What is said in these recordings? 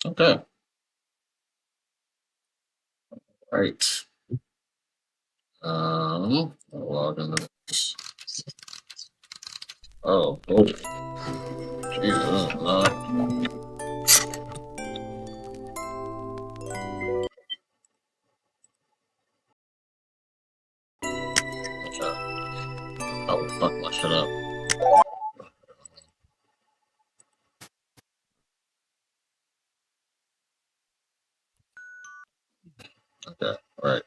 Okay. Right. I'll log into this. Oh, Jesus. Oh, fuck my shit up. Okay, all right.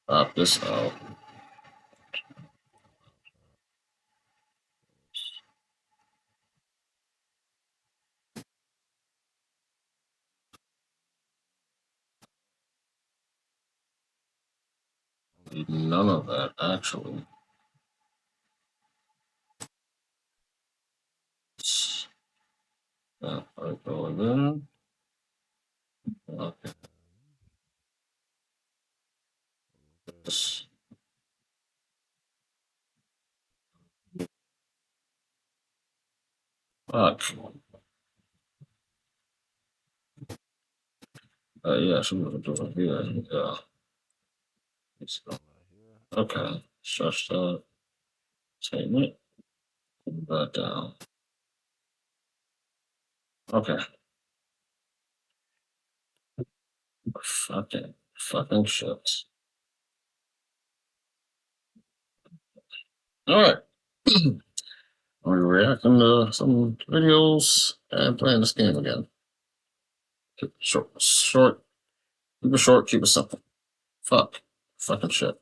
Pop this out. None of that, actually. Yeah, I go in. Okay. This. Fuck. Yeah, she would do it here. Yeah. Okay. Stretch that. Take it. Put that down. Okay. Fucking shit. All right. We're reacting to some videos and playing this game again. Keep it short. Keep it short. Keep it simple. Fucking shit.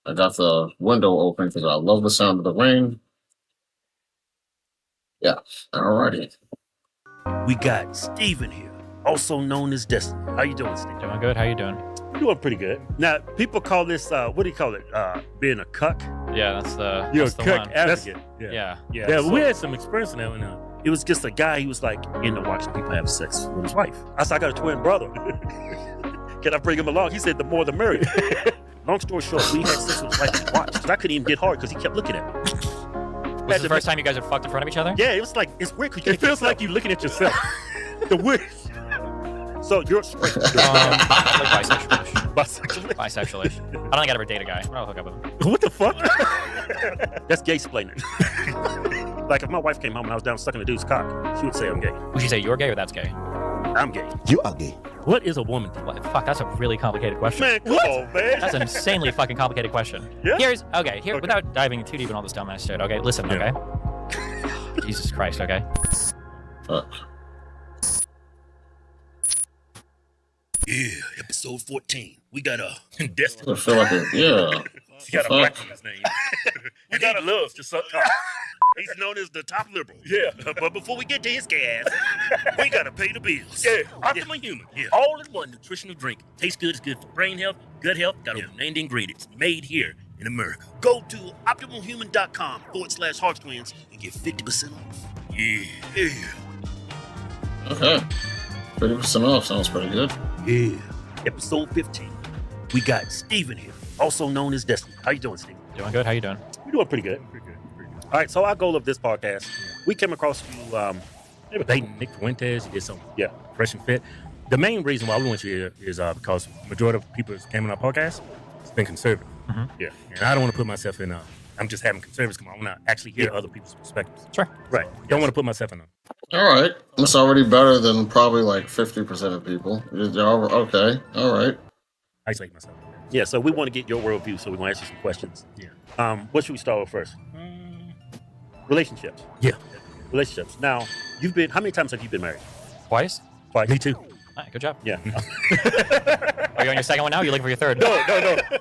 I got the window open because I love the sound of the rain. Yeah. Alrighty. We got Steven here, also known as Destiny. How you doing, Steven? Doing good. How you doing? Doing pretty good. Now, people call this, what do you call it? Being a cuck? Yeah, that's the You're that's a the cuck one. advocate. Yeah. So, we had some experience in that one. It was just a guy, he was like into watching people have sex with his wife. I said, I got a twin brother. Can I bring him along? He said, the more the merrier. Long story short, we had sex with his wife and watched. Because I couldn't even get hard because he kept looking at me. Was this the first time you guys had fucked in front of each other? Yeah, it was like, it's weird because it feels like you're looking at yourself. The weird. So you're straight. Like bisexual-ish. Bisexual. Bisexual-ish. I don't think I'd ever date a guy. I'll hook up with him. What the fuck? That's gay splaining. Like if my wife came home and I was down sucking a dude's cock, she would say I'm gay. Would you say you're gay or that's gay? I'm gay. You are gay. What is a woman? What? Fuck, that's a really complicated question. Man, come on, man. That's an insanely fucking complicated question. Yeah? Here, without diving too deep in all this dumbass shit, okay? Listen, Yeah. okay? Jesus Christ, okay? Yeah, episode 14. We got a Destiny. I feel like yeah. He got a black on his name. We gotta love to suck cock. He's known as the top liberal. Yeah. But before we get to his gas, we gotta pay the bills. Yeah. Optimal Human. Yeah. All in one nutritional drink. Tastes good. It's good for brain health, gut health. Got over 90 ingredients. Made here in America. Go to optimalhuman.com/HodgeTwins and get 50% off. Yeah. Okay. 50% off sounds pretty good. Yeah. Episode 15. We got Steven here, also known as Destiny. How you doing, Steven? Doing good. How you doing? We're doing pretty good. All right, so our goal of this podcast, we came across you, maybe dating Nick Fuentes. You did some, Fresh and Fit. The main reason why we want you here is because majority of people that came on our podcast has been conservative. Mm-hmm. Yeah, and I don't want to put myself in. I'm just having conservatives come on. I want to actually hear other people's perspectives. Sure. Right. Don't want to put myself in. All right. That's already better than probably like 50% of people. Okay. All right. Isolate myself. Yeah, so we want to get your worldview, so we're going to ask you some questions. Yeah. What should we start with first? Relationships. Yeah. Relationships. Now, how many times have you been married? Twice? Twice. Me too. All right, good job. Yeah. Are you on your second one now? Or are you looking for your third? No.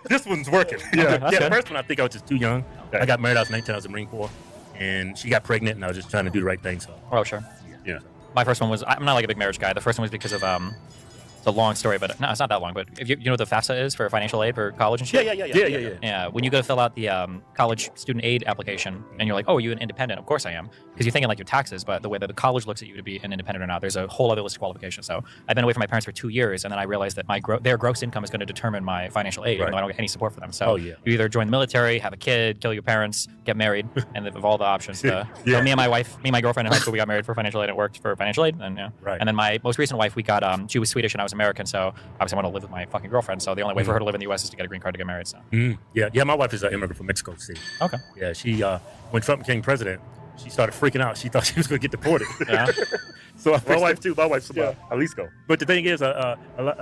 This one's working. Yeah, The good. first one I think I was just too young. Okay. I got married, I was 19, I was in the Marine Corps, and she got pregnant, and I was just trying to do the right thing. So, Oh, sure. yeah. My first one was, I'm not like a big marriage guy. The first one was because of It's a long story, but no, it's not that long. But if you know what the FAFSA is for financial aid for college and shit? Yeah. Yeah, when you go to fill out the college student aid application, and you're like, "Oh, are you an independent?" Of course I am, because you're thinking like your taxes, but the way that the college looks at you to be an independent or not, there's a whole other list of qualifications. So I've been away from my parents for 2 years, and then I realized that their gross income is going to determine my financial aid, even though I don't get any support for them. So you either join the military, have a kid, kill your parents, get married, and of all the options. So me and my girlfriend in high school, we got married for financial aid. It worked for financial aid, and and then my most recent wife, we got she was Swedish and I was American, so obviously I want to live with my fucking girlfriend. So the only way for her to live in the U.S. is to get a green card to get married. So yeah. My wife is an immigrant from Mexico City. Okay. Yeah, she when Trump became president, she started freaking out. She thought she was going to get deported. Yeah. So my wife too. My wife's from Jalisco. But the thing is, a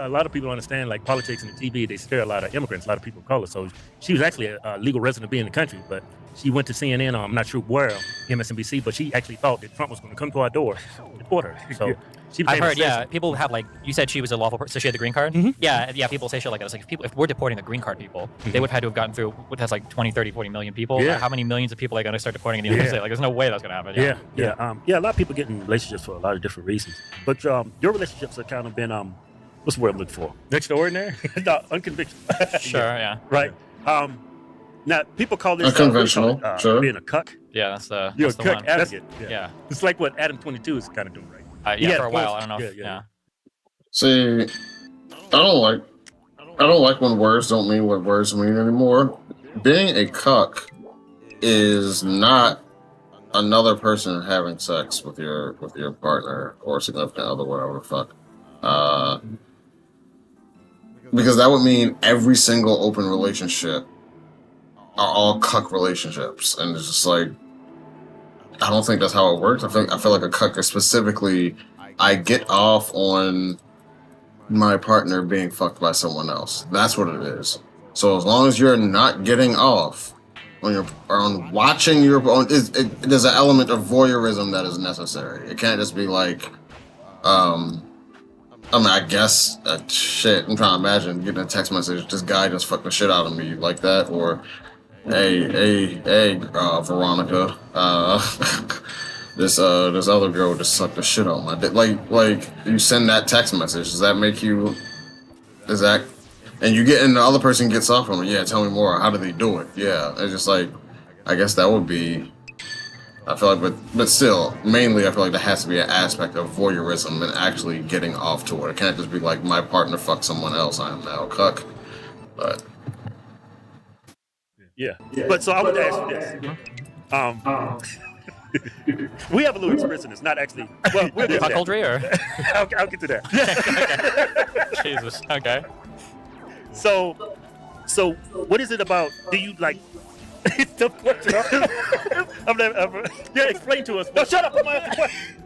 lot of people understand like politics and the TV. They scare a lot of immigrants, a lot of people of color. So she was actually a legal resident of being in the country, but she went to CNN. I'm not sure where, MSNBC, but she actually thought that Trump was going to come to our door and deport her. So she I've heard, citizen. people have like, you said she was a lawful person, so she had the green card? Yeah, people say shit like that. It's like, if we're deporting the green card people, they would have had to have gotten through what has like 20, 30, 40 million people. Yeah. Like, how many millions of people are going to start deporting in the United States? Like, there's no way that's going to happen. Yeah. A lot of people get in relationships for a lot of different reasons. But your relationships have kind of been, what's the word I'm looking for? Extraordinary? No, unconventional. Sure, yeah. Right. Now, people call this unconventional, sure. being a cuck. Yeah, that's the You're that's a the cuck one. advocate. Yeah. It's like what Adam 22 is kind of doing, right? Yeah, for a while. I don't know. Yeah. See, I don't like when words don't mean what words mean anymore. Being a cuck is not another person having sex with your partner or significant other, whatever the fuck. Because that would mean every single open relationship are all cuck relationships, and it's just like, I don't think that's how it works. I feel like a cuck is specifically, I get off on my partner being fucked by someone else. That's what it is. So as long as you're not getting off on watching your own, there's an element of voyeurism that is necessary. It can't just be like, I guess, shit, I'm trying to imagine getting a text message, this guy just fucked the shit out of me like that, or, hey, Veronica, this other girl just sucked the shit out of my dick. Like, you send that text message, does that make you, and the other person gets off on it, yeah, tell me more, how did they do it? Yeah, it's just like, I guess that would be, I feel like, but still, mainly I feel like there has to be an aspect of voyeurism and actually getting off to it. It can't just be like, my partner fucked someone else, I am now a cuck. But yeah. But so I would ask you this. We have a little experience in this, not actually. Well, we'll get to that. Cuckoldry, or? I'll get to that. Jesus. Okay. So what is it about? Do you like? It's a tough question. Explain to us. No, shut up. I'm asking a question.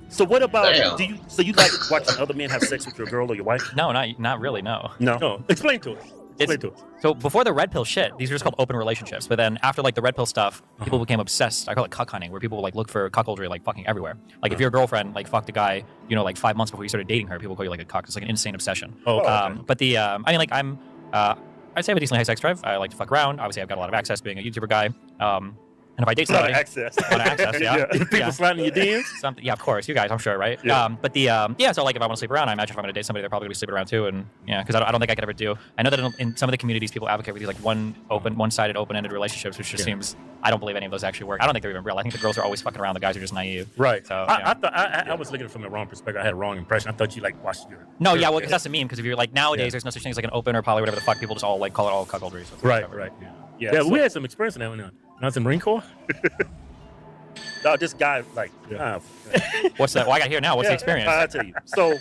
So what about? Damn. So you like watching other men have sex with your girl or your wife? No, not really. No. No. Explain to us. So before the red pill shit, these were just called open relationships. But then after like the red pill stuff, people became obsessed. I call it cuck hunting, where people like look for cuckoldry like fucking everywhere. Like if your girlfriend like fucked a guy, like 5 months before you started dating her, people call you like a cuck. It's like an insane obsession. But the I'd say I have a decently high sex drive. I like to fuck around. Obviously, I've got a lot of access being a YouTuber guy. And if I date somebody, a lot of access, yeah. People sliding your DMs. Yeah, of course, you guys, I'm sure, right? Yeah. So like if I want to sleep around, I imagine if I'm going to date somebody, they're probably going to be sleeping around too, and because I don't think I could ever do. I know that in some of the communities, people advocate for these like one-sided, open-ended relationships, which just seems. I don't believe any of those actually work. I don't think they're even real. I think the girls are always fucking around. The guys are just naive. Right. So I thought I was looking from the wrong perspective. I had a wrong impression. I thought you like watched your. No, yeah, well, because that's the meme. Because if you're like nowadays, there's no such thing as like an open or poly, whatever the fuck. People just all like call it all cuckoldry. So right. Yeah. We had some experience in that when I was in Marine Corps. No, this guy What's that? Well, I got here now. What's the experience? I'll tell you. So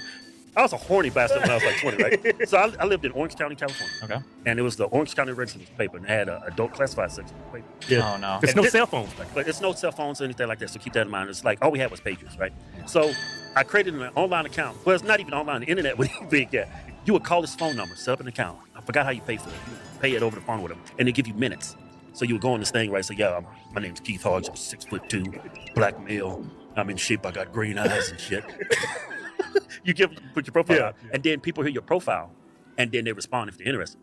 I was a horny bastard when I was like 20, right? So I lived in Orange County, California. Okay. And it was the Orange County Register paper, and they had an adult classified section of the paper. Yeah. Oh no. There's no cell phones back then. But it's no cell phones or anything like that. So keep that in mind. It's like all we had was pages, right? So I created an online account. Well, it's not even online. The internet was big. Yeah. You would call this phone number, set up an account. I forgot how you pay for it. You pay it over the phone with them, and they give you minutes. So you would go on this thing, right? So yeah, my name's Keith Hodge. I'm 6'2", black male. I'm in shape. I got green eyes and shit. Put your profile out, and then people hear your profile, and then they respond if they're interested.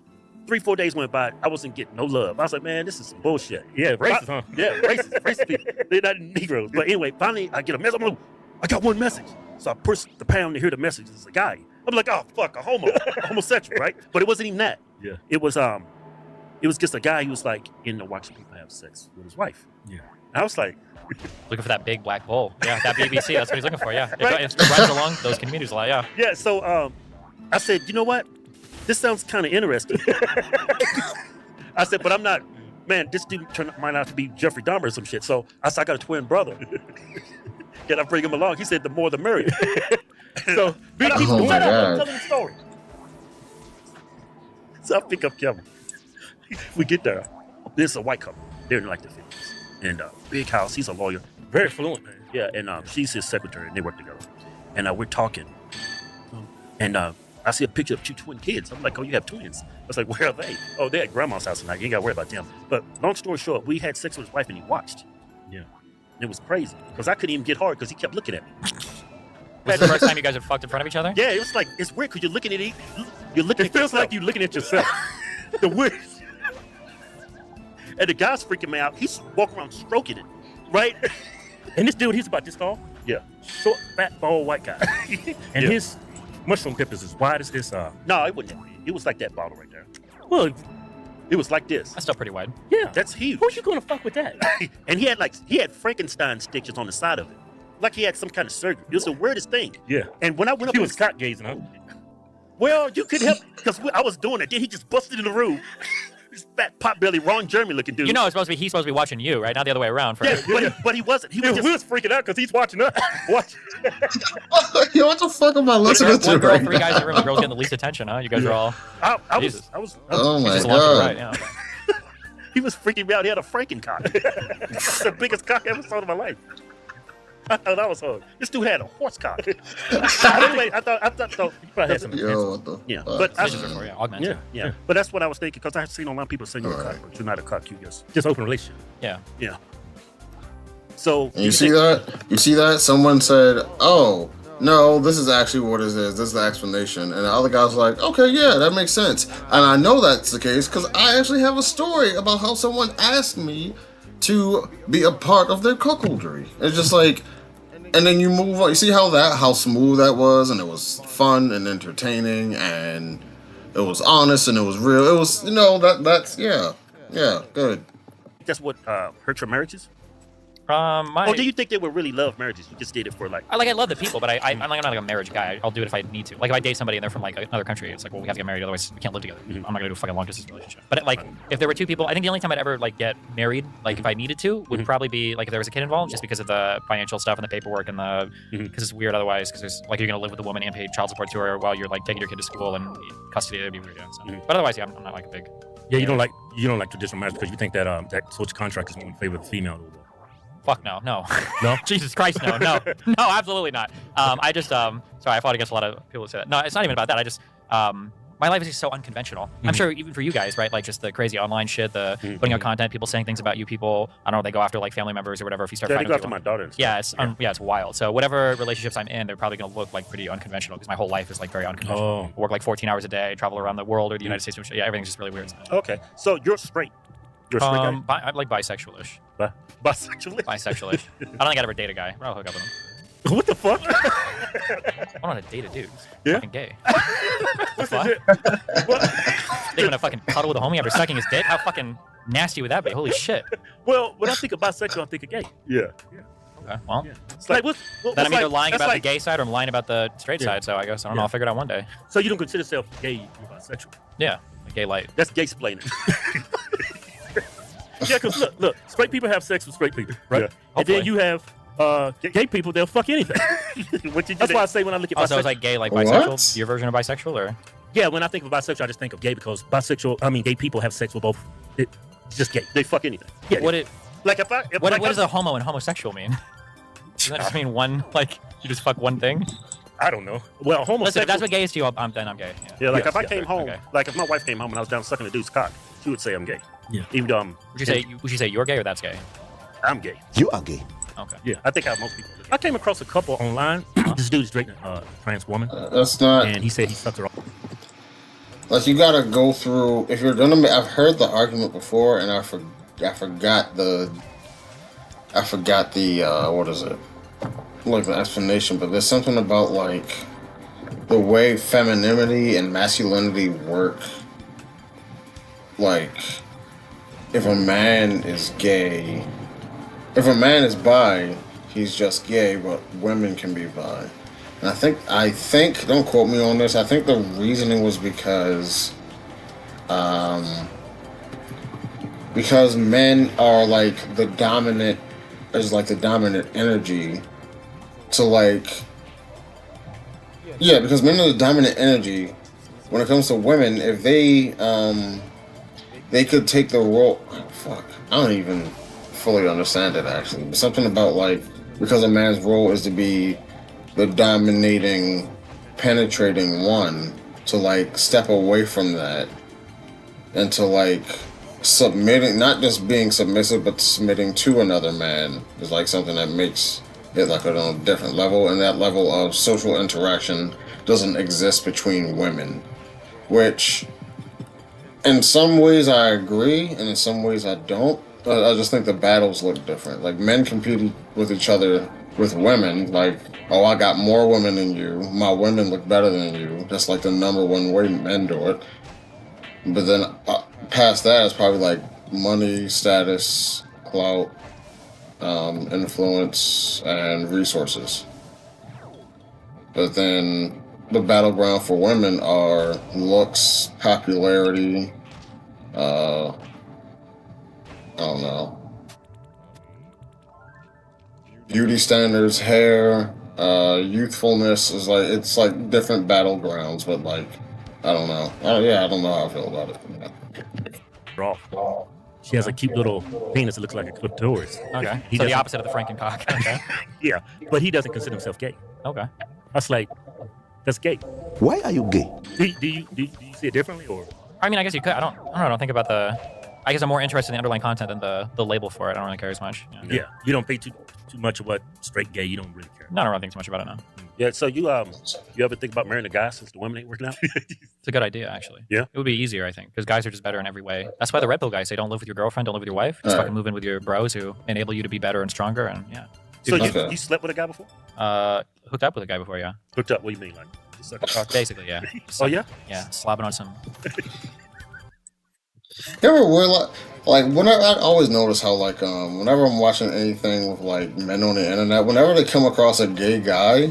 3-4 days went by. I wasn't getting no love. I was like, man, this is some bullshit. Yeah, racist, huh? Yeah, racist people. They're not Negroes. But anyway, finally, I get a message. I got one message. So I push the pound to hear the message. It's a guy. I'm like, oh fuck, a homosexual, right? But it wasn't even that. Yeah. It was just a guy who was like into watching people have sex with his wife. Yeah. And I was like, Looking for that big black bull. Yeah, that BBC. That's what he's looking for. Yeah, Right. it runs along those communities a lot. Yeah. yeah. So I said, you know what? This sounds kind of interesting. I said, but I'm not. Man, this dude might not be Jeffrey Dahmer or some shit. So I said, I got a twin brother. Can I bring him along? He said, the more the merrier. So Oh my I'm God. telling the story. So I pick up Kevin. We get there. This is a white couple. They're in like the 50s. And big house. He's a lawyer. Very fluent, man. Yeah, and she's his secretary, and they work together. And we're talking. And I see a picture of 2 twin kids. I'm like, oh, you have twins? I was like, where are they? Oh, they're at grandma's house tonight. You ain't got to worry about them. But long story short, we had sex with his wife, and he watched. Yeah. And it was crazy because I couldn't even get hard because he kept looking at me. Was it the first time you guys had fucked in front of each other? Yeah, it was like, it's weird because you're looking at you're looking It at feels yourself. like you looking at yourself. The weird. And the guy's freaking me out. He's walking around stroking it, right? And this dude, he's about this tall. Yeah. Short, fat, bald, white guy. And Yeah. his mushroom tip is as wide as this. No, it wasn't. It was like that bottle right there. Well, It was like this. That's still pretty wide. yeah. That's huge. Who's you gonna fuck with that? And he had Frankenstein stitches on the side of it, like he had some kind of surgery. It was the weirdest thing. Yeah. And when I went up, He was cock gazing, huh? well, you could help because I was doing it. Then he just busted in the room. This fat potbelly Ron Jeremy looking dude. You know, he's supposed to be watching you, right? Not the other way around. For Yeah, but he wasn't. He was We just. was freaking out because he's watching us. Watch. Yo, what the fuck am I listening to one girl, right 3 guys in now? the room. The girl's getting the least attention, huh? You guys are all. I Jesus. was. Oh She's my just along for the ride. God. Yeah. He was freaking me out. He had a Frankencock. That's the biggest cock I ever saw in my life. I thought that was hard. This dude had a horse cock. Anyway, I thought. So, He probably had some Yo, what the Yeah, fuck? but I- Stitches are for, yeah, augmented. Yeah. But that's what I was thinking because I've seen a lot of people saying you're a cock, Alright. but you're not a cock. You just open relationship. Yeah. yeah. So And you see that? You see that? Someone said, "Oh, no, this is actually what it is. This is the explanation." And the other guy's like, "Okay, yeah, that makes sense." And I know that's the case because I actually have a story about how someone asked me to be a part of their cuckoldry. It's just like, and then you move on. You see how smooth that was, and it was fun and entertaining, and it was honest and it was real. It was, that's yeah, good. that's what hurt your marriages? My. Or do you think they were really love marriages? You just did it for like. I love the people, but I'm not like a marriage guy. I'll do it if I need to. Like if I date somebody and they're from like another country, it's like, well, we have to get married, otherwise we can't live together. I'm not gonna do a fucking long distance relationship. But like, if there were 2 people, I think the only time I'd ever like get married, like if I needed to, would probably be like if there was a kid involved, just because of the financial stuff and the paperwork and the because it's weird otherwise. Because there's like you're gonna live with a woman and pay child support to her while you're like taking your kid to school and custody. It'd be weird. Yeah, so. But otherwise, yeah, I'm not like a big. Yeah, you don't like traditional marriage because you think that that social contract is more in favor of the female. Fuck no. No? Jesus Christ, no, absolutely not. I just sorry, I fought against a lot of people who say that. No, it's not even about that. I just my life is just so unconventional. I'm sure even for you guys, right? Like just the crazy online shit, the putting out content, people saying things about you, people. I don't know, they go after like family members or whatever. If you start Yeah, they fighting go with after people. my daughter. And stuff. Yeah, it's wild. So whatever relationships I'm in, they're probably gonna look like pretty unconventional because my whole life is like very unconventional. Oh. I work like 14 hours a day, travel around the world or the United States. Yeah, everything's just really weird. Okay, so you're straight. You're a straight I'm like bisexual-ish. guy. Bisexual. Bisexual-ish. I don't think I'd ever date a guy. I'll hook up with him. What the fuck? I don't want to date a dude. He's Yeah? fucking gay. What's Fuck. that? They gonna fucking cuddle with a homie after sucking his dick? How fucking nasty would that be? Holy shit. Well, when I think of bisexual, I think of gay. Yeah. Okay, well, It's like what's then I'm either like, lying that's about like, the gay side or I'm lying about the straight side. So I guess I don't know. Yeah. I'll figure it out one day. So you don't consider yourself gay? You're bisexual. Yeah, a gay light. That's gay splaining. Yeah, because look, straight people have sex with straight people, right? Yeah. And Hopefully. then you have gay people, they'll fuck anything. What you do? That's why I say when I look at Oh, so bisexual, it's like gay, like What? bisexual. Your version of bisexual, or yeah, when I think of bisexual, I just think of gay because gay people have sex with both. It's just gay. They fuck anything. Yeah, what? It Like if what? like What does a homo and homosexual mean? Does that just mean one? Like you just fuck one thing? I don't know. Well, Listen, homosexual. if that's what gay is to you, then I'm gay. Yeah. Yeah, like Yeah, if I yeah, came home, okay. like if my wife came home and I was down sucking a dude's cock, she would say I'm gay. Yeah. Even though I'm Would you say you're gay or that's gay? I'm gay. You are gay. Okay. Yeah. I think how most people look at I came across a couple online. This dude's dating a trans woman, That's not and he said he sucked her off. like you gotta go through. If you're gonna, I've heard the argument before, and I forgot the what is it? Like the explanation, but there's something about like the way femininity and masculinity work, like if a man is gay, if a man is bi, he's just gay, but women can be bi. And I think, don't quote me on this. I think the reasoning was because men are like the dominant, is like the dominant energy to like, yeah, because men are the dominant energy when it comes to women. If they could take the role. Fuck, I don't even fully understand it actually. But something about like because a man's role is to be the dominating, penetrating one, to like step away from that and to like submitting, not just being submissive, but submitting to another man is like something that makes it like on a different level, and that level of social interaction doesn't exist between women, which in some ways I agree, and in some ways I don't. I just think the battles look different. Like men compete with each other with women. Like, oh, I got more women than you. My women look better than you. That's like the number one way men do it. But then past that, it's probably like money, status, clout, influence, and resources. But then the battleground for women are looks, popularity, I don't know, beauty standards, hair, youthfulness is like, it's like different battlegrounds, but like, I don't know. I don't know how I feel about it. Raw. She has a cute little penis that looks like a clitoris. Okay. He So the doesn't- opposite of the Frankencock. Okay. Yeah, but he doesn't consider himself gay. Okay. I was like, that's gay. Why are you gay? Do you see it differently, or? I mean, I guess you could. I don't know. I don't think about the. I guess I'm more interested in the underlying content than the label for it. I don't really care as much. Yeah, you don't pay too much of what straight gay. You don't really care. No, I don't really think too much about it now. Yeah. So you ever think about marrying a guy since the women ain't working out? It's a good idea, actually. Yeah? It would be easier, I think, because guys are just better in every way. That's why the red pill guys say don't live with your girlfriend, don't live with your wife. Just All fucking move in with your bros who enable you to be better and stronger. And yeah, So Okay. you slept with a guy before? hooked up with a guy before, yeah. Hooked up? What do you mean, like? You suck a cock? Basically, yeah. Oh yeah. Yeah, slobbing on some. You ever realize, like, whenever I always notice how, like, whenever I'm watching anything with like men on the internet, whenever they come across a gay guy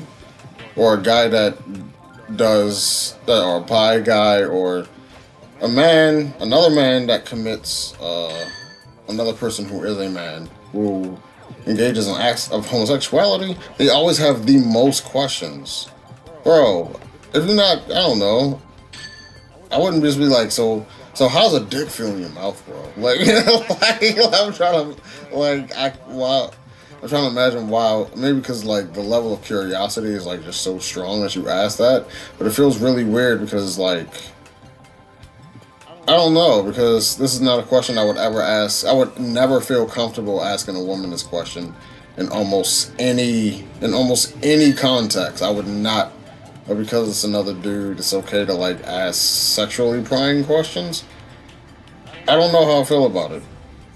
or a guy that does, or a bi guy, or a man, another man that commits another person who is a man who engages in acts of homosexuality, they always have the most questions. Bro, if you're not, I don't know, I wouldn't just be like, so how's a dick feel in your mouth, bro? Like, you know, like I'm trying to, like, I'm trying to imagine why. Maybe because like the level of curiosity is like just so strong that you ask that, but it feels really weird because like, I don't know, because this is not a question I would ever ask. I would never feel comfortable asking a woman this question in almost any context. I would not. Or because it's another dude, it's okay to like ask sexually prying questions. I don't know how I feel about it.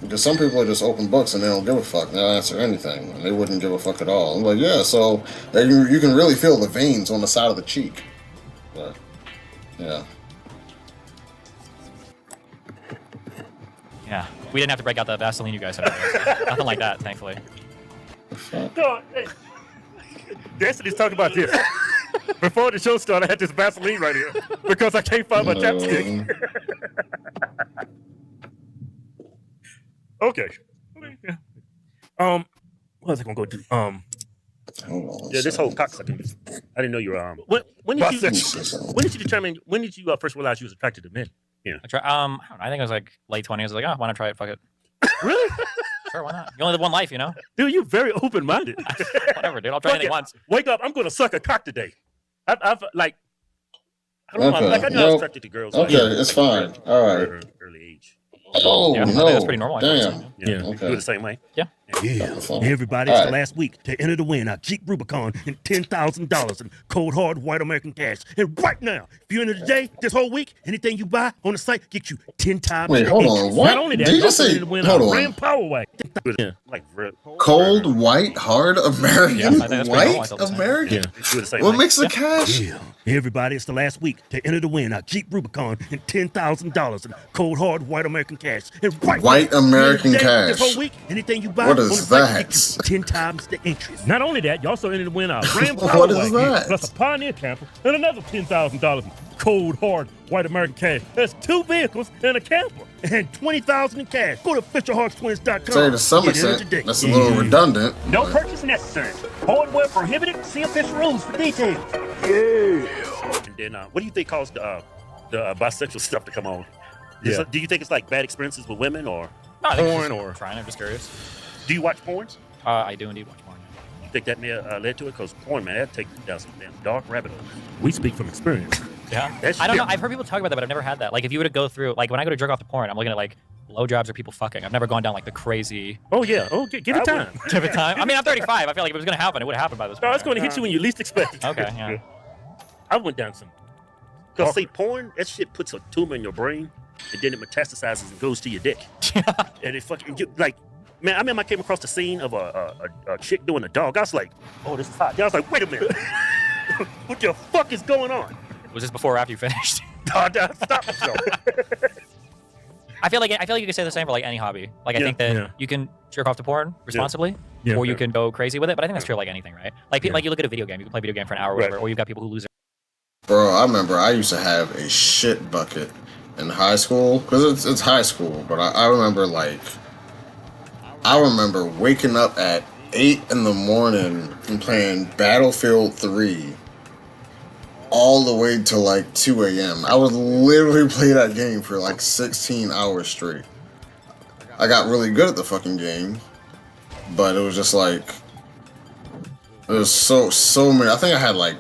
Because some people are just open books and they don't give a fuck. They'll answer anything. And they wouldn't give a fuck at all. I'm like, yeah, so you can really feel the veins on the side of the cheek. But, yeah. Yeah, we didn't have to break out the Vaseline you guys had. So nothing like that, thankfully. No, hey. Destiny's talking about this. Before the show started, I had this Vaseline right here because I can't find my chapstick. Okay. Yeah. What was I gonna go do? Hold on, Yeah, this whole cocksucking. I didn't know you were when did you determine? When did you first realize you was attracted to men? Yeah. I don't know, I think it was like late 20s. I was like, oh, why not try it? Fuck it. Really? Sure, why not? You only live one life, you know? Dude, you're very open-minded. Whatever, dude. I'll try Fuck anything it. once. Wake up! I'm gonna suck a cock today. I've like. I don't know. Okay, Like I know I was well, attracted to girls. okay, it's fine. Early, All right. Early age. Oh, Yeah, I think no. that's pretty normal. I think, Damn. so, Yeah. Okay. You were the same way. Yeah. Yeah. So, Everybody, all it's right. the last week to enter the win a Jeep Rubicon and $10,000 in cold hard white American cash. And right now, if you enter today, this whole week, anything you buy on the site get you 10 times Wait, the hold interest. on. What? Not only Did that, you you just also say? enter to win Hold a on. Ram Power Wagon. Yeah, like Cold, white, hard American? Yeah, I think that's pretty normal. I White thought the same. American? Yeah, it's the same What thing. makes the cash? Yeah. Everybody, it's the last week to enter the win a Jeep Rubicon and $10,000 in cold hard white American cash. And right White now, if you enter American today, This cash. whole week, anything you buy What on is the site that? get you 10 times the interest. Not only that, you also enter to win a Ram What Power is Wagon, that? plus a Pioneer camper and another $10,000 in cold hard white American cash. That's 2 vehicles and a camper and $20,000 in cash. Go to HodgeTwins.com. Say to some Get entered extent, today. that's a little redundant. No but- purchase necessary. Porn where prohibited. See official rules for details. Yeah. And then, what do you think caused the bisexual stuff to come on? Yeah. Do you think it's like bad experiences with women, or No, I think it's porn, just or trying. I'm just curious. do you watch porn? I do indeed watch porn. You think that may have led to it? Because porn, man, that takes you down some damn dark rabbit hole. We speak from experience. Yeah. That's I don't know. different. I've heard people talk about that, but I've never had that. Like, if you were to go through, like, when I go to jerk off to porn, I'm looking at like blowjobs or people fucking. I've never gone down like the crazy. Oh yeah. Oh, give it time. Give it time. I mean, I'm 35. I feel like if it was gonna happen, it would have happened by this point. No, it's going to hit you when you least expect it. Okay, yeah. I went down some. Because, see, porn, that shit puts a tumor in your brain, and then it metastasizes and goes to your dick. And it fucking, like, man, I remember I came across the scene of a chick doing a dog. I was like, oh, this is hot. Then I was like, wait a minute. What the fuck is going on? Was this before or after you finished? Stop yourself. I feel like you could say the same for like any hobby. Like I Yeah, think that yeah. you can jerk off to porn responsibly, Yeah. or you can go crazy with it. But I think that's true like anything, right? Like Yeah. like you look at a video game, you can play a video game for an hour or whatever, or you've got people who lose Bro, I remember I used to have a shit bucket in high school because it's high school. But I remember waking up at 8 in the morning and playing Battlefield 3 all the way to like 2 a.m. I would literally play that game for like 16 hours straight. I got really good at the fucking game, but it was just like it was so many. I think I had like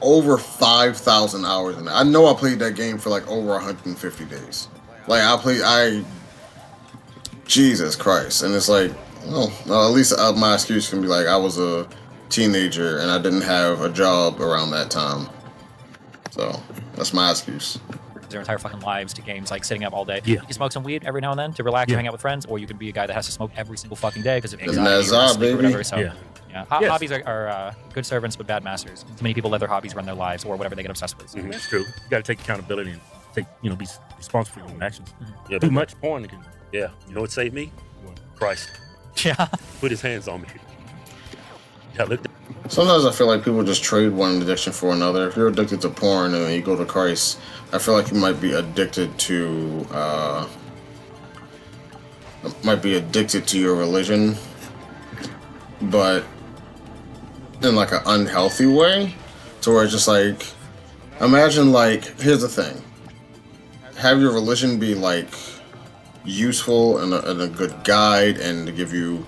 over 5,000 hours in it. I know I played that game for like over 150 days. Like Jesus Christ. And it's like, well, at least my excuse can be like, I was a teenager and I didn't have a job around that time. So that's my excuse. their entire fucking lives to games like sitting up all day. Yeah. You can smoke some weed every now and then to relax or hang out with friends, or you can be a guy that has to smoke every single fucking day because of Isn't anxiety that or Zod, sleep or baby? whatever. So, Yeah. yeah. Yes. Hobbies are good servants but bad masters. Too many people let their hobbies run their lives or whatever they get obsessed with. So. Mhm. That's true. You got to take accountability and be responsible for your own actions. Mm-hmm. Yeah, too much porn can. Yeah, you know what saved me? Christ Yeah. put his hands on me. Yeah, look. Sometimes I feel like people just trade one addiction for another. If you're addicted to porn and you go to Christ, I feel like you might be addicted to your religion, but in like an unhealthy way, to where it's just like, imagine like, here's the thing, have your religion be like useful and a good guide and to give you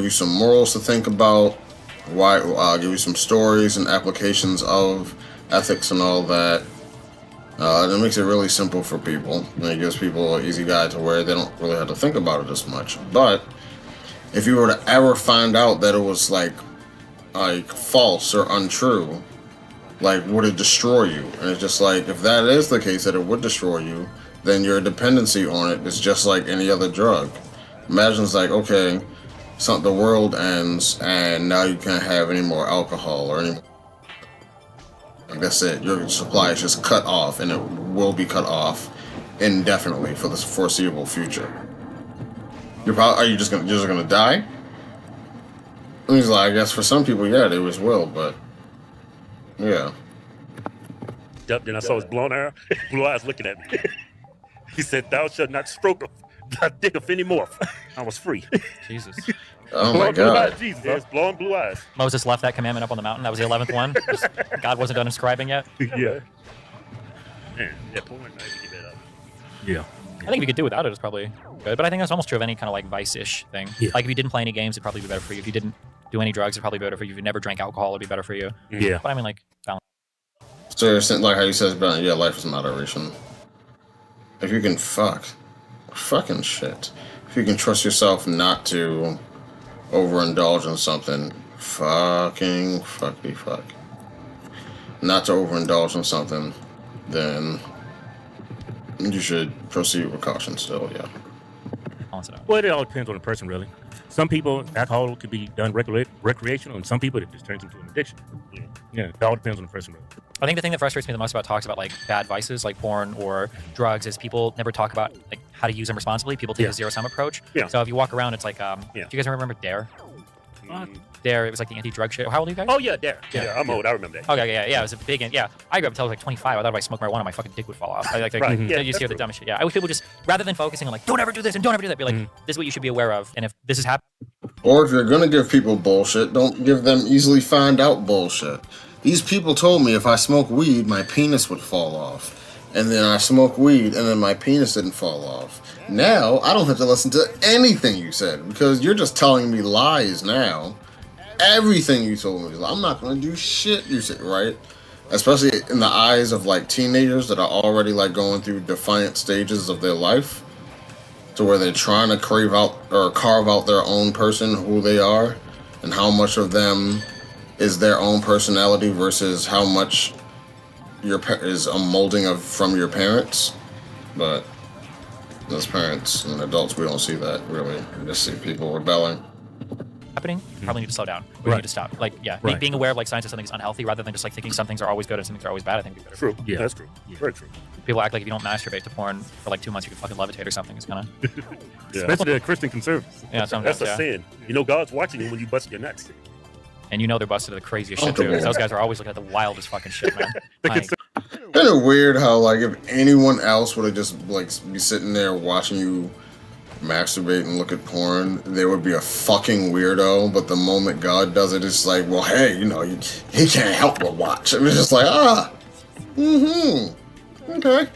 some morals to think about, give you some stories and applications of ethics and all that. And it makes it really simple for people, and it gives people an easy guide to where they don't really have to think about it as much. But if you were to ever find out that it was like false or untrue, like, would it destroy you? And it's just like, if that is the case, that it would destroy you, then your dependency on it is just like any other drug. Imagine it's like, okay, the world ends and now you can't have any more alcohol or any more. Like, that's it. Your supply is just cut off, and it will be cut off indefinitely for the foreseeable future. Are you just gonna die? I mean, I guess for some people, yeah, they just will, but yeah. Then I saw his blue eyes looking at me. He said, "Thou shalt not stroke thy dick of any more." I was free. Jesus. Oh my Blue God. eyes, Jesus. There's blonde blue eyes. Moses left that commandment up on the mountain. That was the 11th one. God wasn't done inscribing yet. Yeah. Man, yeah, porn, I need to get that up. Yeah. I think if you could do without it, it's probably good. But I think that's almost true of any kind of like vice-ish thing. Yeah. Like if you didn't play any games, it'd probably be better for you. If you didn't do any drugs, it'd probably be better for you. If you never drank alcohol, it'd be better for you. Yeah. But I mean, like, balance. So you're saying, like how you said, life is moderation. If you can fucking shit. if you can trust yourself not to overindulge in something, fuck, not to overindulge in something, then you should proceed with caution still, yeah. Well, it all depends on the person, really. Some people, alcohol could be done recreational, and some people, it just turns into an addiction. Yeah, it all depends on the person, really. I think the thing that frustrates me the most about talks about like bad vices like porn or drugs is people never talk about like how to use them responsibly. People take a zero-sum approach. Yeah. So if you walk around, it's like, do you guys remember Dare? Dare, it was like the anti-drug shit. How old are you guys? Oh, yeah, Dare. Yeah, I'm old. I remember that. Okay, yeah, it was a big, yeah. I grew up until I was like 25. I thought if I smoked marijuana, my fucking dick would fall off. I you just hear the dumbest shit. Yeah, I wish people just, rather than focusing on like, don't ever do this and don't ever do that, be like, this is what you should be aware of. And if this is happening. Or if you're gonna give people bullshit, don't give them easily find out bullshit. These people told me if I smoke weed, my penis would fall off. And then I smoked weed, and then my penis didn't fall off. Now, I don't have to listen to anything you said, because you're just telling me lies now. Everything you told me, I'm not going to do shit you said, right? Especially in the eyes of, like, teenagers that are already, like, going through defiant stages of their life, to where they're trying to carve out their own person, who they are, and how much of them is their own personality versus how much is a molding from your parents. But as parents and adults, we don't see that really. We just see people rebelling. Happening, you probably need to slow down. We need to stop. Like, being aware of like signs that something's unhealthy rather than just like thinking some things are always good and some things are always bad. I think would be better. True. Yeah, that's true. Very true. People act like if you don't masturbate to porn for like 2 months, you can fucking levitate or something. It's kind of especially the Christian conservatives. Yeah, that's a sin. You know, God's watching you when you bust your nuts. And you know they're busted to the craziest shit too. Those guys are always looking at the wildest fucking shit, man. Isn't it weird how like if anyone else would have just like be sitting there watching you masturbate and look at porn, they would be a fucking weirdo. But the moment God does it, it's like, well, hey, you know, he can't help but watch. And it's just like, okay. Okay.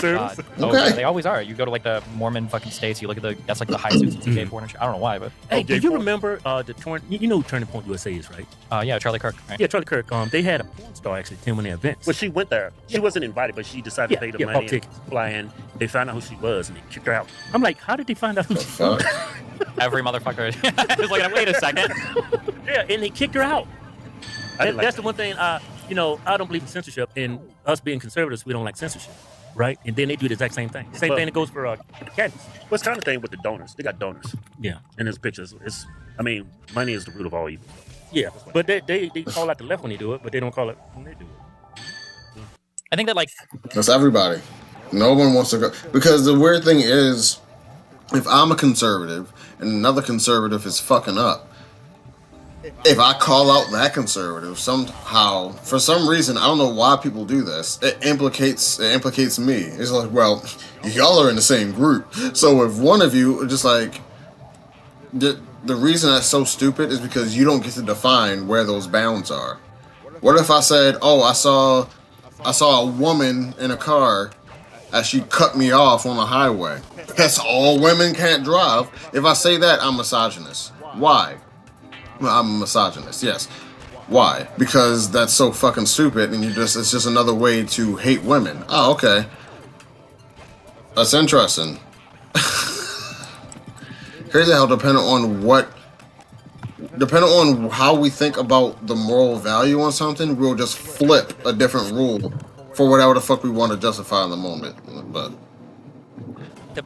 Yeah, they always are. You go to like the Mormon fucking states, you look at that's like the high suits and gay porn and shit. I don't know why, but hey, do you remember you know who Turning Point USA is, right? Yeah, Charlie Kirk. Right? Yeah, Charlie Kirk. They had a porn star actually attend their events. Well, she went there. She wasn't invited, but she decided to pay the money and fly in. They found out who she was and they kicked her out. I'm like, how did they find out who she was? Every motherfucker is like, wait a second. Yeah, and they kicked her out. That's the one thing. I don't believe in censorship, and us being conservatives, we don't like censorship. Right, and then they do the exact same thing. Same thing that goes for caddies. What's kind of thing with the donors? They got donors. Yeah, in his pictures, money is the root of all evil. Yeah, but they call out the left when they do it, but they don't call it when they do it. I think that like that's everybody. No one wants to go because the weird thing is, if I'm a conservative and another conservative is fucking up. If I call out that conservative somehow, for some reason, I don't know why people do this. It implicates me. It's like, well, y'all are in the same group. So if one of you just like the reason that's so stupid is because you don't get to define where those bounds are. What if I said, oh, I saw a woman in a car as she cut me off on the highway. That's all women can't drive. If I say that, I'm misogynist. Why? I'm a misogynist, yes. Why? Because that's so fucking stupid and it's just another way to hate women. Oh, okay. That's interesting. Crazy how depending on how we think about the moral value on something, we'll just flip a different rule for whatever the fuck we want to justify in the moment. But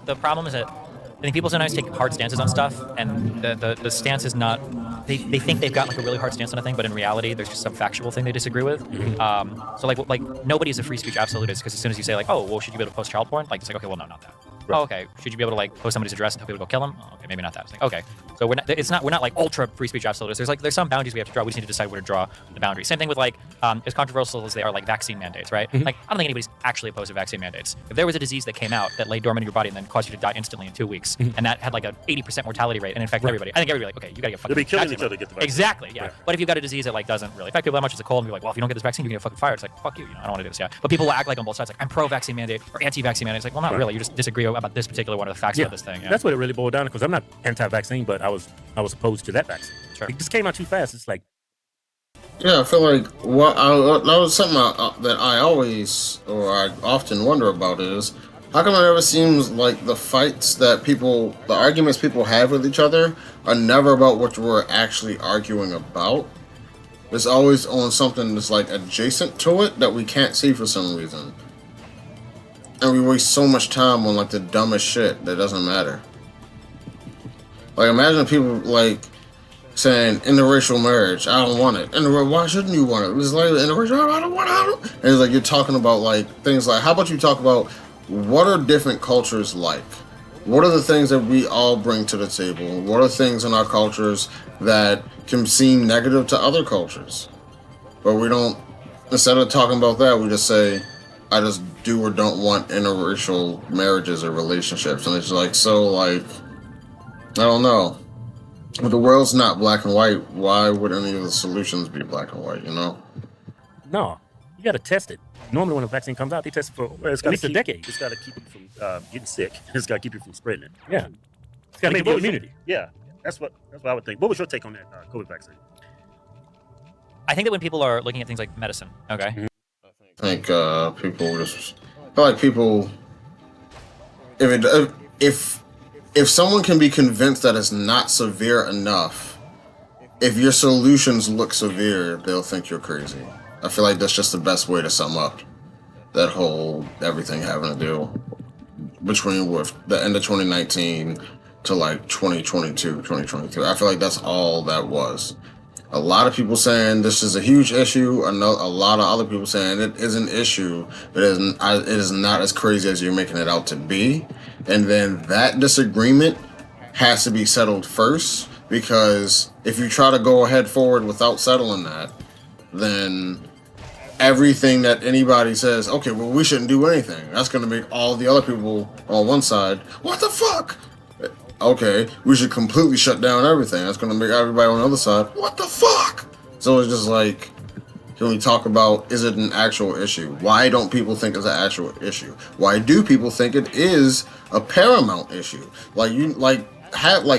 the problem is that I think people sometimes take hard stances on stuff, and the stance is not. They think they've got like a really hard stance on a thing, but in reality, there's just some factual thing they disagree with. So like nobody's a free speech absolutist because as soon as you say like, oh, well, should you be able to post child porn? Like it's like, okay, well, no, not that. Right. Oh, okay. Should you be able to like post somebody's address and tell people to go kill them? Oh, okay, maybe not that. It's like, okay. So we're not like ultra free speech absolutists. There's some boundaries we have to draw. We just need to decide where to draw the boundaries. Same thing with like as controversial as they are like vaccine mandates, right? Like I don't think anybody's actually opposed to vaccine mandates. If there was a disease that came out that lay dormant in your body and then caused you to die instantly in 2 weeks, and that had like a 80% mortality rate and infected everybody, I think everybody like, okay, you gotta get fucking. They'll be killing each other to get the vaccine. Exactly, yeah. Right. But if you've got a disease that like doesn't really affect people that much as a cold, and you're like, well, if you don't get this vaccine, you're gonna get fucking fired. It's like, fuck you, I don't want to do this, yeah. But people will act like on both sides, like I'm pro-vaccine mandate or anti-vaccine mandate. It's like, well, not really. You just disagree about this particular one of the facts about this thing. Yeah. That's what it really boiled down to. Because I'm not anti-vaccine, but I was opposed to that vaccine. Sure. It just came out too fast. It's like, yeah, I feel like that was something that I often wonder about is How come it never seems like the arguments people have with each other are never about what we're actually arguing about? It's always on something that's like adjacent to it that we can't see for some reason. And we waste so much time on like the dumbest shit that doesn't matter. Like imagine people like saying interracial marriage, I don't want it. Why shouldn't you want it? It's like interracial, I don't want it. And it's like you're talking about like things like, how about you talk about what are different cultures like? What are the things that we all bring to the table? What are things in our cultures that can seem negative to other cultures? But we don't, instead of talking about that, we just say, I just do or don't want interracial marriages or relationships. And it's like, so like, I don't know. If the world's not black and white, why would any of the solutions be black and white, you know? No, you got to test it. Normally when a vaccine comes out, they test it for at least a decade. It's got to keep you from getting sick. It's got to keep you from spreading it. Yeah. It's got to give you immunity. Yeah, that's what I would think. What was your take on that COVID vaccine? I think that when people are looking at things like medicine, okay? I think people just feel like people, if someone can be convinced that it's not severe enough, if your solutions look severe, they'll think you're crazy. I feel like that's just the best way to sum up that whole everything having to do between with the end of 2019 to like 2022, 2023. I feel like that's all that was. A lot of people saying this is a huge issue. A lot of other people saying it is an issue, but it is not as crazy as you're making it out to be. And then that disagreement has to be settled first, because if you try to go ahead forward without settling that, then everything that anybody says, okay, well, we shouldn't do anything. That's going to make all the other people on one side, what the fuck? Okay, we should completely shut down everything. That's going to make everybody on the other side, what the fuck? So it's just like, can we talk about, is it an actual issue? Why don't people think it's an actual issue? Why do people think it is a paramount issue?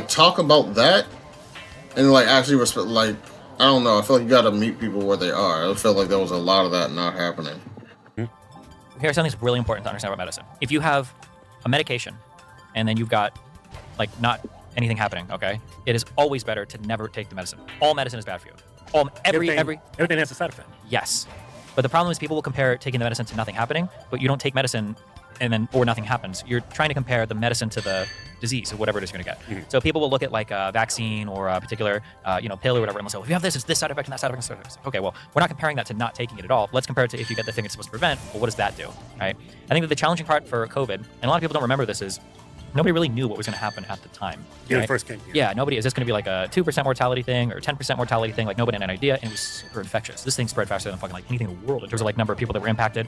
Talk about that and like actually respect, like, I don't know. I feel like you got to meet people where they are. I feel like there was a lot of that not happening. Here's something that's really important to understand about medicine. If you have a medication and then you've got like not anything happening, okay, it is always better to never take the medicine. All medicine is bad for you. Everything has a side effect. Yes. But the problem is people will compare taking the medicine to nothing happening, but you don't take medicine or nothing happens. You're trying to compare the medicine to the disease or whatever it is you're going to get. So people will look at like a vaccine or a particular pill or whatever, and they'll say, well, if you have this, it's this side effect and that side effect and that side effect. Okay, well, we're not comparing that to not taking it at all. Let's compare it to if you get the thing it's supposed to prevent. Well, what does that do, right? I think that the challenging part for COVID, and a lot of people don't remember this, is nobody really knew what was going to happen at the time. Yeah, right? it first came. Yeah, nobody, is this going to be like a 2% mortality thing or 10% mortality thing? Like nobody had an idea, and it was super infectious. This thing spread faster than fucking like anything in the world in terms of like number of people that were impacted.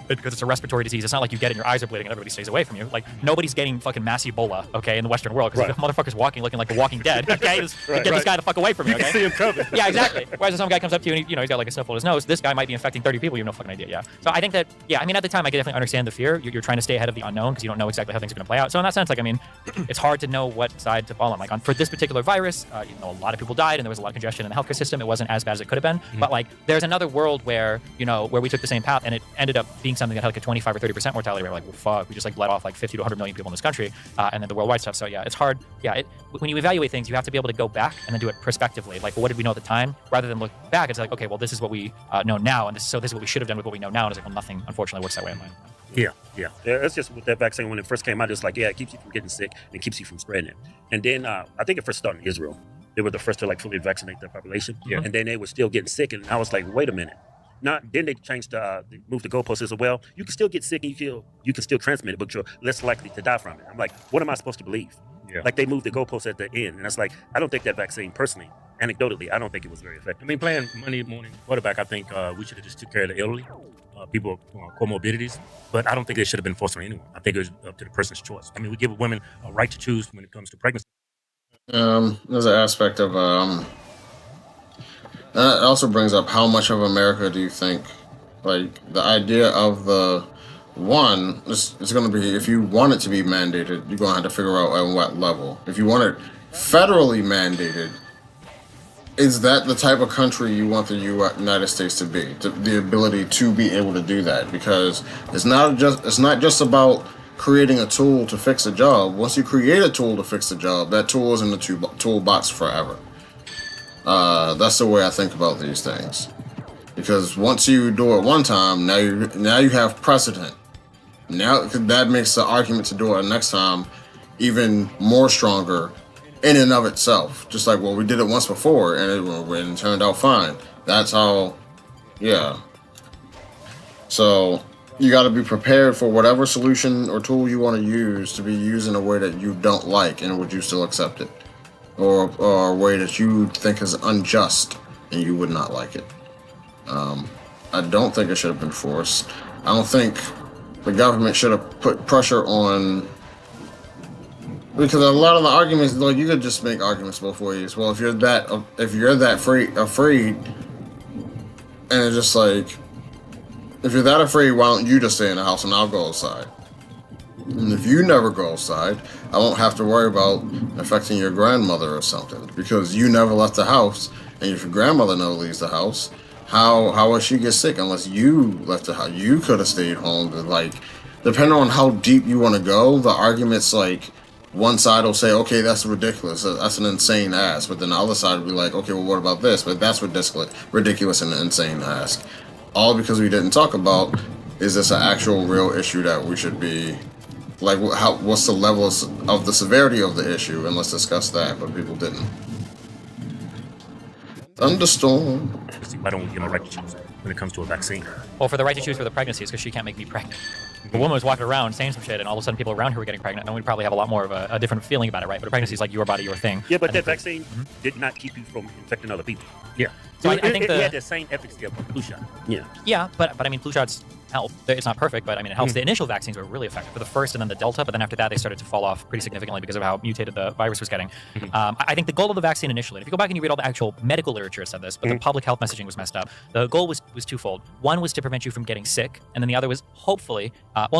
Because it's a respiratory disease. It's not like you get it and your eyes are bleeding and everybody stays away from you. Like nobody's getting fucking mass Ebola, okay, in the Western world, because the motherfucker's walking looking like the Walking Dead. Okay, get this guy the fuck away from me. Okay? You can see him coming. Yeah, exactly. Whereas if some guy comes up to you and he's got like a sniffle in his nose, this guy might be infecting 30 people. You have no fucking idea. Yeah. So I think that I mean at the time I could definitely understand the fear. You're trying to stay ahead of the unknown because you don't know exactly how things are going to play out. So in that sense, like I mean, it's hard to know what side to fall on. Like for this particular virus, a lot of people died and there was a lot of congestion in the healthcare system. It wasn't as bad as it could have been. But like there's another world where where we took the same path and it ended up being something that had like a 25 or 30% mortality rate. We're like, well, fuck, we just like bled off like 50 to 100 million people in this country, and then the worldwide stuff. So yeah, it's hard. Yeah, when you evaluate things, you have to be able to go back and then do it prospectively. Like, well, what did we know at the time? Rather than look back, it's like, okay, well, this is what we know now, and this is what we should have done with what we know now. And it's like, well, nothing, unfortunately, works that way in my mind. Yeah. It's just with that vaccine when it first came out, it's like, it keeps you from getting sick and it keeps you from spreading it. And then I think it first started in Israel. They were the first to like fully vaccinate their population. Yeah. And then they were still getting sick, and I was like, wait a minute. Then they changed they moved the goalposts as well. You can still get sick and you can still transmit it, but you're less likely to die from it. I'm like, what am I supposed to believe? Yeah. Like they moved the goalposts at the end, and it's like, I don't think that vaccine personally, anecdotally, I don't think it was very effective. I mean, playing Monday morning quarterback, I think we should have just took care of the elderly, people with comorbidities, but I don't think it should have been forced on anyone. I think it was up to the person's choice. I mean, we give women a right to choose when it comes to pregnancy. There's an aspect of that also brings up how much of America do you think, like the idea of it's going to be, if you want it to be mandated, you're going to have to figure out at what level. If you want it federally mandated, is that the type of country you want the United States to be? The ability to be able to do that, because it's not just about creating a tool to fix a job. Once you create a tool to fix the job, that tool is in the toolbox forever. That's the way I think about these things. Because once you do it one time, now you have precedent. Now that makes the argument to do it next time even more stronger in and of itself. Just like, well, we did it once before and it turned out fine. That's how, yeah. So you got to be prepared for whatever solution or tool you want to use to be used in a way that you don't like, and would you still accept it? Or a way that you think is unjust and you would not like it. I don't think it should have been forced. I don't think the government should have put pressure on, because a lot of the arguments, like, you could just make arguments both ways. Well, if you're that afraid, and it's just like, if you're that afraid, why don't you just stay in the house and I'll go outside? And if you never go outside, I won't have to worry about affecting your grandmother or something, because you never left the house, and if your grandmother never leaves the house, how would she get sick unless you left the house? You could have stayed home. Like, depending on how deep you want to go, the argument's like, one side will say, okay, that's ridiculous, that's an insane ask, but then the other side will be like, okay, well, what about this? But that's ridiculous and insane ask. All because we didn't talk about, is this an actual real issue that we should be, like, what's the level of the severity of the issue, and let's discuss that, but people didn't. Thunderstorm. I don't give a right to choose when it comes to a vaccine. Well, for the right to choose for the pregnancies, because she can't make me pregnant. The woman was walking around saying some shit, and all of a sudden people around her were getting pregnant, and we'd probably have a lot more of a different feeling about it, right? But a pregnancy is like your body, your thing. Yeah, but that vaccine did not keep you from infecting other people. Yeah. So I I think it had the same efficacy of a flu shot. Yeah. Yeah, but I mean, flu shots help. It's not perfect, but I mean, it helps. The initial vaccines were really effective for the first and then the Delta, but then after that, they started to fall off pretty significantly because of how mutated the virus was getting. I think the goal of the vaccine initially, and if you go back and you read all the actual medical literature, it said this, but the public health messaging was messed up. The goal was twofold. One was to prevent you from getting sick, and then the other was hopefully, that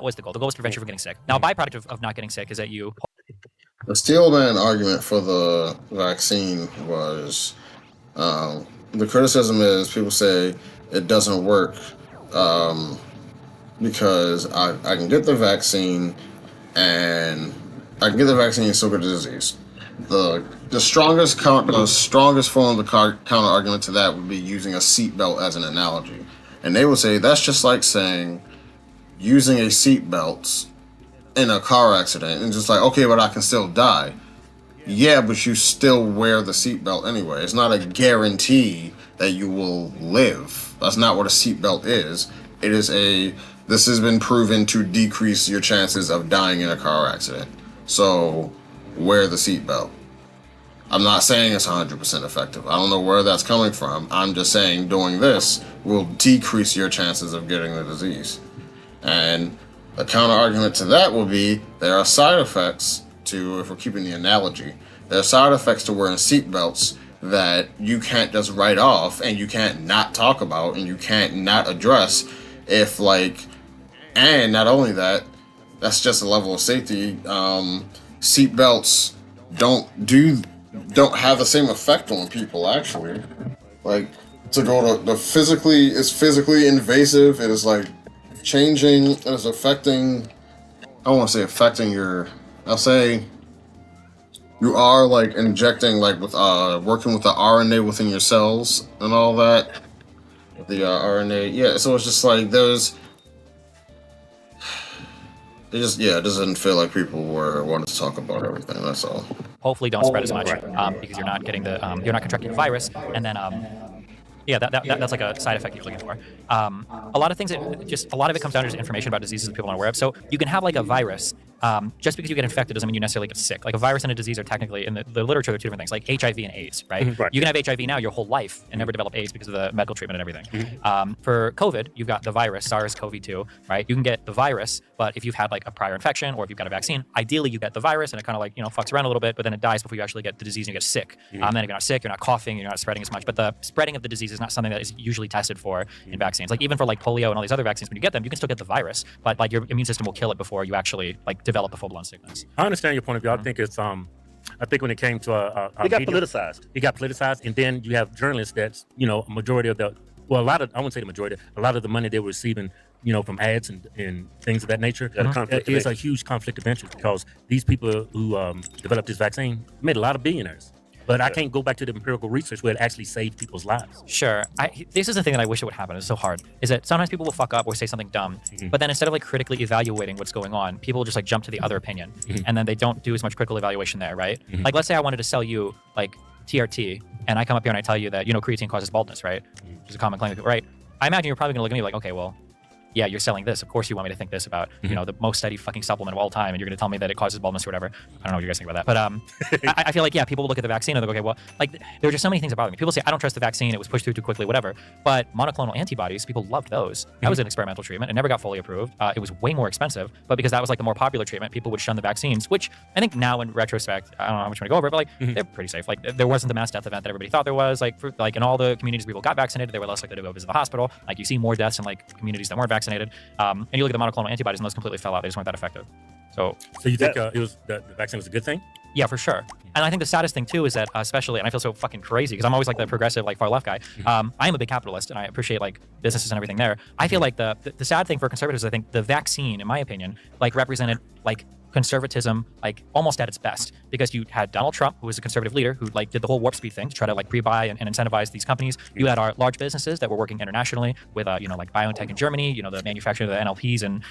was the goal. The goal was to prevent you from getting sick. Now, a byproduct of not getting sick is that you... The Steelman argument for the vaccine was, the criticism is people say it doesn't work because I can get the vaccine and still get the disease. The strongest form of the counter argument to that would be using a seatbelt as an analogy, and they would say that's just like saying using a seatbelt in a car accident and just like, okay, but I can still die. Yeah, but you still wear the seatbelt anyway. It's not a guarantee that you will live. That's not what a seatbelt is. This has been proven to decrease your chances of dying in a car accident. So, wear the seatbelt. I'm not saying it's 100% effective. I don't know where that's coming from. I'm just saying doing this will decrease your chances of getting the disease. And the counter argument to that will be there are side effects to, if we're keeping the analogy, there are side effects to wearing seatbelts that you can't just write off and you can't not talk about and you can't not address if, like, and not only that, that's just a level of safety. Seatbelts don't have the same effect on people, actually. Like, to go to it's physically invasive. It is like changing, it is affecting, I don't want to say affecting I'll say you are like injecting, like with working with the RNA within your cells and all that. The RNA, yeah. So it's just like it doesn't feel like people wanted to talk about everything. That's all. Hopefully don't spread as much because you're not getting you're not contracting the virus, and then that's like a side effect you're looking for. A lot of things, a lot of it comes down to just information about diseases that people aren't aware of. So you can have like a virus. Just because you get infected doesn't mean you necessarily get sick. Like a virus and a disease are technically, in the literature, they're two different things, like HIV and AIDS, right? Right. You can have HIV now your whole life and never develop AIDS because of the medical treatment and everything. For COVID, you've got the virus, SARS-CoV-2, right? You can get the virus, but if you've had like a prior infection or if you've got a vaccine, ideally you get the virus and it kind of like, fucks around a little bit, but then it dies before you actually get the disease and you get sick. Then if you're not sick, you're not coughing, you're not spreading as much. But the spreading of the disease is not something that is usually tested for in vaccines. Like even for like polio and all these other vaccines, when you get them, you can still get the virus, but like your immune system will kill it before you actually like develop a full-blown sickness. I understand your point of view. I think it's I think when it came to It got politicized. It got politicized, and then you have journalists that's a majority of I wouldn't say the majority. A lot of the money they were receiving from ads and things of that nature. Got a conflict of It's a interest. huge conflict of interest because these people who developed this vaccine made a lot of billionaires. But I can't go back to the empirical research where it actually saved people's lives. Sure. This is the thing that I wish it would happen. It's so hard. Is that sometimes people will fuck up or say something dumb, but then instead of like critically evaluating what's going on, people will just like jump to the other opinion, and then they don't do as much critical evaluation there, right? Like, let's say I wanted to sell you like TRT, and I come up here and I tell you that creatine causes baldness, right? Which is a common claim, right? I imagine you're probably gonna look at me like, okay, well, yeah, you're selling this. Of course you want me to think this about, the most studied fucking supplement of all time, and you're going to tell me that it causes baldness or whatever. I don't know what you guys think about that. But I feel like, yeah, people look at the vaccine and they go, okay, well, like, there are just so many things that bother me. People say, I don't trust the vaccine. It was pushed through too quickly, whatever. But monoclonal antibodies, people loved those. That was an experimental treatment. It never got fully approved. It was way more expensive. But because that was like the more popular treatment, people would shun the vaccines, which I think now in retrospect, I don't know how much you want to go over it, but like, they're pretty safe. Like, there wasn't the mass death event that everybody thought there was. Like, in all the communities people got vaccinated, they were less likely to go visit the hospital. Like, you see more deaths in like communities that weren't vaccinated. And you look at the monoclonal antibodies, and those completely fell out. They just weren't that effective. So you think it was the vaccine was a good thing? yeah, for sure. And I think the saddest thing too is that, especially, and I feel so fucking crazy because I'm always like the progressive, like far left guy. I am a big capitalist, and I appreciate like businesses and everything there. I feel like the sad thing for conservatives, I think the vaccine, in my opinion, like represented like conservatism like almost at its best, because you had Donald Trump, who was a conservative leader who like did the whole warp speed thing to try to like pre-buy and incentivize these companies. You had our large businesses that were working internationally with like BioNTech in Germany, the manufacturing of the NLPs in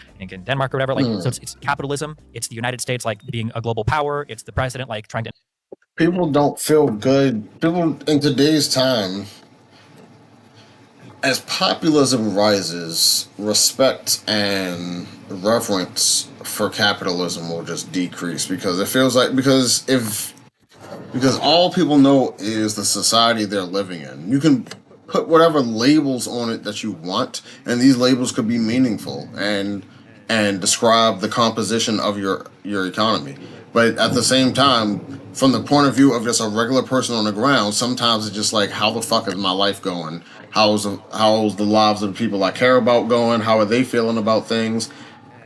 Denmark or whatever. Like, so it's capitalism, it's the United States like being a global power, it's the president like trying to. People don't feel good. People in today's time, as populism rises, respect and reverence for capitalism will just decrease, because it feels like because all people know is the society they're living in. You can put whatever labels on it that you want, and these labels could be meaningful and describe the composition of your economy. But at the same time, from the point of view of just a regular person on the ground, sometimes it's just like, how the fuck is my life going? How's the lives of the people I care about going? How are they feeling about things?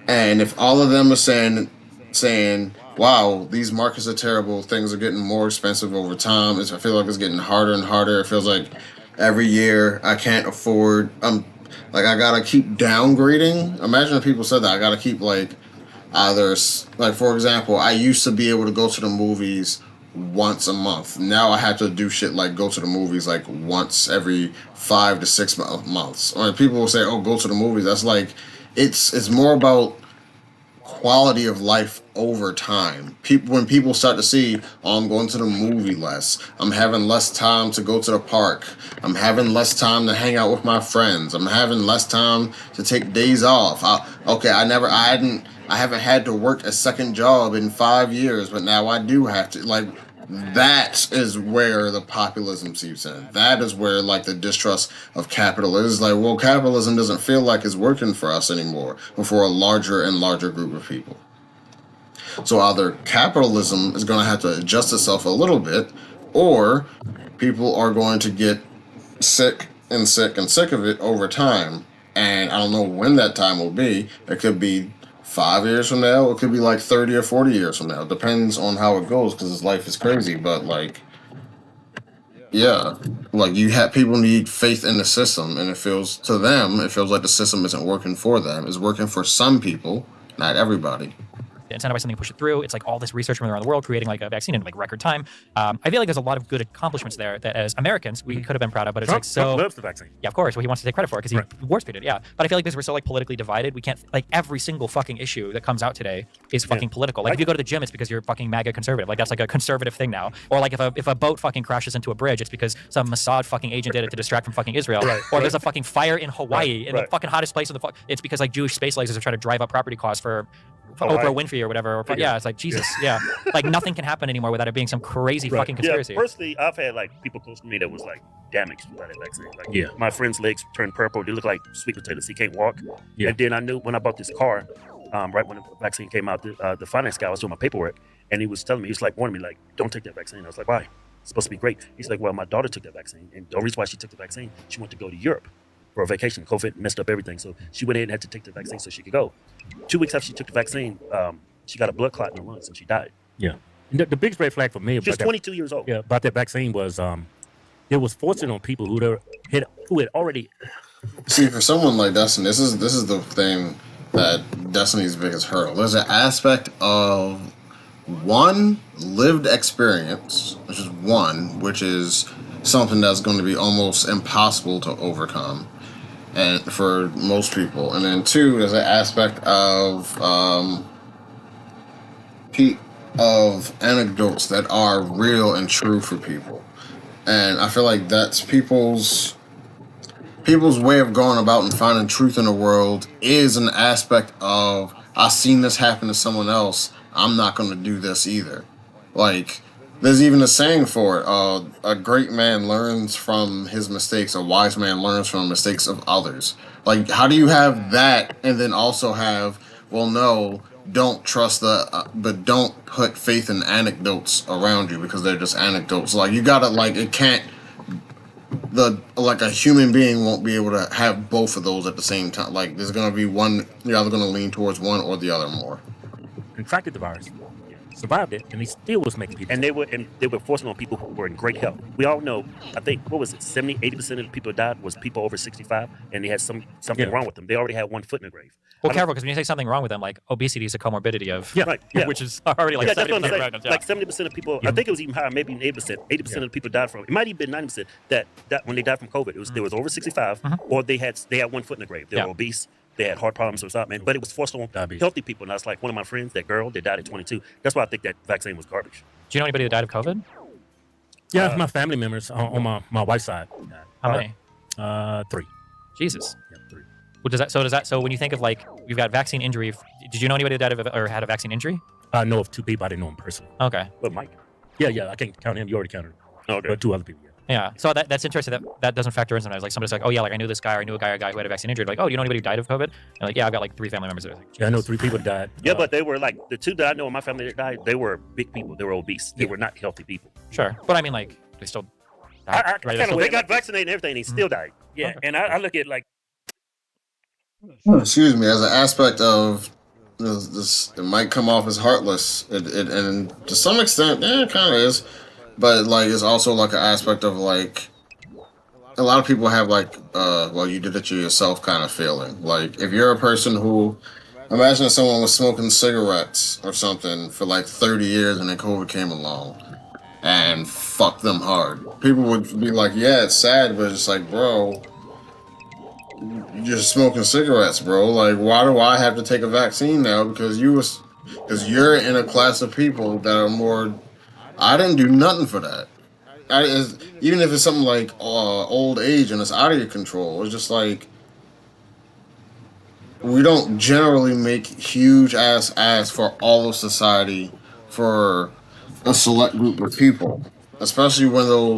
And if all of them are saying, wow, these markets are terrible, things are getting more expensive over time, I feel like it's getting harder and harder. It feels like every year I can't afford, like I gotta keep downgrading. Imagine if people said that. I gotta keep like either, like for example, I used to be able to go to the movies once a month. Now I have to do shit like go to the movies like once every 5 to 6 months. Or people will say, oh, go to the movies. That's like, it's more about quality of life over time. When people start to see, oh, I'm going to the movie less, I'm having less time to go to the park, I'm having less time to hang out with my friends, I'm having less time to take days off. I haven't had to work a second job in 5 years, but now I do have to. Like, that is where the populism seeps in. That is where, like, the distrust of capital is. Like, well, capitalism doesn't feel like it's working for us anymore, but for a larger and larger group of people. So either capitalism is going to have to adjust itself a little bit, or people are going to get sick and sick and sick of it over time. And I don't know when that time will be. It could be 5 years from now, it could be like 30 or 40 years from now. It depends on how it goes, because life is crazy. But like, yeah, like people need faith in the system, and it feels like the system isn't working for them. It's working for some people, not everybody. Incentivize something, push it through. It's like all this research from around the world creating like a vaccine in like record time. I feel like there's a lot of good accomplishments there that as Americans we could have been proud of, but it's like so. Trump loves the vaccine. Yeah, of course. Well, he wants to take credit for it because he war speeded. Yeah, but I feel like because we're so like politically divided, we can't like every single fucking issue that comes out today is fucking political. Like if you go to the gym, it's because you're fucking MAGA conservative. Like that's like a conservative thing now. Or like if a boat fucking crashes into a bridge, it's because some Mossad fucking agent did it to distract from fucking Israel. Or there's a fucking fire in Hawaii in the fucking hottest place in the fuck. It's because like Jewish space lasers are trying to drive up property costs for Oprah Winfrey or whatever. Or, yeah, it's like Jesus. Yeah, like nothing can happen anymore without it being some crazy fucking conspiracy. Yeah, personally, I've had like people close to me that was like damaged by that vaccine. Like, my friend's legs turned purple. They look like sweet potatoes. He can't walk. Yeah. And then I knew when I bought this car, right when the vaccine came out, the finance guy was doing my paperwork, and he was telling me, he was like warning me, like, don't take that vaccine. I was like, why? It's supposed to be great. He's like, well, my daughter took that vaccine, and the reason why she took the vaccine, she wanted to go to Europe for a vacation. COVID messed up everything, so she went in and had to take the vaccine so she could go. 2 weeks after she took the vaccine, she got a blood clot in her lungs and she died. Yeah. And the biggest red flag for me She's 22 years old. Yeah, about that vaccine was it was forcing on people who had already See, for someone like Destiny, this is the thing that Destiny's biggest hurdle. There's an aspect of one lived experience, which is something that's going to be almost impossible to overcome, and for most people. And then two, there's an aspect of of anecdotes that are real and true for people, and I feel like that's people's way of going about and finding truth in the world is an aspect of I've seen this happen to someone else. I'm not going to do this either. Like there's even a saying for it. A great man learns from his mistakes. A wise man learns from the mistakes of others. Like how do you have that and then also have well no don't trust but don't put faith in anecdotes around you because they're just anecdotes. Like you gotta like it can't like a human being won't be able to have both of those at the same time. Like there's gonna be one, you're either gonna lean towards one or the other more. Contracted the virus, survived it, and he still was making people. And they were forcing on people who were in great health. We all know, I think, what was it, 70-80% of the people who died was people over 65, and they had something wrong with them. They already had one foot in the grave. Well, careful, because when you say something wrong with them, like obesity is a comorbidity of, which is already like 70%. Like 70% of people, I think it was even higher, maybe 80%. 80% of the people died from it. It might even been 90% that when they died from COVID, it was there was over 65, or they had one foot in the grave. They were obese. They had heart problems or something, but it was forced on healthy people. And I was like, one of my friends, that girl, that died at 22. That's why I think that vaccine was garbage. Do you know anybody that died of COVID? Yeah, my family members on my wife's side. How many? 3. Jesus. Yeah, 3. Well, so when you think of like, you've got vaccine injury, did you know anybody that died of or had a vaccine injury? I know of 2 people. I didn't know them personally. Okay. But Mike? Yeah, I can't count him. You already counted him. Okay. But 2 other people, Yeah, so that's interesting that doesn't factor in sometimes. Like somebody's like, oh yeah, like I knew this guy, or I knew a guy who had a vaccine injury. Like, oh, do you know anybody who died of COVID? And like, yeah, I've got like 3 family members that are like, I know 3 people died. Yeah, but they were like, the 2 that I know in my family that died, they were big people. They were obese. They were not healthy people. Sure, but I mean like, they still died, they got vaccinated and everything, they still died. Yeah, okay. And I look at like... Excuse me, as an aspect of this, it might come off as heartless. And to some extent, it kind of is. But like, it's also like an aspect of like, a lot of people have like, well, you did it to yourself kind of feeling. Like, if you're a person who, imagine if someone was smoking cigarettes or something for like 30 years and then COVID came along and fucked them hard. People would be like, yeah, it's sad, but it's like, bro, you're smoking cigarettes, bro. Like, why do I have to take a vaccine now? Because you're in a class of people that are more. I didn't do nothing for that. Even if it's something like old age and it's out of your control, it's just like we don't generally make huge ass for all of society for a select group of people, especially when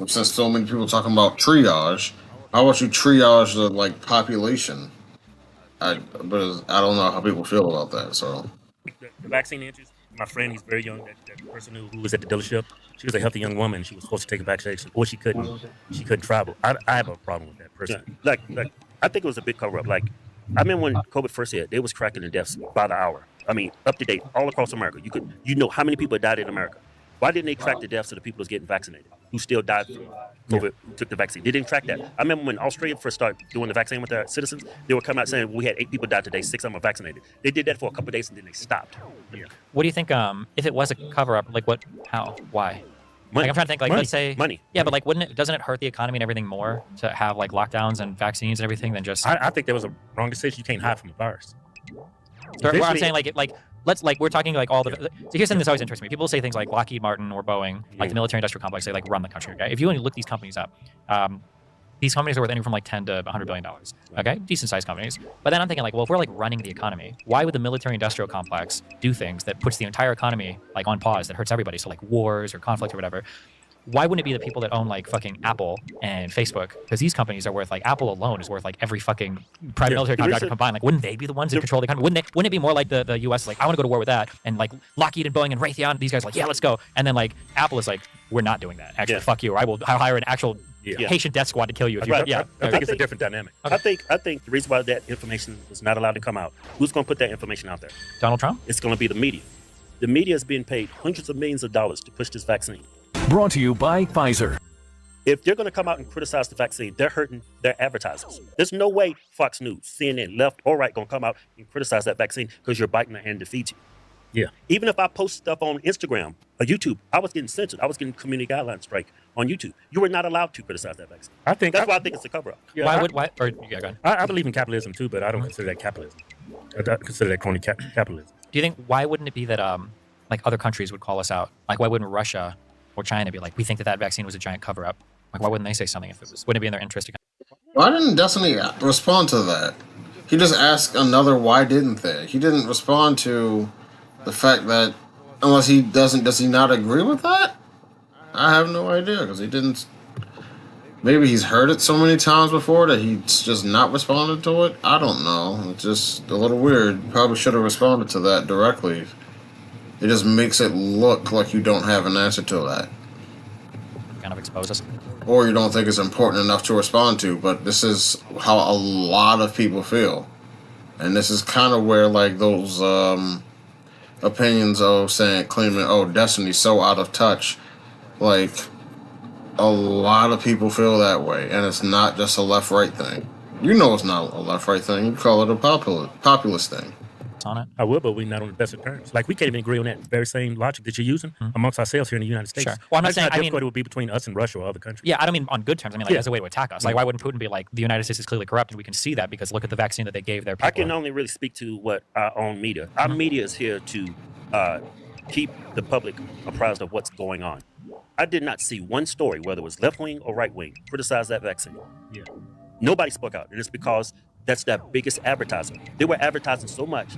since so many people talking about triage. How about you triage the like population? But I don't know how people feel about that. So the vaccine interest. My friend, he's very young. That person who was at the dealership, she was a healthy young woman. She was supposed to take a vaccination, or she couldn't travel. I have a problem with that person. Like I think it was a big cover up. Like I remember when COVID first hit, they was cracking the deaths by the hour. I mean, up to date, all across America. You know how many people died in America. Why didn't they track the deaths of the people who's getting vaccinated, who still died from COVID, took the vaccine? They didn't track that. I remember when Australia first started doing the vaccine with their citizens, they were coming out saying, we had 8 people die today, 6 of them are vaccinated. They did that for a couple of days and then they stopped. Yeah. What do you think, if it was a cover-up, like what, how, why? Money. Like I'm trying to think, like money. let's say... Money. Yeah, but like doesn't it hurt the economy and everything more to have like lockdowns and vaccines and everything than just... I think that was a wrong decision. You can't hide from the virus. So I'm saying we're talking like all the... So here's something that's always interesting me. People say things like Lockheed Martin or Boeing, like the military industrial complex, they like run the country, okay? If you only look these companies up, these companies are worth anywhere from like $10 to $100 billion, okay? Decent sized companies. But then I'm thinking like, well, if we're like running the economy, why would the military industrial complex do things that puts the entire economy like on pause, that hurts everybody? So like wars or conflict or whatever. Why wouldn't it be the people that own like fucking Apple and Facebook? Because these companies are worth like Apple alone is worth like every fucking private military contractor combined. Like, wouldn't they be the ones that control the economy? Wouldn't it be more like the U.S. like, I want to go to war with that, and like Lockheed and Boeing and Raytheon, these guys are like, yeah, let's go. And then like Apple is like, we're not doing that. Actually, fuck you. Or I'll hire an actual Haitian death squad to kill you. If I think it's a different dynamic. Okay. I think the reason why that information was not allowed to come out, who's going to put that information out there? Donald Trump? It's going to be the media. The media is being paid hundreds of millions of dollars to push this vaccine. Brought to you by Pfizer. if they're going to come out and criticize the vaccine, they're hurting their advertisers. There's no way Fox News, CNN, left or right, going to come out and criticize that vaccine because you're biting the hand that feeds you. Yeah. Even if I post stuff on Instagram or YouTube, I was getting censored. I was getting community guidelines strike on YouTube. You were not allowed to criticize that vaccine. That's why I think it's a cover-up. Yeah, go ahead. I believe in capitalism too, but I don't consider that capitalism. I consider that crony capitalism. Do you think, why wouldn't it be that like other countries would call us out? Like, why wouldn't Russia or China be like, we think that vaccine was a giant cover-up? Like, why wouldn't they say something if it was? Wouldn't it be in their interest to? Why didn't Destiny respond to that? He just asked another why didn't they? He didn't respond to the fact that, unless he doesn't, does he not agree with that? I have no idea, because he didn't. Maybe he's heard it so many times before that he's just not responded to it. I don't know. It's just a little weird. Probably should have responded to that directly. It just makes it look like you don't have an answer to that. Kind of expose us. Or you don't think it's important enough to respond to, but this is how a lot of people feel. And this is kind of where, like, those opinions of claiming, oh, Destiny's so out of touch. Like, a lot of people feel that way, and it's not just a left-right thing. You know it's not a left-right thing. You call it a populist thing. On it. I would, but we're not on the best of terms. Like, we can't even agree on that very same logic that you're using amongst ourselves here in the United States. Sure. Well, I'm not saying, how difficult it would be between us and Russia or other countries. Yeah, I don't mean on good terms. I mean, like, as a way to attack us. Like, why wouldn't Putin be like, the United States is clearly corrupt, and we can see that because look at the vaccine that they gave their people. I can only really speak to what our own media. Our media is here to keep the public apprised of what's going on. I did not see one story, whether it was left-wing or right-wing, criticize that vaccine. Yeah. Nobody spoke out, and it's because that's their biggest advertiser. They were advertising so much,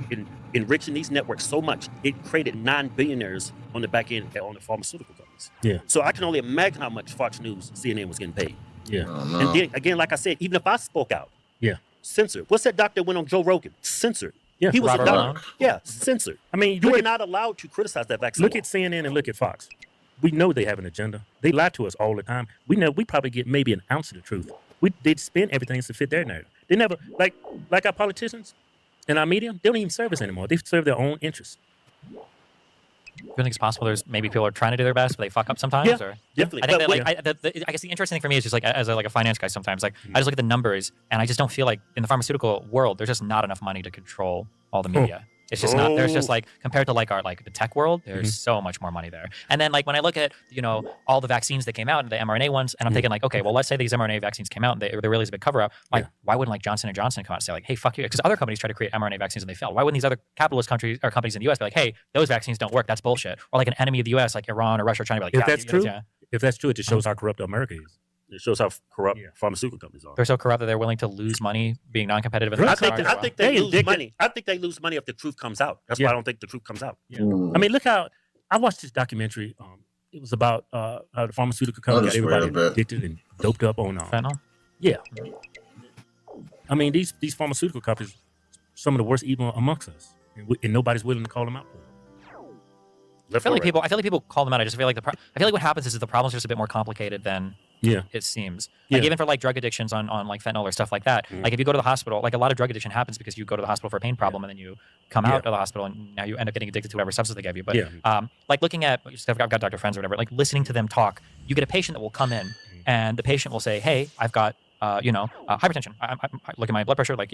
enriching these networks so much, it created 9 billionaires on the back end on the pharmaceutical companies. Yeah. So I can only imagine how much Fox News, CNN was getting paid. Yeah. And then, again, like I said, even if I spoke out, censored. What's that doctor that went on Joe Rogan? Censored. Yeah. He was Robert a doctor. Yeah, censored. I mean, you were not allowed to criticize that vaccine. Look at CNN and look at Fox. We know they have an agenda. They lie to us all the time. We know we probably get maybe an ounce of the truth. They spin everything to fit their narrative. They never, like our politicians and our media, they don't even serve us anymore. They serve their own interests. Do you think it's possible there's maybe people are trying to do their best, but they fuck up sometimes? Yeah, or? Definitely. I think that, I guess the interesting thing for me is just like, as a finance guy sometimes, like, I just look at the numbers and I just don't feel like in the pharmaceutical world, there's just not enough money to control all the media. It's just not, there's just like, compared to like our, like the tech world, there's so much more money there. And then like when I look at, all the vaccines that came out and the mRNA ones, and I'm thinking like, okay, well, let's say these mRNA vaccines came out and there really is a big cover up. Like, why wouldn't like Johnson & Johnson come out and say like, hey, fuck you? Because other companies try to create mRNA vaccines and they failed. Why wouldn't these other capitalist countries or companies in the US be like, hey, those vaccines don't work. That's bullshit. Or like an enemy of the US, like Iran or Russia, are trying to be like, if that's true, if that's true, it just shows how corrupt America is. It shows how corrupt pharmaceutical companies are. They're so corrupt that they're willing to lose money being non-competitive. I think they lose money. I think they lose money if the truth comes out. That's why I don't think the truth comes out. Yeah. I mean, look how I watched this documentary. It was about how the pharmaceutical company got everybody addicted and doped up on fentanyl. Yeah. I mean, these pharmaceutical companies, some of the worst evil amongst us, and nobody's willing to call them out. I feel like people call them out. I just feel like I feel like what happens is the problem's just a bit more complicated than it seems. Like even for like drug addictions on like fentanyl or stuff like that. Like if you go to the hospital, like a lot of drug addiction happens because you go to the hospital for a pain problem and then you come out of the hospital and now you end up getting addicted to whatever substance they gave you. But like looking at, I've got doctor friends or whatever, like listening to them talk, you get a patient that will come in and the patient will say, hey, I've got hypertension. I look at my blood pressure, like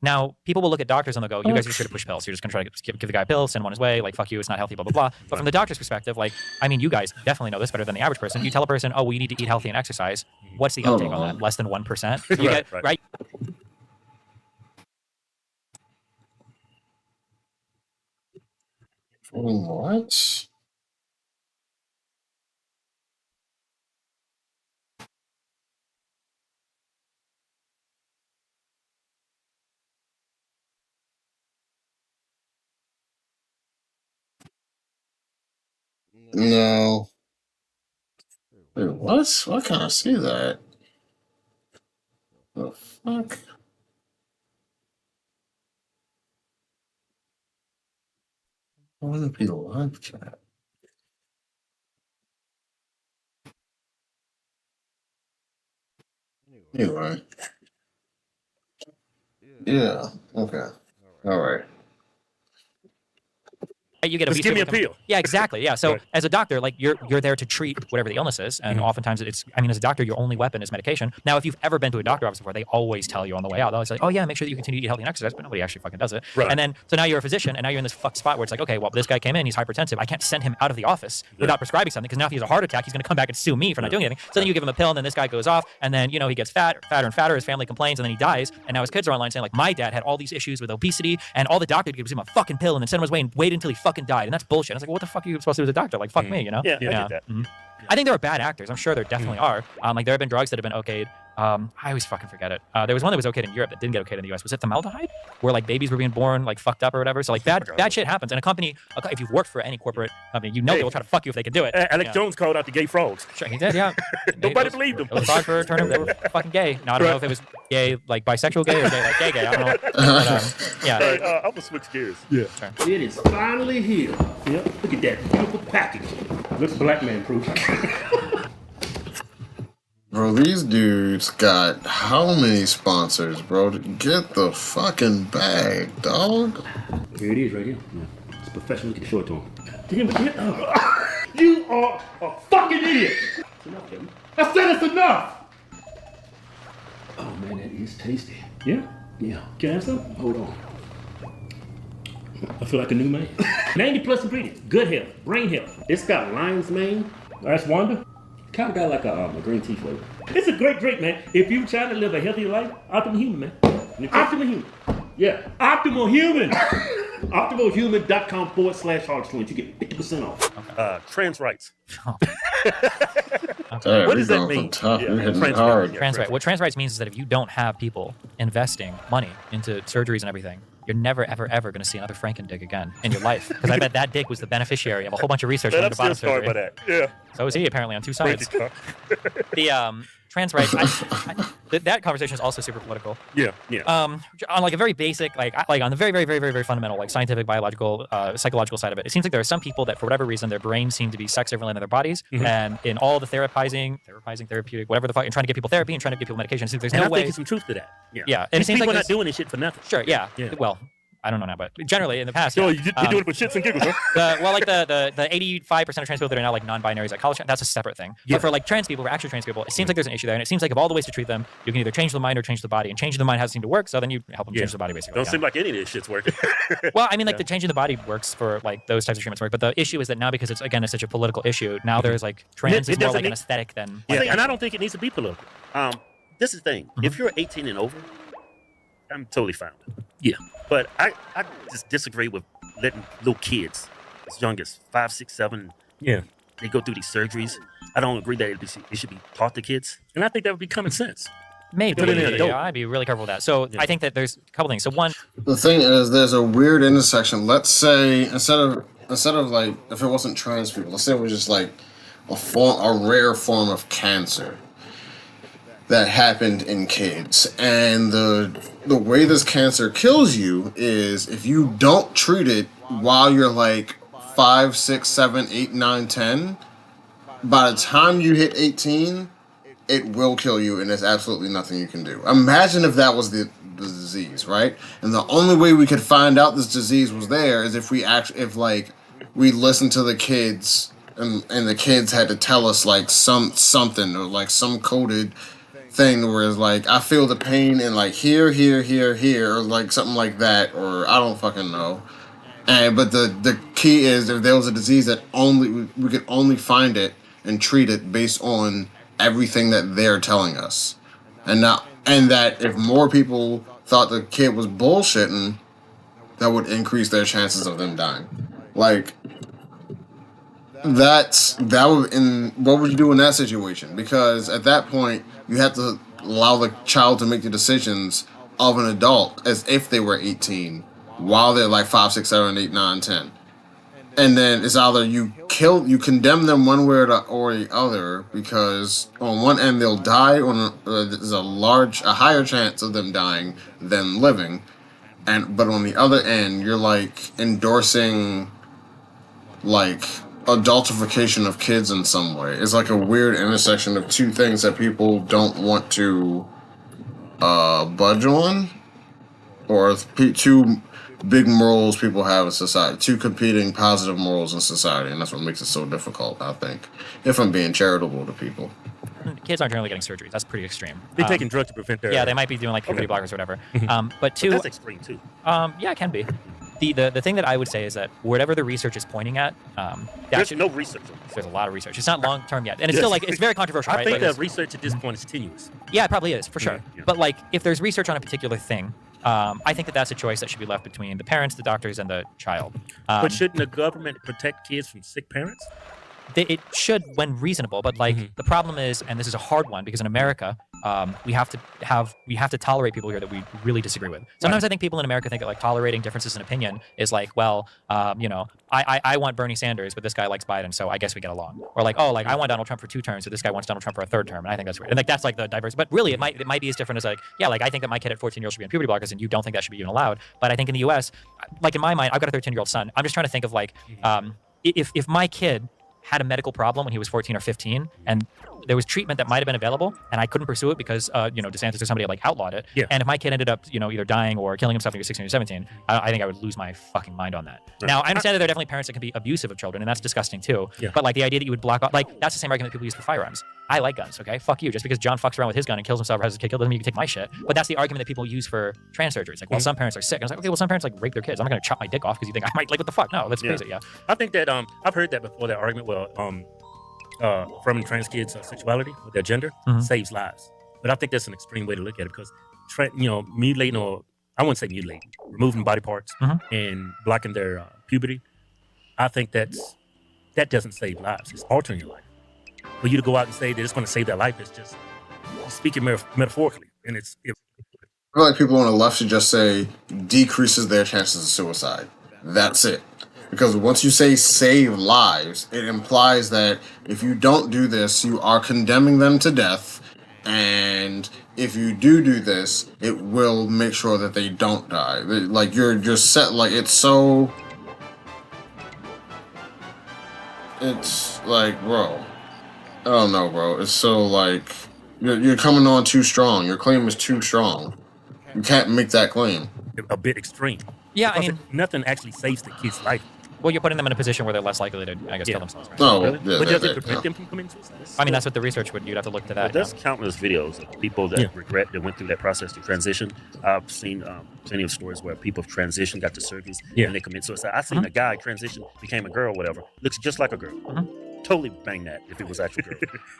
now, people will look at doctors and they'll go, you guys are just here to push pills. You're just going to try to give the guy a pill, send him on his way, like, fuck you, it's not healthy, blah, blah, blah. But from the doctor's perspective, like, I mean, you guys definitely know this better than the average person. You tell a person, oh, well, you need to eat healthy and exercise. What's the uptake on that? Less than 1%? You get, right? What? No. Wait, what? Why can't I see that? The fuck? I want to be live chat. Anyway. Yeah. Okay. All right. You get a Just give me a pill. Yeah, exactly. Yeah. So Right. as a doctor, like you're there to treat whatever the illness is, and oftentimes as a doctor, your only weapon is medication. Now, if you've ever been to a doctor office before, they always tell you on the way out, they'll always say, "Oh yeah, make sure that you continue to eat healthy and exercise," but nobody actually fucking does it. Right. And then so now you're a physician, and now you're in this fucked spot where it's like, okay, well, this guy came in, he's hypertensive. I can't send him out of the office without prescribing something because now if he has a heart attack, he's going to come back and sue me for not doing anything. So then you give him a pill, and then this guy goes off, and then he gets fatter and fatter. His family complains, and then he dies. And now his kids are online saying like, my dad had all these issues with obesity, and all the doctor gives him a fucking pill, and then send him his way and wait until he fucking died, and that's bullshit. I was like, what the fuck are you supposed to do as a doctor? Like, fuck me, Yeah, I get that. I think there are bad actors. I'm sure there definitely are. Like there have been drugs that have been okayed. I always fucking forget it. There was one that was okayed in Europe that didn't get okayed in the US. Was it formaldehyde? Where like babies were being born like fucked up or whatever. So like bad shit happens. And a company, if you've worked for any corporate company, they will try to fuck you if they can do it. Alex Jones called out the gay frogs. Sure, he did, yeah. Nobody believed him. Those frogs were they were fucking gay. Now I don't know if it was gay, like bisexual gay or gay, like gay. I don't know. But, yeah. Hey, I'm gonna switch gears. Yeah. It is finally here. Yep. Look at that beautiful package. Looks black man proof. Bro, these dudes got how many sponsors, bro? Get the fucking bag, dog. Here it is, right here. Yeah. It's professional. Look at the short to him. You are a fucking idiot. It's enough, Kevin. I said it's enough. Oh man, that is tasty. Yeah? Yeah. Can I have some? Hold on. I feel like a new man. 90 plus ingredients. Good health. Brain health. It's got lion's mane. That's Wanda. Kind of got like a green tea flavor. It's a great drink, man. If you trying to live a healthy life, Optimal Human, man. Optimal Human. Yeah. Optimal Human. OptimalHuman.com/HodgeTwins. You get 50% off. Trans rights. Hey, What we does that going mean? from tough. Yeah, We're hitting trans hard. rights. Trans rights. What trans rights means is that if you don't have people investing money into surgeries and everything, you're never, ever, ever going to see another Franken dick again in your life. Because I bet that dick was the beneficiary of a whole bunch of research Man, into I'm still bottom scarred surgery. by that. Yeah. So is he apparently on two sides. Crazy car. The trans rights, that conversation is also super political. Yeah. Yeah. On like a very basic, like on the very, very, very, very, very fundamental, like scientific, biological, psychological side of it, it seems like there are some people that for whatever reason their brains seem to be sex equivalent in their bodies, and in all the therapeutic, whatever the fuck, and trying to get people therapy and trying to get people medication. It seems there's and no I way. think there's some truth to that. Yeah. Yeah, and it These seems like people are there's- not doing this shit for nothing. Sure, yeah. Yeah. Well, I don't know now, but generally in the past, So yeah. you're doing it for shits and giggles, huh? The 85% of trans people that are now like non-binaries at college, that's a separate thing. Yeah. But for like trans people, for actual trans people, it seems like there's an issue there, and it seems like of all the ways to treat them, you can either change the mind or change the body, and changing the mind hasn't seemed to work, so then you help them change the body basically. Don't yeah. seem like any of this shit's working. Well, I mean, like the changing the body works for like those types of treatments work, but the issue is that now because it's again it's such a political issue, now there's like trans It is more doesn't like an need- aesthetic than. Yeah, Like, and I don't think it needs to be political. This is the thing. If you're 18 and over, I'm totally fine with it. Yeah. But I just disagree with letting little kids, as young as 5, 6, 7, they go through these surgeries. I don't agree that it should be taught to kids. And I think that would be common sense. Maybe. Put it in an adult. Yeah, I'd be really careful with that. So I think that there's a couple things. So one, The thing is, there's a weird intersection. Let's say instead of like if it wasn't trans people, let's say it was just like a rare form of cancer that happened in kids, and the way this cancer kills you is if you don't treat it while you're like 5, 6, 7, 8, 9, 10. By the time you hit 18, it will kill you, and there's absolutely nothing you can do. Imagine if that was the disease, right? And the only way we could find out this disease was there is if we listened to the kids, and the kids had to tell us like something or like some coded thing where it's like I feel the pain in like here, or like something like that, or I don't fucking know. But the key is if there was a disease that we could only find it and treat it based on everything that they're telling us, and that if more people thought the kid was bullshitting, that would increase their chances of them dying. Like what would you do in that situation? Because at that point you have to allow the child to make the decisions of an adult as if they were 18 while they're like 5, 6, 7, 8, 9, 10. And then it's either you condemn them one way or the other, because on one end they'll die, there's a higher chance of them dying than living, but on the other end you're like endorsing like adultification of kids in some way. It's like a weird intersection of two things that people don't want to budge on, or two big morals people have in society, two competing positive morals in society, and that's what makes it so difficult, I think, if I'm being charitable to people. Kids aren't generally getting surgeries. That's pretty extreme. They're taking drugs to prevent their. Yeah, they might be doing like puberty blockers or whatever. But two, that's extreme too. Yeah, it can be. The thing that I would say is that whatever the research is pointing at, there's no research on this. There's a lot of research. It's not long term yet, and it's still like it's very controversial. I right? think Like, the research at this point is tenuous. yeah, it probably is for sure. Yeah. But like, if there's research on a particular thing, I think that that's a choice that should be left between the parents, the doctors, and the child. But shouldn't the government protect kids from sick parents? It should when reasonable, but like the problem is, and this is a hard one because in America, we have to tolerate people here that we really disagree with. Sometimes I think people in America think that like tolerating differences in opinion is like, well, I want Bernie Sanders, but this guy likes Biden, so I guess we get along. Or like, oh, like I want Donald Trump for 2 terms, so this guy wants Donald Trump for a 3rd term, and I think that's weird. And like that's like the diverse. But really, it might be as different as like, yeah, like I think that my kid at 14 years old should be on puberty blockers, and you don't think that should be even allowed. But I think in the U.S., like in my mind, I've got a 13-year-old son. I'm just trying to think of like, if my kid had a medical problem when he was 14 or 15, and there was treatment that might have been available, and I couldn't pursue it because, DeSantis or somebody had like outlawed it. Yeah. And if my kid ended up, either dying or killing himself when he was 16 or 17, I think I would lose my fucking mind on that. Right. Now, I understand that there are definitely parents that can be abusive of children, and that's disgusting too. Yeah. But like the idea that you would block off, like that's the same argument that people use for firearms. I like guns, okay? Fuck you. Just because John fucks around with his gun and kills himself or has his kid killed doesn't mean you can take my shit. But that's the argument that people use for trans surgeries. Like, well, some parents are sick. And it's like, okay, well, some parents like rape their kids. I'm not gonna chop my dick off because you think I might. Like, what the fuck? No, that's crazy. Yeah. I think that I've heard that before. That argument, affirming trans kids' sexuality with their gender saves lives. But I think that's an extreme way to look at it because, mutilating, or I wouldn't say mutilating, removing body parts and blocking their puberty, I think that doesn't save lives. It's altering your life. For you to go out and say that it's going to save their life, it's just speaking metaphorically, and I feel like people on the left should just say decreases their chances of suicide. That's it. Because once you say save lives, it implies that if you don't do this, you are condemning them to death. And if you do this, it will make sure that they don't die. Like, you're just set, like, it's like, bro. I don't know, bro. It's so, like, you're coming on too strong. Your claim is too strong. You can't make that claim. a bit extreme. Yeah, Because I mean, nothing actually saves the kid's life. well, you're putting them in a position where they're less likely to, I guess, kill themselves. Right? No, Really? yeah, But does it that- prevent them from committing suicide? I mean, that's what the research would. You'd have to look to that. There's countless videos of people that regret that went through that process to transition. I've seen plenty of stories where people have transitioned, got to surgeries, and they commit suicide. I've seen a guy transition, became a girl, whatever, looks just like a girl. Totally bang that if it was actual girl.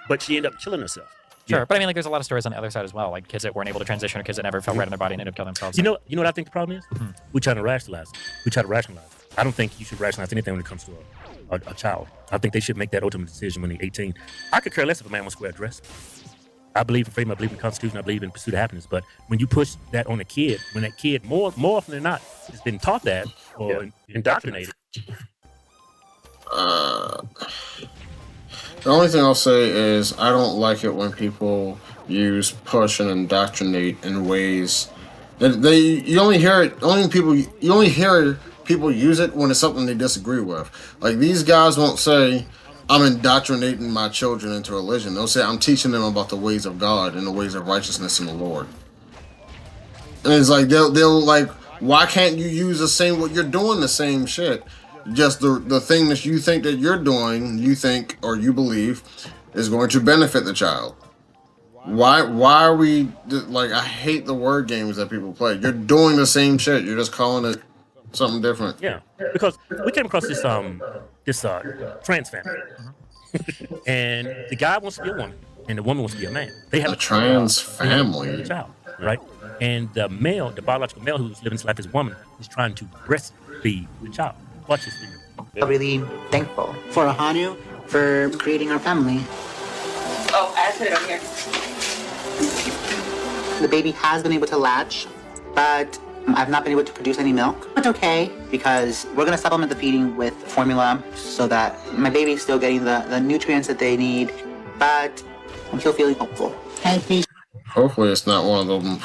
But she ended up killing herself. Sure, but I mean, like, there's a lot of stories on the other side as well, like kids that weren't able to transition or kids that never felt right in their body and ended up killing themselves. You know what I think the problem is? We try to rationalize. I don't think you should rationalize anything when it comes to a child. I think they should make that ultimate decision when they're 18. I could care less if a man wants to wear a dress. I believe in freedom, I believe in the Constitution, I believe in pursuit of happiness. But when you push that on a kid, when that kid more often than not has been taught that or indoctrinated. The only thing I'll say is I don't like it when people use push and indoctrinate in ways that you only hear people use it when it's something they disagree with. Like, these guys won't say, I'm indoctrinating my children into religion. They'll say, I'm teaching them about the ways of God and the ways of righteousness in the Lord. And it's like, they'll like, why can't you use the same, what you're doing the same shit? Just the thing that you think that you're doing, you think or you believe is going to benefit the child. Why are we, like, I hate the word games that people play. You're doing the same shit. You're just calling it something different. Yeah, because we came across this trans family, and the guy wants to be a woman, and the woman wants to be a man. They have A trans family. a child, right? And the biological male who's living his life as a woman, is trying to breastfeed the child. Watch this video. Really thankful for Ahanu for creating our family. Oh, I put it over here. The baby has been able to latch, but I've not been able to produce any milk. It's okay, because we're going to supplement the feeding with formula so that my baby's still getting the nutrients that they need, but I'm still feeling hopeful. Hopefully it's not one of them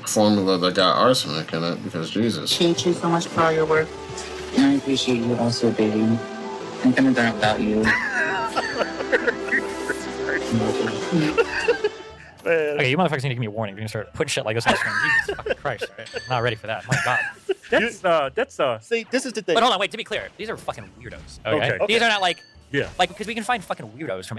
formula that got arsenic in it, because Jesus. Thank you so much for all your work. And I appreciate you also, baby. I'm gonna die without you. Okay, you motherfuckers need to give me a warning. You're gonna start putting shit like this on the screen. Jesus fucking Christ, right? I'm not ready for that. My God. See, this is the thing. But hold on, wait. To be clear, these are fucking weirdos. Okay. These are not like. Yeah. Like, because we can find fucking weirdos from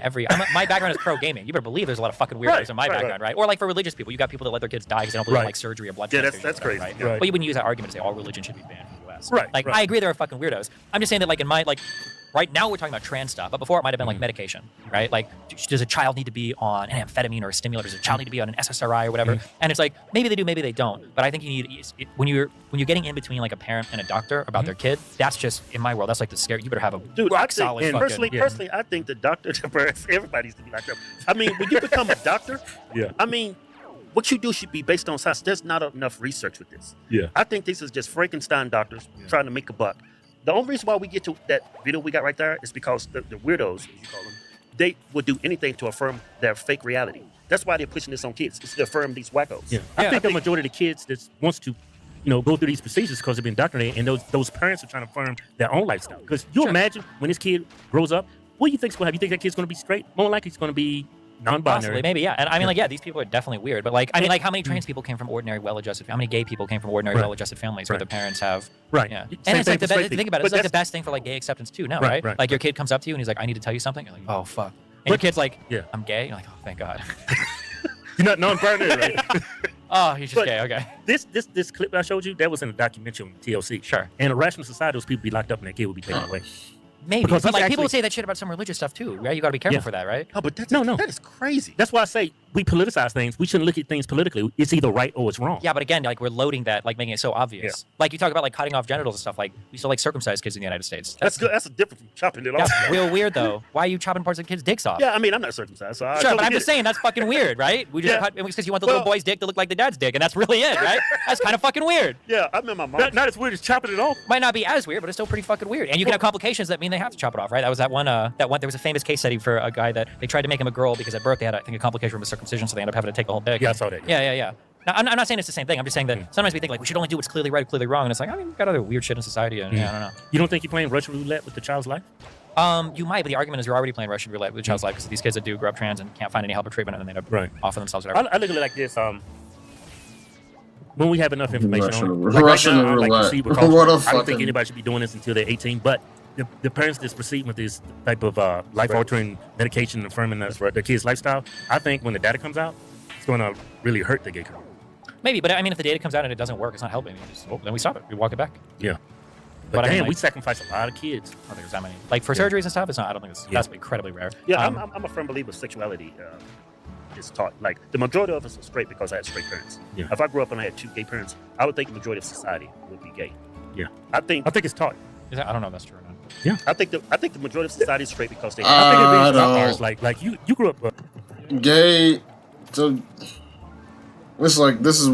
my background is pro gaming. You better believe there's a lot of fucking weirdos in my background, right? Or like for religious people, you got people that let their kids die because they don't believe in like surgery or blood transfusion. That's crazy. Right? Right. But you wouldn't use that argument to say all religion should be banned in the US. Right. Like, I agree there are fucking weirdos. I'm just saying that like in my, like, right now we're talking about trans stuff, but before it might have been like medication, right? Like, does a child need to be on an amphetamine or a stimulant? Does a child need to be on an SSRI or whatever? And it's like, maybe they do, maybe they don't. But I think you need, when you're getting in between like a parent and a doctor about their kid, that's just, in my world, that's like the scary, you better have a rock solid and fucking. personally, I think the doctor, the parents, everybody needs to be locked up. I mean, when you become a doctor, I mean, what you do should be based on science. There's not enough research with this. I think this is just Frankenstein doctors trying to make a buck. The only reason why we get to that video we got right there is because the weirdos, as you call them, they would do anything to affirm their fake reality. That's why they're pushing this on kids. It's to affirm these wackos. I think the majority of the kids that wants to, go through these procedures because they've been indoctrinated, and those parents are trying to affirm their own lifestyle. Because you imagine when this kid grows up, what do you think's going to happen? You think that kid's going to be straight? More likely he's going to be non-binary. Possibly, maybe, yeah. And I mean, like, yeah, these people are definitely weird. But like, I mean, like, how many trans people came from ordinary, well-adjusted? How many gay people came from ordinary, well-adjusted families where the parents have? Yeah. And it's like think about it. It's like the best thing for like gay acceptance too. Now, right? Like your kid comes up to you and he's like, "I need to tell you something." You're like, "Oh fuck." And your kid's like, "I'm gay." You're like, "Oh, thank God." You're not non-binary, right? Oh, he's just gay. Okay. This clip I showed you, that was in a documentary on TLC. Sure. And a rational society, those people be locked up and their kid would be taken away. Maybe. Because like people say that shit about some religious stuff too, right? You got to be careful for that, right? Oh, but that is crazy. That's why I say we politicize things. We shouldn't look at things politically. It's either right or it's wrong. Yeah, but again, like we're loading that, like making it so obvious. Like you talk about like cutting off genitals and stuff. Like we still like circumcise kids in the United States. That's good. That's a different from chopping it off. That's real weird though. Why are you chopping parts of kids' dicks off? Yeah, I mean, I'm not circumcised, so sure, but I'm just saying that's fucking weird, right? We just cut because you want the little boy's dick to look like the dad's dick, and that's really it, right? That's kind of fucking weird. Yeah, I remember my mom. Not as weird as chopping it off. Might not be as weird, but it's still pretty fucking weird. And you can have complications that mean they have to chop it off, right? That was that one. There was a famous case study for a guy that they tried to make him a girl because at birth they had, I think, a complication from a circumcision, so they ended up having to take the whole dick. Yeah, I saw that. Yeah. Now, I'm not saying it's the same thing. I'm just saying that sometimes we think like we should only do what's clearly right or clearly wrong, and it's like, I mean, we've got other weird shit in society, and I don't know. You don't think you're playing Russian roulette with the child's life? You might, but the argument is you're already playing Russian roulette with the child's life because these kids that do grow up trans and can't find any help or treatment, and then they end up offing themselves or whatever. I look at it like this. When we have enough information on it, Russian right now, roulette. I like to see because I don't think anybody should be doing this until they're 18, but the parents that's proceeding with this type of life-altering medication affirming their kids' lifestyle, I think when the data comes out, it's going to really hurt the gay community. Maybe, but I mean, if the data comes out and it doesn't work, it's not helping. Then we stop it. We walk it back. Yeah. But damn, I mean, we sacrifice a lot of kids. I don't think there's that many. Like for surgeries and stuff, it's not. I don't think that's incredibly rare. Yeah, I'm a firm believer sexuality is taught. Like the majority of us are straight because I had straight parents. Yeah. If I grew up and I had two gay parents, I would think the majority of society would be gay. Yeah. I think it's taught. I don't know if that's true or not. Yeah. I think the majority of society is straight because they. I think it be like you grew up gay. So this is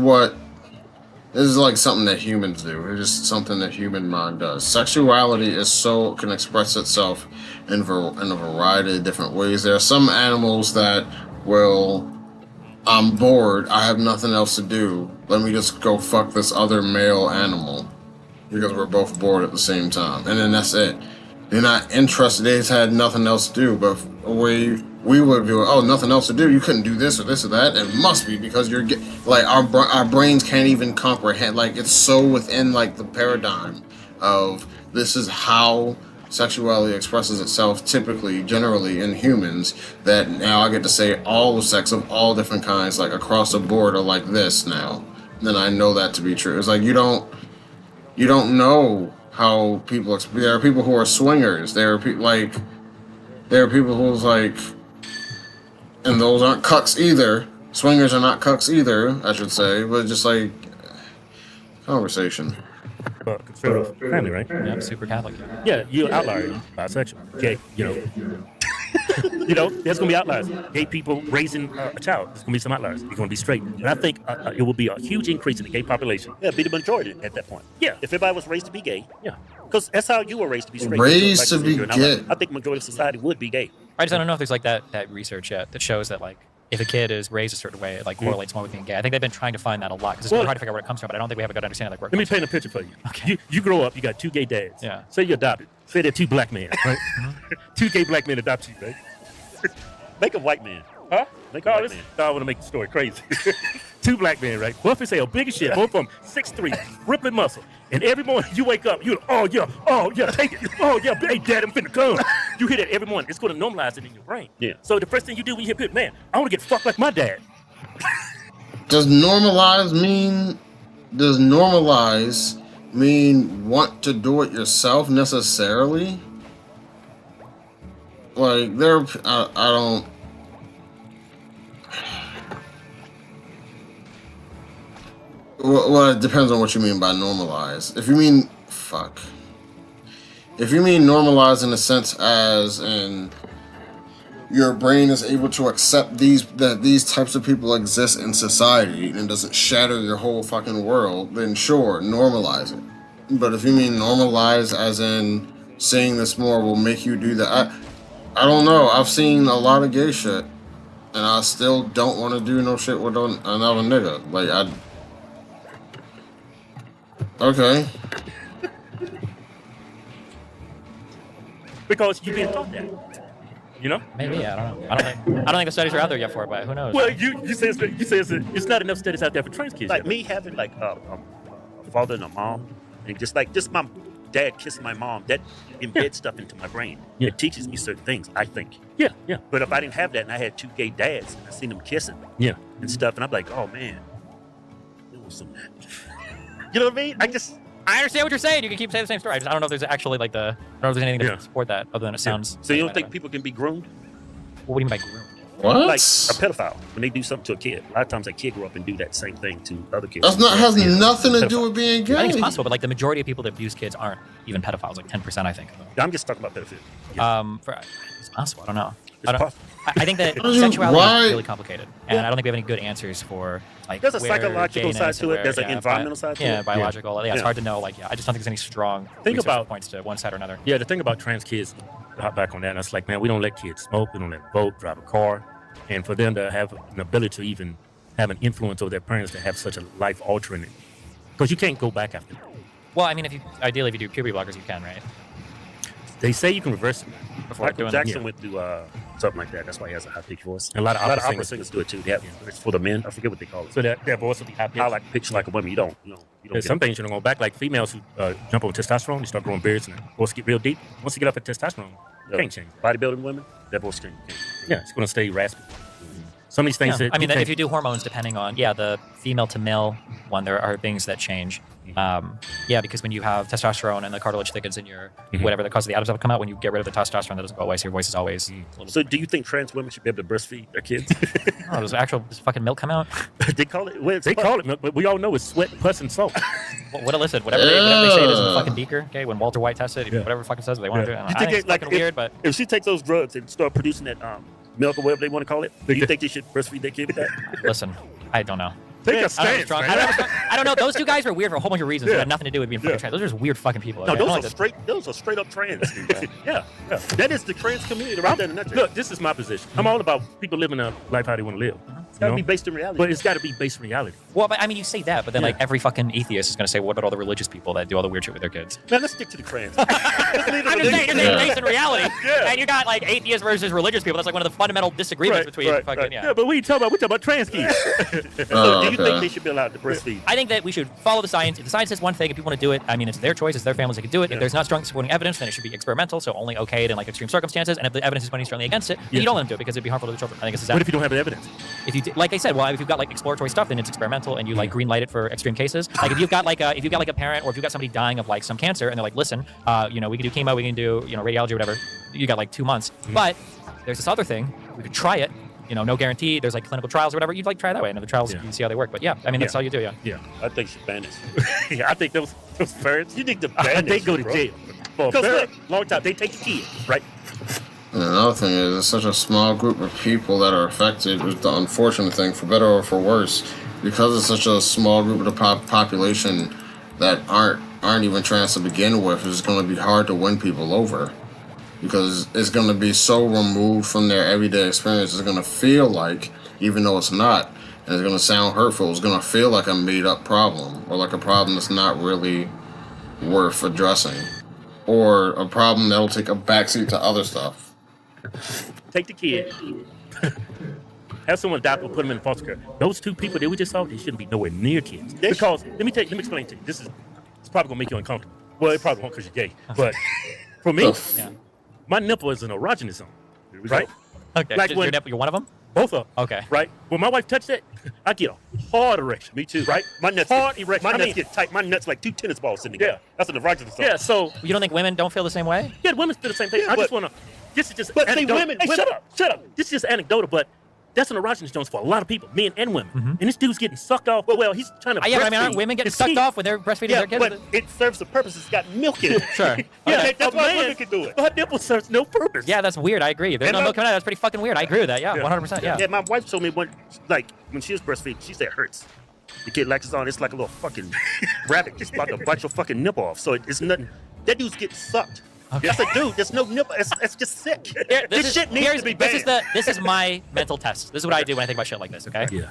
like something that humans do. It's just something that human mind does. Sexuality can express itself in a variety of different ways. There are some animals that will, I'm bored, I have nothing else to do, let me just go fuck this other male animal because we're both bored at the same time, and then that's it. They're not interested. They just had nothing else to do. But we would be like, oh, nothing else to do. You couldn't do this or this or that. It must be because you're like our brains can't even comprehend. Like it's so within like the paradigm of this is how sexuality expresses itself typically, generally in humans. That now I get to say all sex of all different kinds, like across the board, are like this now. Then I know that to be true. It's like you don't know how people. There are people who are swingers. There are people who's like, and those aren't cucks either. Swingers are not cucks either, I should say. But just like conversation. Conservative family, right? Yeah, I'm super Catholic. Yeah, you're outlier, bisexual. Okay, there's gonna be outliers. Gay people raising a child, there's gonna be some outliers. You're gonna be straight, and I think it will be a huge increase in the gay population. Yeah, be the majority at that point. Yeah, if everybody was raised to be gay. Yeah, because that's how you were raised to be straight. Raised to be gay. I think majority of society would be gay. I don't know if there's like that research yet that shows that like if a kid is raised a certain way, it like correlates more with being gay. I think they've been trying to find that a lot because it's really hard to figure out where it comes from. But I don't think we have a good understanding of like where. Let me paint a picture for you. Okay. You grow up, you got two gay dads. Yeah. Say you're adopted. Say they're two black men, right? Two gay black men adopt you, right? Make a white man. Huh? Make a white man. I want to make the story crazy. two black men, right? Both is hell, big as shit. Both of them 6'3", rippling muscle. And every morning you wake up, you oh yeah, take it. Oh yeah, hey dad, I'm finna come. You hear that every morning. It's gonna normalize it in your brain. Yeah. So the first thing you do when you hear people, man, I wanna get fucked like my dad. Does normalize mean want to do it yourself necessarily? Like I don't. Well, it depends on what you mean by normalize. If you mean normalize in the sense as in your brain is able to accept that these types of people exist in society and doesn't shatter your whole fucking world, then sure, normalize it. But if you mean normalize as in seeing this more will make you do that, I don't know. I've seen a lot of gay shit, and I still don't want to do no shit with another nigga. Like okay. Because you've been taught that. You know? Maybe, I don't know. I don't think the studies are out there yet for it, but who knows? Well, you say it's not enough studies out there for trans kids. Like yet. me having like a father and a mom, and just my dad kissing my mom, that embeds stuff into my brain. Yeah. It teaches me certain things, I think. Yeah. But if I didn't have that and I had two gay dads and I seen them kissing and stuff, and I'm like, oh man, there was some. You know what I mean? I understand what you're saying. You can keep saying the same story. I don't know if there's actually I don't know if there's anything to support that other than it sounds. So you don't think people can be groomed? What do you mean by groomed? What? Like a pedophile, when they do something to a kid. A lot of times that kid grow up and do that same thing to other kids. Has nothing to do with being gay. I think it's possible, but like the majority of people that abuse kids aren't even pedophiles, like 10%, I think. I'm just talking about pedophilia. It's possible. I don't know. Possible. I think that sexuality is really complicated, and I don't think we have any good answers for like. There's a psychological side to it. There's an environmental side to it. Yeah, biological. Yeah, it's hard to know. Like, I just don't think there's any strong points to one side or another. Yeah, the thing about trans kids, hop back on that, and it's like, man, we don't let kids smoke, we don't let them vote, drive a car, and for them to have an ability to even have an influence over their parents to have such a life altering, because you can't go back after that. Well, I mean, if you do puberty blockers, you can, right? They say you can reverse it. Michael Jackson went through something like that. That's why he has a high pitched voice. And a lot of opera singers do it too. It's for the men. I forget what they call it. So their voice will be high pitched. I like pitch like a woman. You don't. Some things you don't go back. Like females who jump on testosterone, they start growing beards and their voice get real deep. Once you get up at testosterone, you can't change. Bodybuilding women, that voice change. Yeah, it's going to stay raspy. Some of these things that if you do hormones, depending on the female to male one, there are things that change. Because when you have testosterone and the cartilage thickens in your whatever that causes the atoms to come out, when you get rid of the testosterone, that doesn't go away, so your voice is always. So, do you think trans women should be able to breastfeed their kids? Does fucking milk come out? They call it. They call it milk, but we all know it's sweat, pus, and salt. Whatever they say it is in the fucking beaker. Okay, when Walter White tested, whatever fucking says they want to do it. I think it's fucking weird, but if she takes those drugs and start producing that milk or whatever they want to call it, do you think they should breastfeed their kid with that? Listen, I don't know. Take a stance, I don't know. Those two guys were weird for a whole bunch of reasons. It had nothing to do with being fucking trans. Those are just weird fucking people. No, those are straight up trans. yeah. That is the trans community right there in a nutshell. Look, this is my position. I'm all about people living a life how they want to live. It's got to be based in reality. But it's got to be based in reality. Well, but I mean, you say that, but then like every fucking atheist is going to say, what about all the religious people that do all the weird shit with their kids? Man, let's stick to the trans. I'm just saying, you're saying based in reality. And you got like atheists versus religious people. That's like one of the fundamental disagreements between fucking, Yeah, but we talking about trans kids. So do you think they should be allowed to breastfeed? I think that we should follow the science. If the science says one thing, if people want to do it, I mean, it's their choice, it's their families, they can do it. If there's not strong supporting evidence, then it should be experimental, so only okayed in like extreme circumstances. And if the evidence is pointing strongly against it, then you don't let them do it because it'd be harmful to the children. I think it's exactly. What if you don't have the evidence? If you like I said, well, if you've got like exploratory stuff, then it's experimental, and you like green light it for extreme cases. Like if you've got like a parent, or if you've got somebody dying of like some cancer, and they're like, listen, we can do chemo, we can do radiology, or whatever. You got like 2 months, but there's this other thing. We could try it. No guarantee. There's like clinical trials or whatever. You'd like try that way, and the trials you see how they work. But I mean that's all you do. Yeah. I think you should ban this. I think those parents. You need to ban they go to jail for a very long time. They take the kids, right? And another thing is, it's such a small group of people that are affected. With the unfortunate thing, for better or for worse, because it's such a small group of the population that aren't even trans to begin with, it's going to be hard to win people over. Because it's going to be so removed from their everyday experience. It's going to feel like, even though it's not, and it's going to sound hurtful, it's going to feel like a made-up problem, or like a problem that's not really worth addressing, or a problem that'll take a backseat to other stuff. Take the kid. have someone adopt or put them in foster care. Those two people that we just saw, they shouldn't be nowhere near kids. Because let me explain to you. It's probably gonna make you uncomfortable. Well, it probably won't because you're gay. But for me, my nipple is an erogenous zone, right? Okay. Like when you're one of them. both of them. Okay. Right. When my wife touched it, I get a hard erection. Me too. Right. My nuts. Hard erection. My nuts get tight. My nuts like 2 tennis balls sitting together. Yeah. That's an erogenous zone. Yeah. So You don't think women don't feel the same way? yeah, women do the same thing. Yeah, I just but- want to. This is just. but see, anecdotal. women- Hey, women- shut up. This is just anecdotal, but that's an erogenous zone for a lot of people, men and women. And this dude's getting sucked off. Well, he's trying to. Yeah, I mean, breastfeed aren't women getting his sucked kid. off when they're breastfeeding Yeah, their kids? but it serves a purpose. It's got milk in it. Sure. Yeah, Okay. that's A why man- women can do it. Her nipple serves no purpose. Yeah, that's weird. I agree. If there's And no my- milk coming out, that's pretty fucking weird. I agree with that. Yeah, 100%. Yeah. Yeah, my wife told me when she was breastfeeding, she said it hurts. The kid latches on, it's like a little fucking rabbit just about to bite your fucking nipple off. So it's nothing. That dude's getting sucked. Okay. That's a dude. There's no nipple. It's just sick. Here, This shit needs to be banned. This is my mental test. This is what I do when I think about shit like this. Okay. Yeah.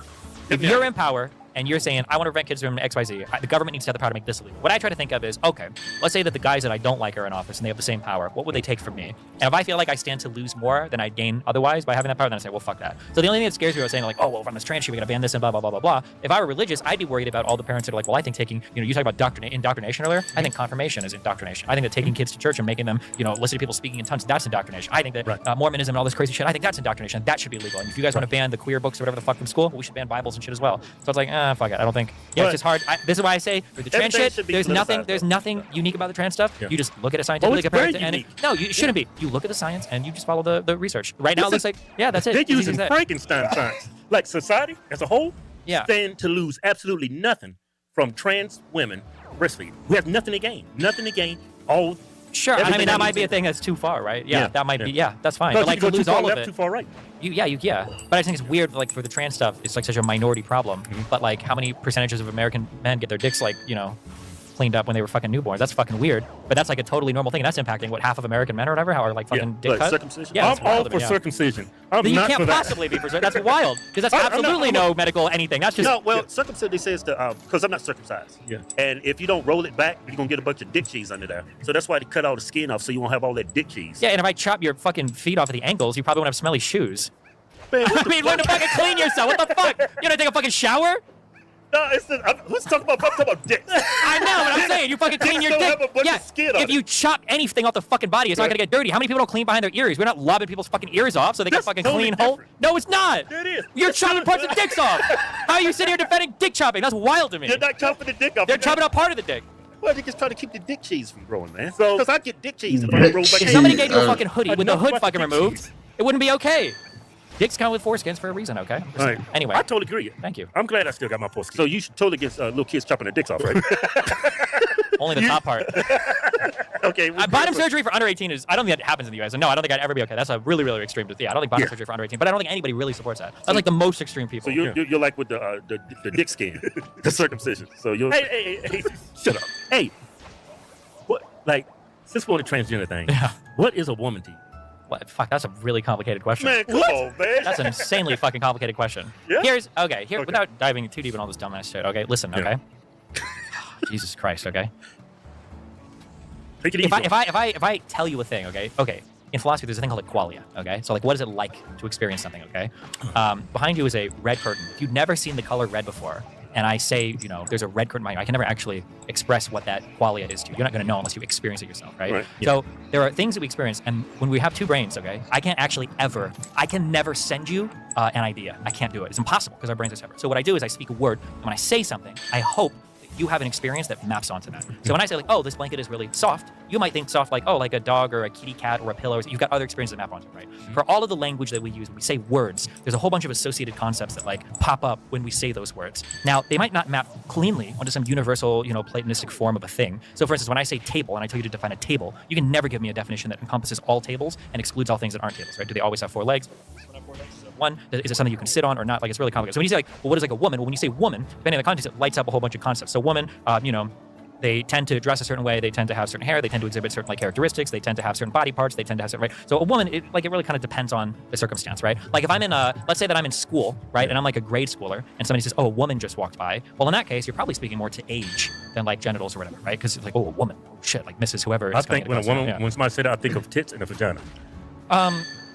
If you're in power and you're saying, I want to prevent kids from XYZ, the government needs to have the power to make this illegal. What I try to think of is, okay, let's say that the guys that I don't like are in office and they have the same power. What would they take from me? And if I feel like I stand to lose more than I gain otherwise by having that power, then I say, well, fuck that. So the only thing that scares me about saying, like, oh, well, if I'm this trans shit, we're going to ban this and blah, blah, blah, blah, blah. If I were religious, I'd be worried about all the parents that are like, well, I think taking, you talked about indoctrination earlier. I think confirmation is indoctrination. I think that taking kids to church and making them, listen to people speaking in tongues, that's indoctrination. I think that Mormonism and all this crazy shit, I think that's indoctrination. That should be legal. And if you guys want to ban the queer books or whatever the fuck from school, well, we should ban Bibles and shit as well. So it's like, fuck it. I don't think. Yeah, it's just hard. This is why I say with the trans Everything shit, should be there's nothing unique about the trans stuff. Yeah. You just look at it scientifically, it's compare it very to any. unique. No, it shouldn't be. You look at the science and you just follow the research. Right now, it looks like that's it. They're It's easy using as that. Frankenstein science. Like society as a whole, stand to lose absolutely nothing from trans women breastfeeding. We have nothing to gain. Nothing to gain. All Sure, I everything mean that that might needs be a to- thing that's too far, right? Yeah, Yeah, that might be. yeah. Yeah, that's fine. No, But like you go to too lose far all of left, it. too far right. Yeah. But I think it's weird, like for the trans stuff, it's like such a minority problem. But like, how many percentages of American men get their dicks like cleaned up when they were fucking newborns? That's fucking weird. But that's like a totally normal thing. And that's impacting what half of American men or whatever, how are like fucking dick Like cut. circumcision? Yeah, that's I'm all wild to for me, yeah. circumcision. I'm Then you not can't for that. possibly be for circumcision. That's wild because that's I'm not- absolutely I'm no medical anything. That's just No, well, circumcision says because I'm not circumcised. Yeah. And if you don't roll it back, you're gonna get a bunch of dick cheese under there. So that's why they cut all the skin off, so you won't have all that dick cheese. yeah. And if I chop your fucking feet off at the ankles, you probably won't have smelly shoes. Man, what I the mean, learn to fuck? fucking clean yourself. What the fuck? You gonna take a fucking shower? No, let's talk about dicks. I know, but I'm saying you fucking clean your Dicks don't dick. have a bunch Yeah, of skin on if it. you chop anything off the fucking body, it's not gonna get dirty. How many people don't clean behind their ears? We're not lobbing people's fucking ears off so they got That's fucking totally clean hole. different. No, it's not. It is. You're That's chopping totally parts of dicks off. How are you sitting here defending dick chopping? That's wild to me. You're not chopping the dick off. They're chopping up part of the dick. Well, they just trying to keep the dick cheese from growing, man. So- Because I get dick cheese if I roll back. If somebody Hey, gave you a fucking hoodie with the enough hood about fucking dick removed, cheese. it wouldn't be okay. Dicks come with foreskins for a reason, okay? Just All right. saying. Anyway, I totally agree. thank you. I'm glad I still got my post. So you should totally get little kids chopping their dicks off, right? Only the top part. Okay. Bottom surgery for under 18 is, I don't think that happens in the US. No, I don't think I'd ever be okay. That's a really, really extreme. Yeah, I don't think bottom surgery for under 18, but I don't think anybody really supports that. That's like the most extreme people. So you're like with the dick skin, the circumcision. So you're. Hey, shut up. Hey, what? Like, since we're on the transgender thing, Yeah. what is a woman to you? What? Fuck, that's a really complicated question. Man, come on, man. That's an insanely fucking complicated question. Yeah? Here, without diving too deep in all this dumbass shit, okay? Listen, Yeah. okay? Jesus Christ, okay? Take it easy. If I tell you a thing, okay? In philosophy, there's a thing called a qualia, okay? So, like, what is it like to experience something, okay? Behind you is a red curtain. If you've never seen the color red before, and I say, there's a red curtain behind you, I can never actually express what that qualia is to you. You're not going to know unless you experience it yourself, right? Right. So there are things that we experience, and when we have two brains, okay, I can never send you an idea. I can't do it. It's impossible because our brains are separate. So what I do is I speak a word, and when I say something, I hope that you have an experience that maps onto that. So when I say like, oh, this blanket is really soft, you might think soft like, oh, like a dog or a kitty cat or a pillow. You've got other experiences that map onto it, right? For all of the language that we use, when we say words, there's a whole bunch of associated concepts that like pop up when we say those words. Now, they might not map cleanly onto some universal, Platonistic form of a thing. So for instance, when I say table and I tell you to define a table, you can never give me a definition that encompasses all tables and excludes all things that aren't tables, right? Do they always have four legs? One, is it something you can sit on or not? Like, it's really complicated. So when you say like, well, what is like a woman? Well, when you say woman, depending on the context, it lights up a whole bunch of concepts. So woman, they tend to dress a certain way. They tend to have certain hair. They tend to exhibit certain like characteristics. They tend to have certain body parts. They tend to have certain, right? So a woman, it really kind of depends on the circumstance, right? Like if I'm in let's say that I'm in school, right? And I'm like a grade schooler and somebody says, oh, a woman just walked by. Well, in that case, you're probably speaking more to age than like genitals or whatever, right? Because it's like, oh, a woman, oh shit, like Mrs. Whoever. I is coming think when across, when somebody said that, I think of tits and a vagina.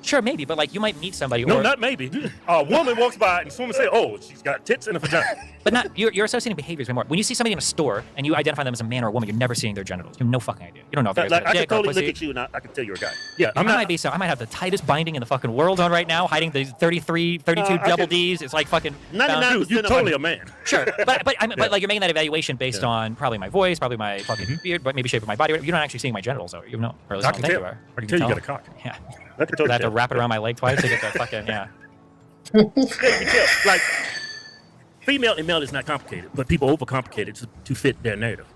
Sure, maybe, but like you might meet somebody. No, or, not maybe. A woman walks by and someone say, "Oh, she's got tits and a vagina." But not you're associating behaviors way more. When you see somebody in a store and you identify them as a man or a woman, you're never seeing their genitals. You have no fucking idea. You don't know if they're Like, a I could dick or a totally pussy. look at you and I could tell you're a guy. Yeah, I might have the tightest binding in the fucking world on right now, hiding the 33, 32 double D's. It's like fucking. 99%. You're totally a man. Sure, but like you're making that evaluation based on probably my voice, probably my fucking beard, but maybe shape of my body. You're not actually seeing my genitals, though. You know, or at least I I can don't think tell. you are. I can tell you got a cock. Yeah. I can I have to wrap it around my leg twice to get the fucking Yeah, you can tell. Like, female and male is not complicated, but people overcomplicate it to fit their narrative.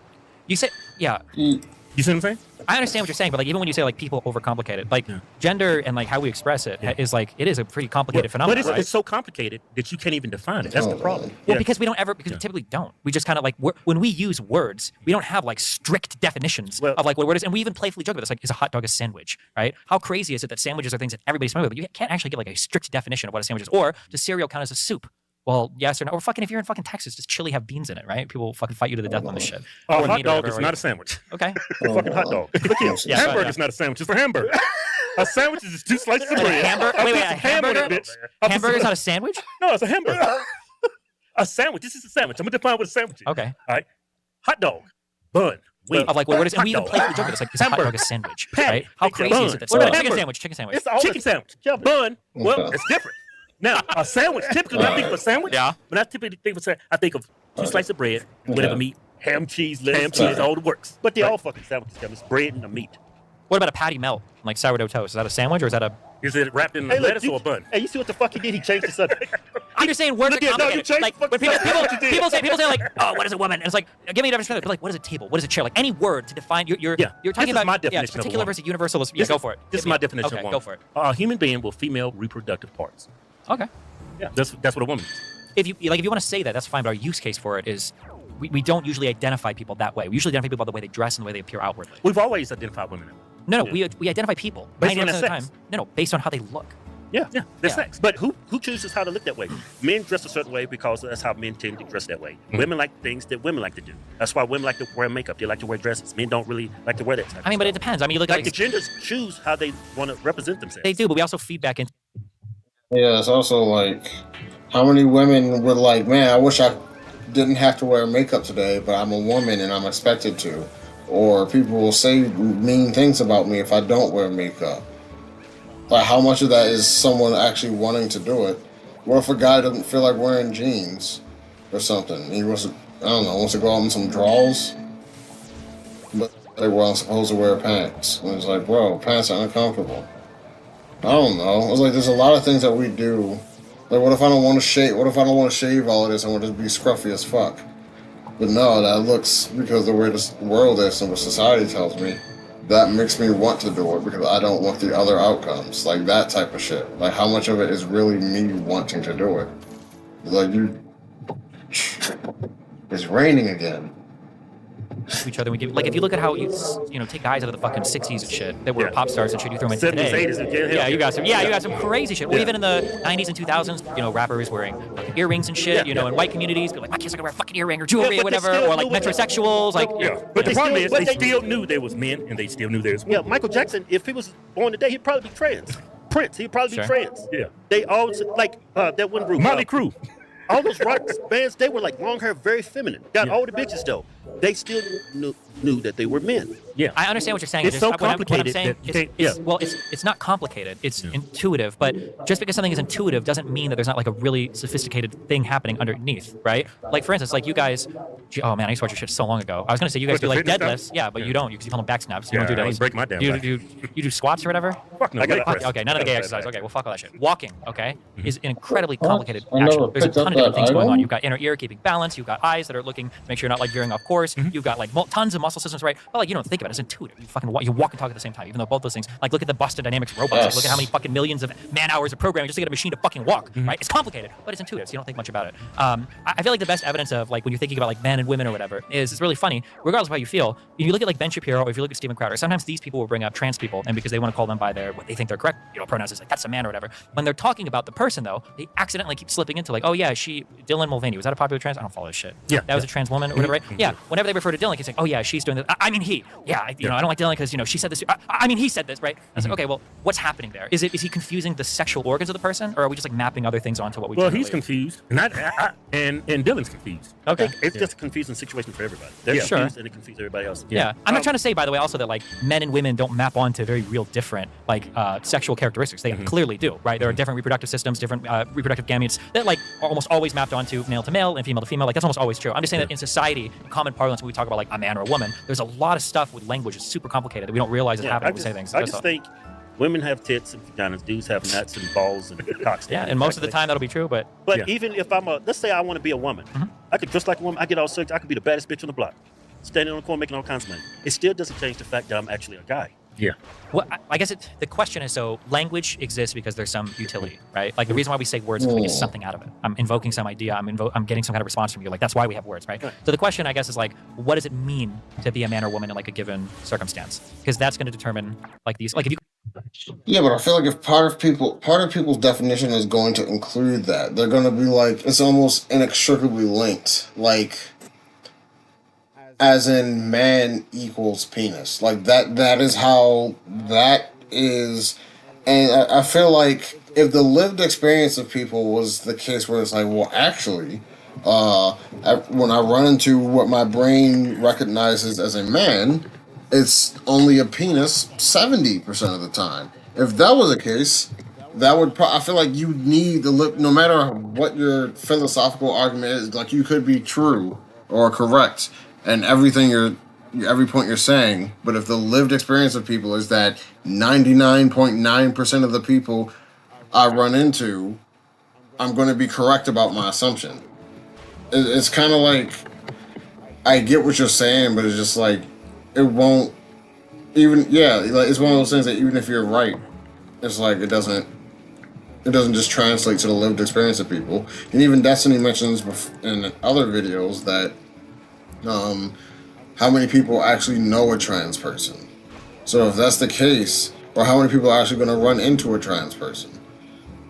You say, yeah. You see what I'm saying? I understand what you're saying, but like even when you say like people overcomplicate it, like gender and like how we express it is like it is a pretty complicated phenomenon. But it's so complicated that you can't even define it. That's the problem. Well, because we typically don't. We just kind of like when we use words, we don't have like strict definitions of like what a word is, and we even playfully joke about this. Like, is a hot dog a sandwich? Right? How crazy is it that sandwiches are things that everybody's familiar with? But you can't actually give like a strict definition of what a sandwich is. Or does cereal count as a soup? Well, yes or no. Or fucking if you're in fucking Texas, does chili have beans in it? Right? People will fucking fight you to the death on this shit. A hot dog is not a sandwich. Okay. Fucking hot dog. Look here. Hamburger is not a sandwich. It's a hamburger. A sandwich is just 2 slices of bread. Wait, a hamburger? Hamburger is not a sandwich? No, it's a hamburger. A sandwich. This is a sandwich. I'm gonna define what a sandwich is. Okay. All right. Hot dog. Bun. Wing. Of like what is, and we even playfully joke about this. Like, is a hot dog a sandwich? Right? How crazy is it that chicken sandwich? Chicken sandwich. It's a chicken sandwich. Bun. Well, it's different. Now, a sandwich, typically when I think of a sandwich, when I typically think of a sandwich, I think of 2 slices of bread, whatever meat, ham, cheese, all the works. But they're all fucking sandwiches. It's bread and a meat. What about a patty melt, like sourdough toast? Is that a sandwich or is that a... Is it wrapped in lettuce or a bun? Hey, you see what the fuck he did? He changed the subject. I'm just saying words are complicated. Like, when people say like, oh, what is a woman? And it's like, give me a definition. Like, what is a table? What is a chair? Like, any word to define, you're talking about my definition it's particular versus universal. Yeah, go for it. This is my definition of woman. Go for it. A human being with female reproductive parts. Okay. Yeah, that's what a woman is. If you want to say that, that's fine. But our use case for it is, we don't usually identify people that way. We usually identify people by the way they dress and the way they appear outwardly. We've always identified women that way. No, we identify people based on their the sex. time. No, based on how they look. Yeah, their sex. But who chooses how to look that way? Men dress a certain way because that's how men tend to dress that way. Women like things that women like to do. That's why women like to wear makeup. They like to wear dresses. Men don't really like to wear that type of But it depends. I mean, you look like at the genders choose how they want to represent themselves. They do, but we also feed back into. Yeah, it's also like, how many women were like, man, I wish I didn't have to wear makeup today, but I'm a woman and I'm expected to. Or people will say mean things about me if I don't wear makeup. Like, how much of that is someone actually wanting to do it? What if a guy doesn't feel like wearing jeans or something? He wants to, wants to go out in some drawers? But like, well, I'm supposed to wear pants. And it's like, bro, pants are uncomfortable. I don't know. It's like, there's a lot of things that we do. Like, what if I don't want to shave? What if I don't want to shave all of this and want to be scruffy as fuck? But no, that looks, because the way this world is and what society tells me, that makes me want to do it because I don't want the other outcomes. Like, that type of shit. Like, how much of it is really me wanting to do it? Like, it's raining again. To each other, we give, like, if you look at how you take guys out of the fucking 60s and shit that were pop stars and shit, you throw them into 70s, today. 80s, you got some crazy shit. Well, even in the 90s and 2000s, rappers wearing fucking earrings and shit. In white communities, be like, my kids are gonna wear a fucking earring or jewelry or whatever, or like metrosexuals. Like, but the problem is they still knew there was men and they still knew there was women. Yeah, Michael Jackson, if he was born today, he'd probably be trans. Prince, he'd probably be trans. Yeah, they all like that one group, Motley Crue. All those rock bands, they were like long hair, very feminine. Got all the bitches though. They still knew that they were men. Yeah, I understand what you're saying. It's so complicated. What I'm saying it's not complicated. It's intuitive. But just because something is intuitive doesn't mean that there's not like a really sophisticated thing happening underneath, right? Like for instance, like you guys. Oh man, I used to watch your shit so long ago. I was gonna say you guys do like deadlifts, but you don't because you call them back snaps. You don't do deadlifts. Break my damn back. You do squats or whatever. Fuck no. Okay, none of the gay exercise. Okay, well fuck all that shit. Walking, okay, is an incredibly complicated action. There's a ton of different things going on. You've got inner ear keeping balance. You've got eyes that are looking to make sure you're not like veering off course. You've got like tons of muscle systems, right? But like you don't think about it. It's intuitive. You walk and talk at the same time. Even though both those things, like look at the Boston Dynamics robots. Yes. Like, look at how many fucking millions of man hours of programming just to get a machine to fucking walk, right? It's complicated, but it's intuitive. So you don't think much about it. I feel like the best evidence of like when you're thinking about like men and women or whatever is it's really funny. Regardless of how you feel, if you look at like Ben Shapiro or if you look at Steven Crowder, sometimes these people will bring up trans people, and because they want to call them by their what they think they're correct, pronouns is like that's a man or whatever. When they're talking about the person though, they accidentally keep slipping into like, oh yeah, Dylan Mulvaney, was that a popular trans? I don't follow this shit. Yeah, that was a trans woman or whatever, right? Yeah, whenever they refer to Dylan, he's saying, oh yeah, she's doing this. I mean he. Yeah, I don't like Dylan because she said this. I mean he said this, right? I was like, okay, well, what's happening there? Is he confusing the sexual organs of the person, or are we just like mapping other things onto what we? Well, he's confused, and Dylan's confused. Okay, it's just a confusing situation for everybody. They're confused, and it confuses everybody else. Yeah, I'm not trying to say, by the way, also that like men and women don't map onto very real different like sexual characteristics. They clearly do, right? There are different reproductive systems, different reproductive gametes that like are almost always mapped onto male to male and female to female. Like that's almost always true. I'm just saying that in society, in common parlance, when we talk about like a man or a woman, there's a lot of stuff with language that's super complicated that we don't realize is happening when we say things. I just think women have tits and vaginas, dudes have nuts and balls and cocks. Yeah, and most of the time that'll be true, but even if let's say I want to be a woman, I could dress like a woman. I get all sex. I could be the baddest bitch on the block, standing on the corner making all kinds of money. It still doesn't change the fact that I'm actually a guy. Yeah. Well, I guess the question is, so language exists because there's some utility, right? like the reason why we say words is we get something out of it. I'm invoking some idea. I'm getting some kind of response from you. Like that's why we have words, right? So the question, I guess, is like, what does it mean to be a man or woman in like a given circumstance? Because that's going to determine like these, like if you. Yeah, but I feel like if part of people's definition is going to include that, they're going to be like, it's almost inextricably linked. Like, as in man equals penis. Like that is how that is. And I feel like if the lived experience of people was the case where it's like, well, actually, when I run into what my brain recognizes as a man, it's only a penis 70% of the time. If that was the case, that would I feel like you need to look, no matter what your philosophical argument is, like you could be true or correct and every point you're saying, but if the lived experience of people is that 99.9% of the people I run into, I'm going to be correct about my assumption. It's kind of like, I get what you're saying, but it's just like, it won't even, like it's one of those things that even if you're right, it's like it doesn't just translate to the lived experience of people. And even Destiny mentions in other videos that how many people actually know a trans person. So if that's the case, or how many people are actually going to run into a trans person?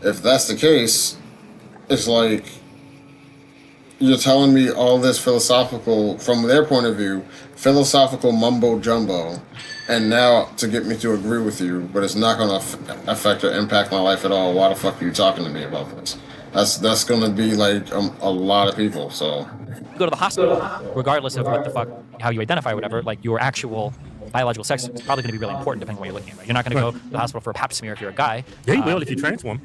If that's the case, it's like you're telling me all this philosophical, from their point of view, philosophical mumbo jumbo, and now to get me to agree with you, but it's not going to affect or impact my life at all. Why the fuck are you talking to me about this? That's going to be like a lot of people. So you go to the hospital, regardless of what the fuck, how you identify or whatever, like your actual biological sex is probably going to be really important depending on what you're looking at. Right? You're not going to go to the hospital for a pap smear if you're a guy. Yeah, you will if you're trans woman.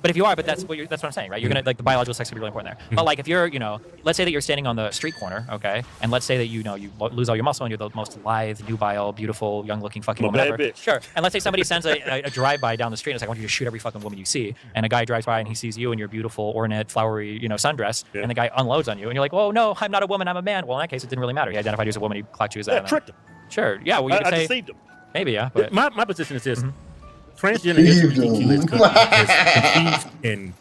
But if you are, that's what I'm saying, right? You're gonna like the biological sex can be really important there. But like if you're, let's say that you're standing on the street corner, okay, and let's say that you lose all your muscle and you're the most lithe, nubile, beautiful, young-looking fucking woman ever. Bitch. Sure. And let's say somebody sends a drive-by down the street and it's like, I want you to shoot every fucking woman you see. And a guy drives by and he sees you in your beautiful, ornate, flowery, sundress, and the guy unloads on you, and you're like, oh no, I'm not a woman, I'm a man. Well, in that case, it didn't really matter. He identified you as a woman. He clocked you as that. Tricked him. Sure. Yeah. Well, you could I say deceived him. maybe. Yeah. But my position is this. Transgender LGBTQ is confused and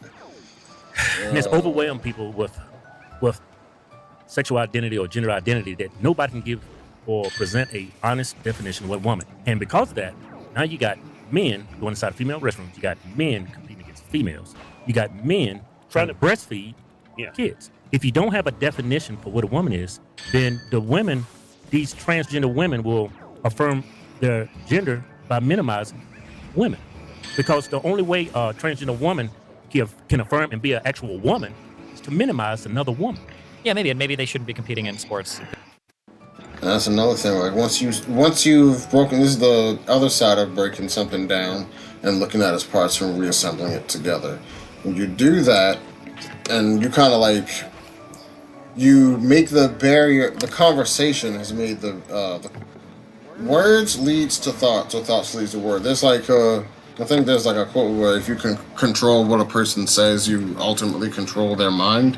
it's overwhelmed people with sexual identity or gender identity that nobody can give or present a honest definition of what woman. And because of that, now you got men going inside female restrooms. You got men competing against females. You got men trying to breastfeed kids. If you don't have a definition for what a woman is, then these transgender women will affirm their gender by minimizing women, because the only way a transgender woman can affirm and be an actual woman is to minimize another woman. Yeah, maybe they shouldn't be competing in sports. And that's another thing. Like once you've broken, this is the other side of breaking something down and looking at its parts and reassembling it together. When you do that, and you kind of like you make the barrier. The conversation has made the words leads to thoughts, or thoughts leads to word. There's like I think there's like a quote where if you can control what a person says, you ultimately control their mind.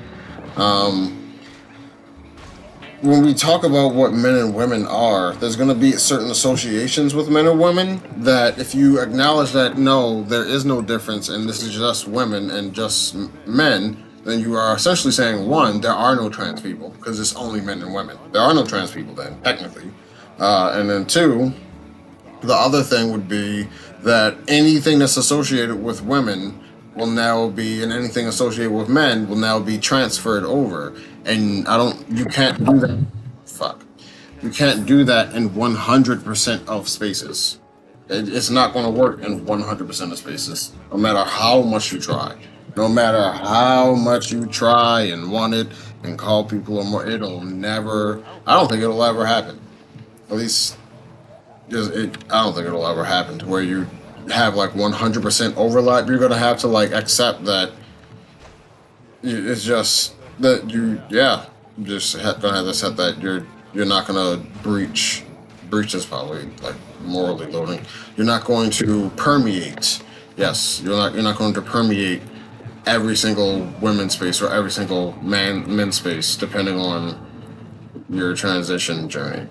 When we talk about what men and women are, there's going to be certain associations with men and women that if you acknowledge that no, there is no difference and this is just women and just men, then you are essentially saying, one, there are no trans people because it's only men and women. There are no trans people then, technically. And then two, the other thing would be that anything that's associated with women will now be, and anything associated with men will now be transferred over. And you can't do that. Fuck. You can't do that in 100% of spaces. It's not going to work in 100% of spaces, no matter how much you try. No matter how much you try and want it and call people more, it'll never, I don't think it'll ever happen. At least, I don't think it'll ever happen to where you have like 100% overlap. You're going to have to like accept that it's just that just going to have to accept that you're not going to breach is probably like morally loading. You're not going to permeate. Yes, you're not going to permeate every single women's space or every single men's space, depending on your transition journey.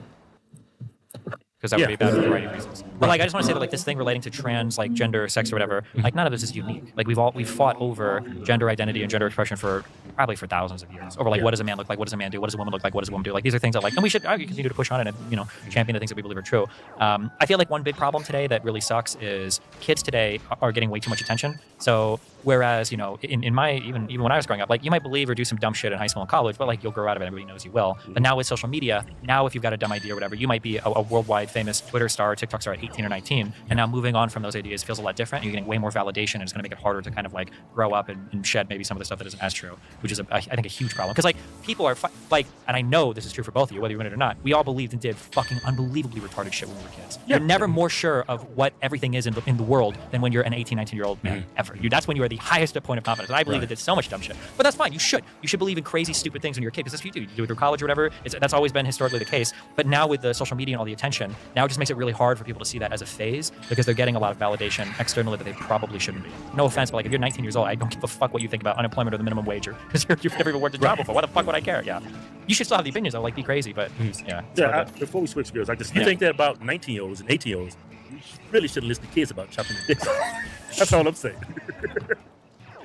Because that would be bad for a variety of reasons. But like, I just want to say that like this thing relating to trans, like gender, sex, or whatever, like none of this is unique. Like we've fought over gender identity and gender expression for probably for thousands of years. Over like what does a man look like, what does a man do, what does a woman look like, what does a woman do? Like these are things that like, and we should continue to push on it and champion the things that we believe are true. I feel like one big problem today that really sucks is kids today are getting way too much attention. So whereas in my even when I was growing up, like you might believe or do some dumb shit in high school and college, but like you'll grow out of it. Everybody knows you will. But now with social media, now if you've got a dumb idea or whatever, you might be a worldwide famous Twitter star or TikTok star at 18 or 19, and now moving on from those ideas feels a lot different. You're getting way more validation, and it's going to make it harder to kind of like grow up and shed maybe some of the stuff that isn't as true, which is I think a huge problem. Because like people are like, and I know this is true for both of you, whether you want it or not. We all believed and did fucking unbelievably retarded shit when we were kids. Yeah. You're never more sure of what everything is in the world than when you're an 18, 19-year-old man ever. That's when you are the highest point of confidence. And I believe that it's so much dumb shit. But that's fine. You should believe in crazy, stupid things when you're a kid, because that's what you do. You do it through college or whatever. That's always been historically the case. But now with the social media and all the attention, now it just makes it really hard for people to see that as a phase, because they're getting a lot of validation externally that they probably shouldn't be. No offense, but like if you're 19 years old, I don't give a fuck what you think about unemployment or the minimum wage, or because you've never even worked a job before. Why the fuck would I care? Yeah, you should still have the opinions though, like be crazy, but Before we switch gears, you think that about 19-year-olds and 18-year-olds, we really shouldn't listen to kids about chopping their dicks off. That's all I'm saying.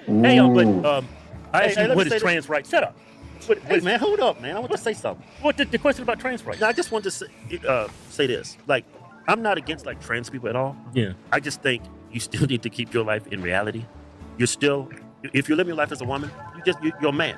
Hey, what is trans rights? Shut up. Hey, man, hold up, man. I want to say something. What the question about trans rights? No, I just want to say this. Like, I'm not against like trans people at all. Yeah. I just think you still need to keep your life in reality. You're still, if you're living your life as a woman, you're a man,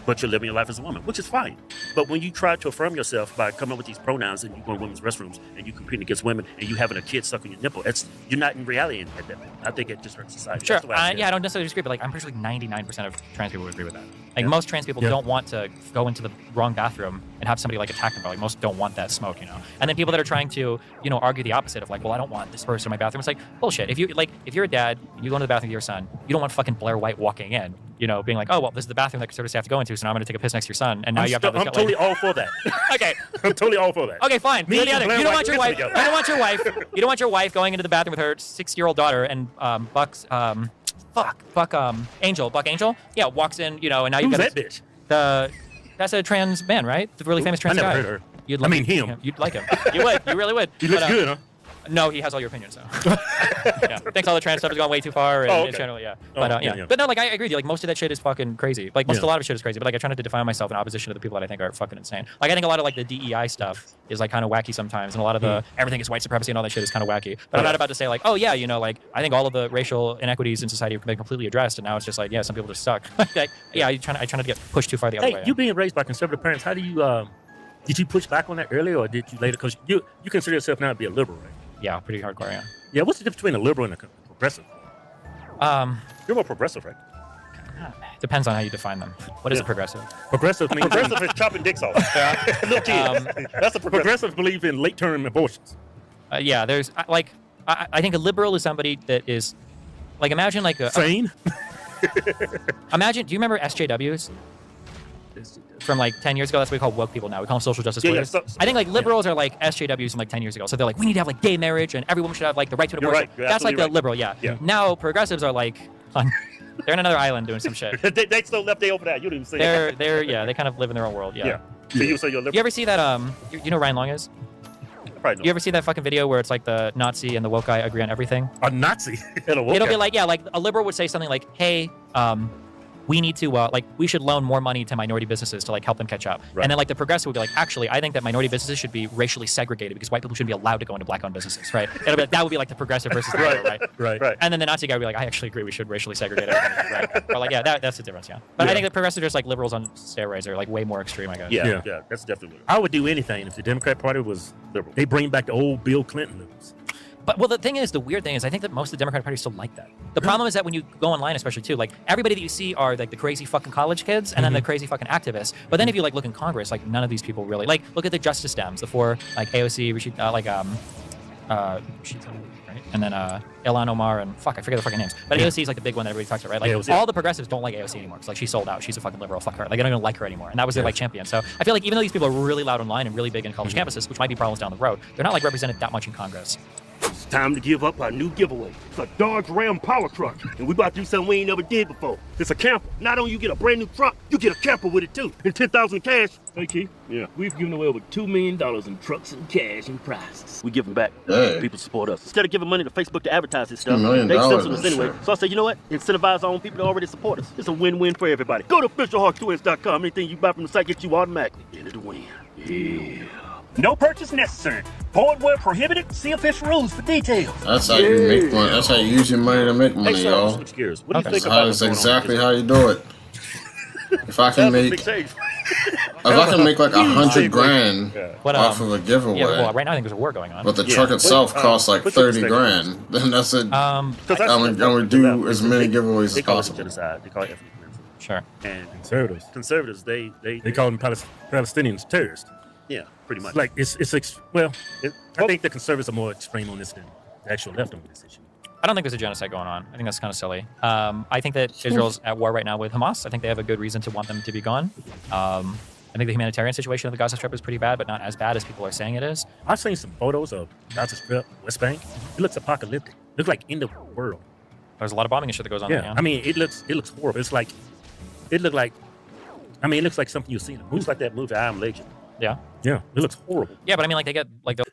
but you're living your life as a woman, which is fine. But when you try to affirm yourself by coming up with these pronouns and you go in women's restrooms and you competing against women and you having a kid sucking your nipple, you're not in reality at that point. I think it just hurts society. Sure. I don't necessarily disagree, but like I'm pretty sure like 99% of trans people would agree with that. Like most trans people don't want to go into the wrong bathroom and have somebody like attack them. Like most don't want that smoke, And then people that are trying to, argue the opposite of like, well, I don't want this person in my bathroom. It's like bullshit. If you're a dad, you go into the bathroom with your son, you don't want fucking Blair White walking in, being like, oh well, this is the bathroom that conservatives have to go into, so now I'm going to take a piss next to your son, and now you have to. I'm totally all for that. Okay. I'm totally all for that. Okay, fine. You don't want your wife. You don't want your wife. You don't want your wife going into the bathroom with her 6-year-old daughter and Buck Angel, yeah, walks in, and now you've got that bitch. That's a trans man, right? The really famous trans guy. I never heard her. Him. You'd like him. You would. You really would. He looks good, huh? No, he has all your opinions, so. Yeah. Thanks, all the trans stuff has gone way too far. And it's generally, But no, like, I agree with you. Like, most of that shit is fucking crazy. Like, a lot of shit is crazy. But, like, I try not to define myself in opposition to the people that I think are fucking insane. Like, I think a lot of, like, the DEI stuff is, like, kind of wacky sometimes. And a lot of the everything is white supremacy and all that shit is kind of wacky. But I'm not about to say, like, oh, yeah, like, I think all of the racial inequities in society have been completely addressed. And now it's just like, yeah, some people just suck. Like, I try not to get pushed too far the other way. You being raised by conservative parents, how do you, did you push back on that earlier, or did you later? Because you consider yourself now to be a liberal, right? Yeah, pretty hardcore, yeah. Yeah, what's the difference between a liberal and a progressive? You're more progressive, right? Depends on how you define them. What is a progressive? Progressive is chopping dicks off. Little kids. That's a progressive believe in late-term abortions. Yeah, there's I think a liberal is somebody that is like, imagine like a sane. Imagine. Do you remember SJWs? From like 10 years ago, that's what we call woke people now. We call them social justice warriors. I think like liberals are like SJWs from like 10 years ago. So they're like, we need to have like gay marriage and every woman should have like the right to an abortion. Right. That's like the liberal, yeah. Now progressives are like, they're in another island doing some shit. they still left there over there. You didn't even say that. They kind of live in their own world, yeah. So you say you're liberal? You ever see that, you know who Ryan Long is? You ever see that fucking video where it's like the Nazi and the woke guy agree on everything? A Nazi? And a woke It'll be like, yeah, like a liberal would say something like, hey, we need to we should loan more money to minority businesses to like help them catch up. Right. And then like the progressive would be like, actually, I think that minority businesses should be racially segregated because white people shouldn't be allowed to go into black-owned businesses, right? It'll be like, that would be like the progressive versus the liberal, right? Right. And then the Nazi guy would be like, I actually agree, we should racially segregate everything, right? Or like, yeah, that's the difference, yeah. But I think the progressives are just like liberals on steroids are like way more extreme, I guess. Yeah, that's definitely. I would do anything if the Democrat Party was liberal. They bring back the old Bill Clinton liberals. But well, the weird thing is, I think that most of the Democratic Party still like that. The problem is that when you go online, especially too, like everybody that you see are like the crazy fucking college kids and then the crazy fucking activists. But then if you like look in Congress, like none of these people really like look at the Justice Dems, the four like AOC, Rashid, right? And then Ilhan Omar and I forget the fucking names. But AOC is like the big one that everybody talks about, right? Like all the progressives don't like AOC anymore because like she's sold out. She's a fucking liberal. Fuck her. Like they don't even like her anymore. And that was their like champion. So I feel like even though these people are really loud online and really big in college campuses, which might be problems down the road, they're not like represented that much in Congress. It's time to give up our new giveaway. It's a Dodge Ram power truck, and we about to do something we ain't never did before. It's a camper. Not only you get a brand new truck, you get a camper with it too, and $10,000 cash. Hey, Keith. Yeah. We've given away over $2 million in trucks and cash and prizes. We give them back. Hey. People support us. Instead of giving money to Facebook to advertise this stuff, $2 million they censor us is anyway. shit. So I say, you know what? Incentivize our own people to already support us. It's a win-win for everybody. Go to officialHodgeTwins.com. Anything you buy from the site gets you automatically into the win. Yeah. No purchase necessary. Forward where prohibited. See official rules for details. That's how you make money. That's how you use your money to make money, Hey, so y'all. switch gears. What do you That's think about that's what's going on exactly with how you do it. If I can make, Big save. if I can make like $100,000 What, off of a giveaway, Yeah, well, right now I think there's a war going on. but the truck itself costs like what's your $30,000, then that's it. Um, I'm gonna do as many giveaways They as call it possible. genocide. They call it ethnic cleansing. sure. And Conservatives. they They call them Palestinians terrorists. yeah, pretty much. Like I think the conservatives are more extreme on this than the actual left on this issue. I don't think there's a genocide going on. I think that's kind of silly. I think that Israel's at war right now with Hamas. I think they have a good reason to want them to be gone. I think the humanitarian situation of the Gaza Strip is pretty bad, but not as bad as people are saying it is. I've seen some photos of Gaza Strip, West Bank. It looks apocalyptic. It looks like end of the world. There's a lot of bombing and shit that goes on there. Yeah, Yeah. I mean, it looks horrible. It looks like something you've seen in a movie. It's like that movie I Am Legend. Yeah. Yeah, it looks horrible. Yeah, but I mean, like they get like the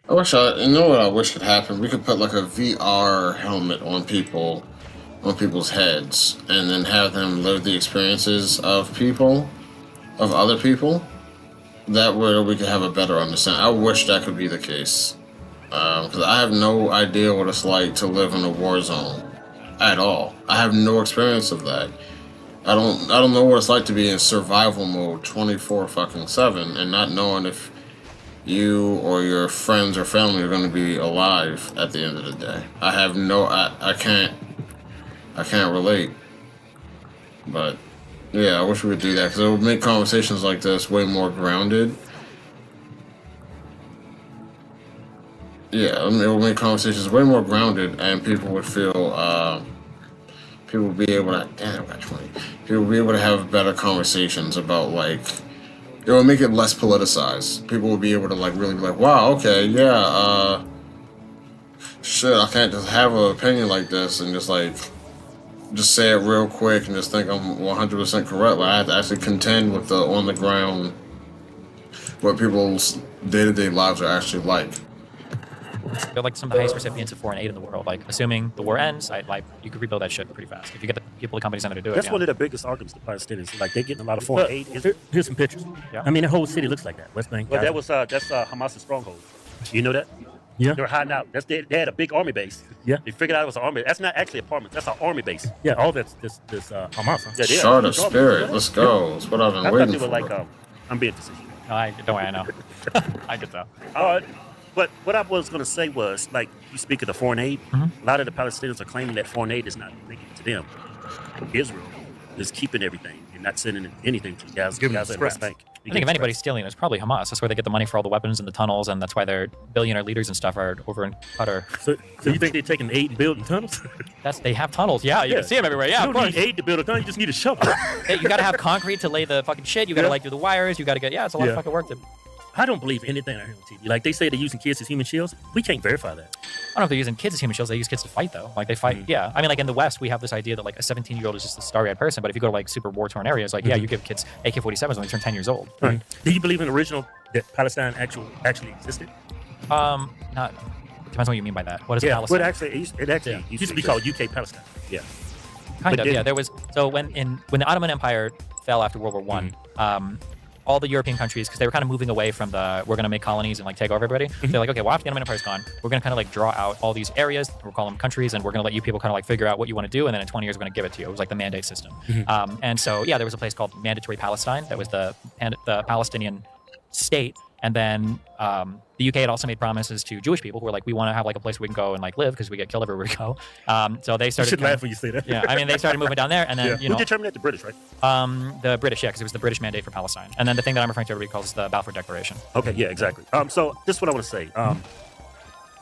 You know what I wish could happen? We could put like a VR helmet on people's heads, and then have them live the experiences of other people. That way we could have a better understanding. I wish that could be the case. Because I have no idea what it's like to live in a war zone at all. I have no experience of that. I don't know what it's like to be in survival mode 24/7 and not knowing if you or your friends or family are going to be alive at the end of the day. I can't relate. But yeah, I wish we would do that because it would make conversations like this way more grounded. Yeah, I mean, it would make conversations way more grounded, and people would feel, people would be able to, damn, I got 20. People would be able to have better conversations about, like, it would make it less politicized. People would be able to, like, really be like, wow, okay, yeah, shit, I can't just have an opinion like this and just, like, just say it real quick and just think I'm 100% correct. Like, I have to actually contend with the on-the-ground, what people's day-to-day lives are actually like. they're like some of the highest recipients of foreign aid in the world. Like, assuming the war ends, you could rebuild that shit pretty fast if you get the people, the companies in there to do it. That's Yeah. one of the biggest arguments the Palestinians. Like they're getting a lot of foreign aid. Here's some pictures. Yeah. I mean, the whole city looks like that. West Bank. But Gaza. that's Hamas's stronghold. You know that? Yeah. They were hiding out. They had a big army base. Yeah. They figured out it was an army. That's not actually apartments. That's an army base. Yeah, all that's this Hamas. Huh? Yeah, they are. Shard of spirit, let's go. That's what I've been I thought waiting they for. were like, I'm being facetious. No, don't worry, I know. I get that. But what I was going to say was, like, you speak of the foreign aid. A lot of the Palestinians are claiming that foreign aid is not making it to them. Israel is keeping everything and not sending anything to Gaza and West Bank. I think if anybody's stealing, it's probably Hamas. That's where they get the money for all the weapons and the tunnels, and that's why their billionaire leaders and stuff are over in Qatar. So you think they're taking aid and building tunnels? They have tunnels. Yeah, you can see them everywhere. Yeah, you of don't course. need aid to build a tunnel. You just need a shovel. Hey, you got to have concrete to lay the fucking shit. You got to like do the wires. You got to get it's a lot of fucking work. I don't believe anything I hear on TV. Like they say they're using kids as human shields. We can't verify that. I don't know if they're using kids as human shields. They use kids to fight, though. Like, they fight. Yeah. I mean, like, in the West, we have this idea that, like, a 17-year-old is just a starry-eyed person. But if you go to, like, super war-torn areas, like, yeah, you give kids AK-47s when they turn 10 years old. Right. Do you believe in the original that Palestine actually existed? Not. Depends on what you mean by that. What is Palestine? But actually, it used to be It used to be called UK Palestine. Yeah. Kind of, yeah. There was when the Ottoman Empire fell after World War One, all the European countries, because they were kind of moving away from the we're going to make colonies and like take over everybody. They're like, okay, well after the Ottoman Empire's gone, we're going to kind of like draw out all these areas. We'll call them countries, and we're going to let you people kind of like figure out what you want to do, and then in 20 years we're going to give it to you. It was like the mandate system. And so yeah, there was a place called Mandatory Palestine that was the Palestinian state. And then the UK had also made promises to Jewish people who were like, we want to have like a place we can go and like live because we get killed everywhere we go. So they started. You should laugh when you say that. Yeah, I mean they started moving down there, and then Who determined that? The British, right? The British, yeah, because it was the British mandate for Palestine. And then the thing that I'm referring to, everybody calls the Balfour Declaration. Okay, yeah, exactly. So this is what I want to say.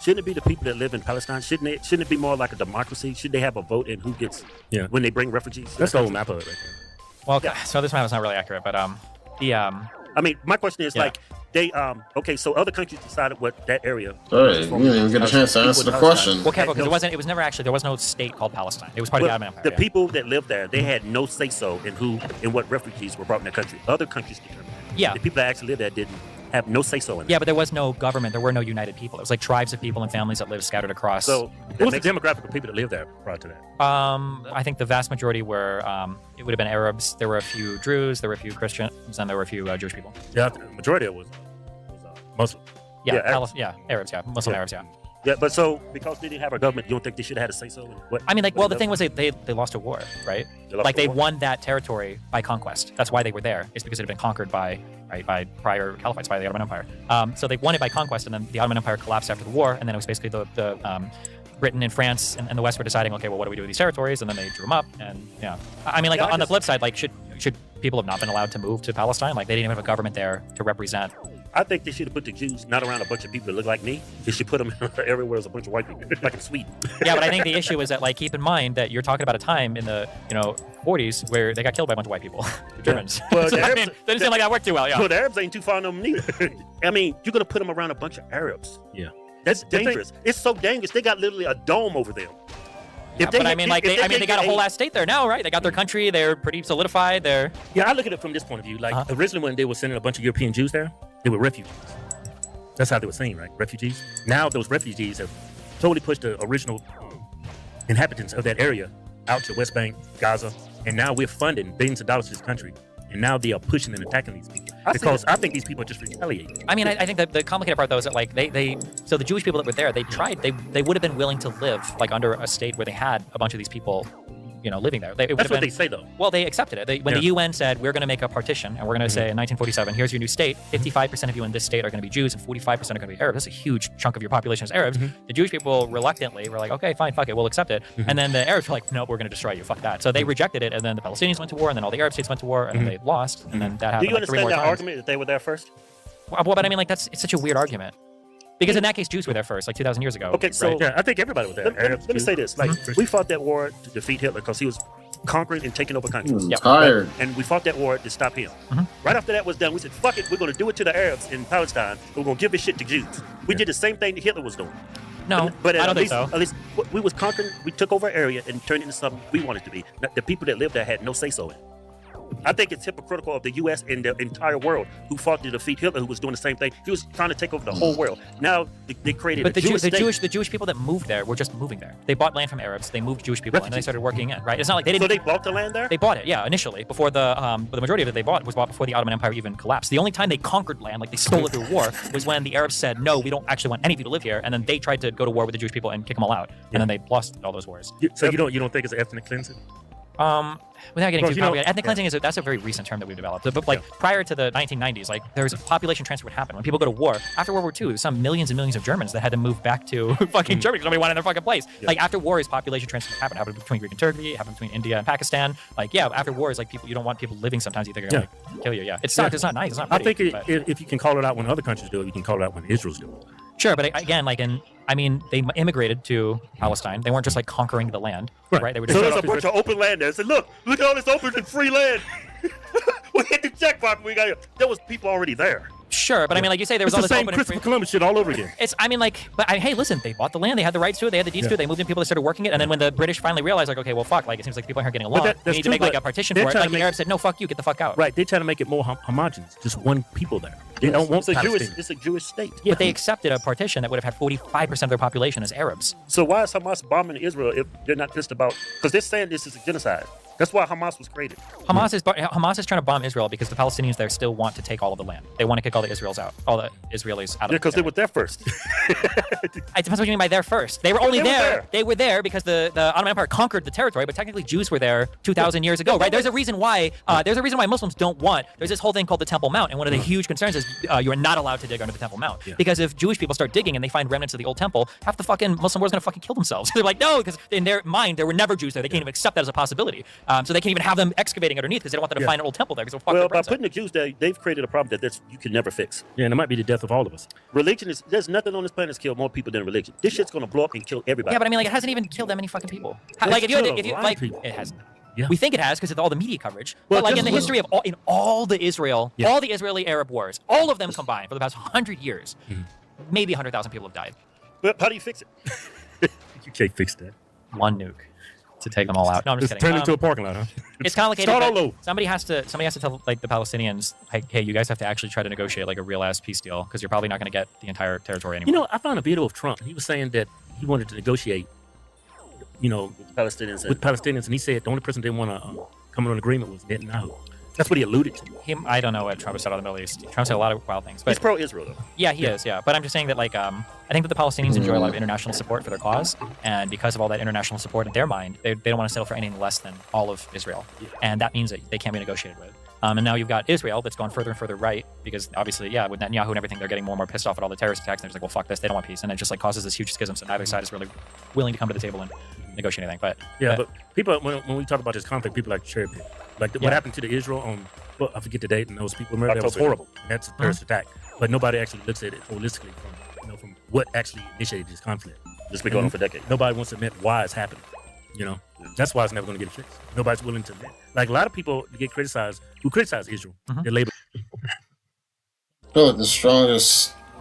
Shouldn't it be the people that live in Palestine? Shouldn't it be more like a democracy? Should they have a vote in who gets when they bring refugees? That's the whole map of it right there. Well, so this map is not really accurate, but I mean, my question is like they okay, so other countries decided what that area. Sorry, you didn't even get a chance to answer the question. Well, careful, because it was never actually, there was no state called Palestine. It was part of the Ottoman Empire. The people that lived there, they had no say so in who and what refugees were brought in their country. Other countries determined. Yeah. The people that actually lived there didn't have no say so in it. Yeah, but there was no government. There were no united people. It was like tribes of people and families that lived scattered across. So what was the demographic of people that lived there prior to that? I think the vast majority were, it would have been Arabs. There were a few Druze, there were a few Christians, and there were a few Jewish people. Yeah, the majority of it was Muslim. Yeah, Arabs. Arabs, yeah. Muslim Arabs, yeah. Yeah, but so because they didn't have a government, you don't think they should have had a say so in what? I mean, like, well, the thing was they lost a war, right? They war? won that territory by conquest. That's why they were there. It's because it had been conquered by prior caliphates, by the Ottoman Empire. So they won it by conquest, and then the Ottoman Empire collapsed after the war, and then it was basically the Britain and France and the West were deciding, okay, well, what do we do with these territories? And then they drew them up, and yeah. I mean, like on the flip side, like should people have not been allowed to move to Palestine? Like they didn't even have a government there to represent. I think they should have put the Jews not around a bunch of people that look like me. They should put them everywhere there's a bunch of white people, like in Sweden. Yeah, but I think the issue is that, like, keep in mind that you're talking about a time in the 40s where they got killed by a bunch of white people, the Germans. Well, so, the Arabs, I mean, they didn't seem like that worked too well. Yeah. Well, the Arabs ain't too far on them neither. I mean, you're gonna put them around a bunch of Arabs. Yeah, that's dangerous. It's so dangerous. They got literally a dome over them. Yeah, but I mean, like, they got a whole ass state there now, right? They got their country. They're pretty solidified. Yeah, I look at it from this point of view. Like originally, when they were sending a bunch of European Jews there, they were refugees. That's how they were seen, right? Refugees. Now those refugees have totally pushed the original inhabitants of that area out to West Bank, Gaza, and now we're funding billions of dollars to this country. And now they are pushing and attacking these people because I think these people are just retaliating. I mean, I think that the complicated part though is that like so the Jewish people that were there, they would have been willing to live like under a state where they had a bunch of these people, living there. That's what they say though. Well, they accepted it. When the UN said we're going to make a partition and we're going to say in 1947, here's your new state. 55% of you in this state are going to be Jews and 45% are going to be Arabs. That's a huge chunk of your population is Arabs. The Jewish people reluctantly were like, okay, fine, fuck it, we'll accept it. And then the Arabs were like, nope, we're going to destroy you. Fuck that. So they rejected it, and then the Palestinians went to war, and then all the Arab states went to war, and then they lost, and then that happened. Do you understand that argument that they were there first? Well, but I mean, like it's such a weird argument. Because in that case, Jews were there first, like 2,000 years ago. Okay, so yeah, I think everybody was there. Let me say this: like we fought that war to defeat Hitler because he was conquering and taking over countries. Tired. Right? And we fought that war to stop him. Right after that was done, we said, fuck it, we're going to do it to the Arabs in Palestine. We're going to give this shit to Jews. We did the same thing that Hitler was doing. No, but I don't think so. At least we was conquering, we took over an area and turned it into something we wanted to be. The people that lived there had no say-so in it. I think it's hypocritical of the U.S. and the entire world who fought to defeat Hitler, who was doing the same thing. He was trying to take over the whole world. Now they created but a Jewish state. the Jewish people that moved there were just moving there. They bought land from Arabs. They moved Jewish people, and they started working in. Right? It's not like they didn't. So they bought the land there. They bought it, yeah, initially before but the majority of it was bought before the Ottoman Empire even collapsed. The only time they conquered land, like they stole it through war, was when the Arabs said, no, we don't actually want any of you to live here, and then they tried to go to war with the Jewish people and kick them all out, and then they lost all those wars. So you don't think it's ethnic cleansing? Without getting too complicated, ethnic cleansing that's a very recent term that we've developed. But like prior to the 1990s, like there was a population transfer would happen when people go to war. After World War II, there's some millions and millions of Germans that had to move back to fucking Germany because nobody wanted their fucking place. Like after wars, population transfer happened. Happened between Greek and Turkey. Happened between India and Pakistan. Like after wars, like you don't want people living. Sometimes you think they're gonna like, kill you. Yeah, it's not nice. It's not pretty. I think if you can call it out when other countries do it, you can call it out when Israel's do it. Sure, but again, they immigrated to Palestine. They weren't just like conquering the land, right? They were just so there's a bunch of open land there. I said, look at all this open and free land. We hit the jackpot. There was people already there. Sure, but I mean, like you say, there was It's all the this same open Christopher Columbus shit all over again. It's, I mean, like, but hey, listen, they bought the land, they had the rights to it, they had the deeds to it, they moved in people, they started working it, and then when the British finally realized, like, okay, well, fuck, like, it seems like people aren't getting along, we that's need to true, make like but a partition they're for it. trying Like to the make- Arabs said, no, fuck you, get the fuck out. Right, they're trying to make it more homogenous, just one people there. They don't want Palestinians. It's a Jewish state. But they accepted a partition that would have had 45% of their population as Arabs. So why is Hamas bombing Israel if they're not pissed about? Because they're saying this is a genocide. That's why Hamas was created. Hamas is trying to bomb Israel because the Palestinians there still want to take all of the land. They want to kick all the Israelis out Yeah, of because they there. were there first. It depends what you mean by there first. They were only They were there. there. They were there because the Ottoman Empire conquered the territory, but technically Jews were there 2,000 years ago, right? There's a reason why. Muslims don't want. There's this whole thing called the Temple Mount, and one of the huge concerns is you are not allowed to dig under the Temple Mount because if Jewish people start digging and they find remnants of the old temple, half the fucking Muslim world's gonna fucking kill themselves. They're like, no, because in their mind there were never Jews there. They can't even accept that as a possibility. So they can't even have them excavating underneath because they don't want them to find an old temple there because Well, by putting the Jews there, they've created a problem that you can never fix. Yeah, and it might be the death of all of us. Religion is, there's nothing on this planet that's killed more people than religion. This shit's gonna blow up and kill everybody. Yeah, but I mean, like, it hasn't even killed that many fucking people. It's Like, if you killed a lot of like, people. it hasn't. Yeah. We think it has because of all the media coverage. Well, But like in just the look- history of all the Israeli Arab wars, all of them combined for the past 100 years, maybe 100,000 people have died. But how do you fix it? You can't fix that. One nuke to take them all out. No, I'm just It's kidding. turned into a parking lot, huh? It's complicated. Start but all over. Somebody has to tell like the Palestinians, like, hey, you guys have to actually try to negotiate like a real ass peace deal because you're probably not going to get the entire territory anymore. You know, I found a video of Trump. He was saying that he wanted to negotiate, with Palestinians. with Palestinians, and he said the only person they didn't want to come to an agreement was Netanyahu. That's what he alluded to. I don't know what Trump has said on the Middle East. Trump said a lot of wild things, but He's pro-Israel though. yeah, he is. Yeah, but I'm just saying that like I think that the Palestinians enjoy a lot of international support for their cause, and because of all that international support in their mind, they don't want to settle for anything less than all of Israel, and that means that they can't be negotiated with. And now you've got Israel that's gone further and further right because obviously, with Netanyahu and everything, they're getting more and more pissed off at all the terrorist attacks. And they're just like, well, fuck this, they don't want peace, and it just like causes this huge schism. So neither side is really willing to come to the table and negotiate anything. But But people, when we talk about this conflict, people like to cherry pick. Like what happened to the Israel on, I forget the date, and those people murdered. That was horrible. That's a terrorist attack. But nobody actually looks at it holistically from what actually initiated this conflict. It's been going on for decades. Nobody wants to admit why it's happening. That's why it's never going to get fixed. Nobody's willing to admit. Like a lot of people get criticized who criticize Israel. They're labeled. I feel like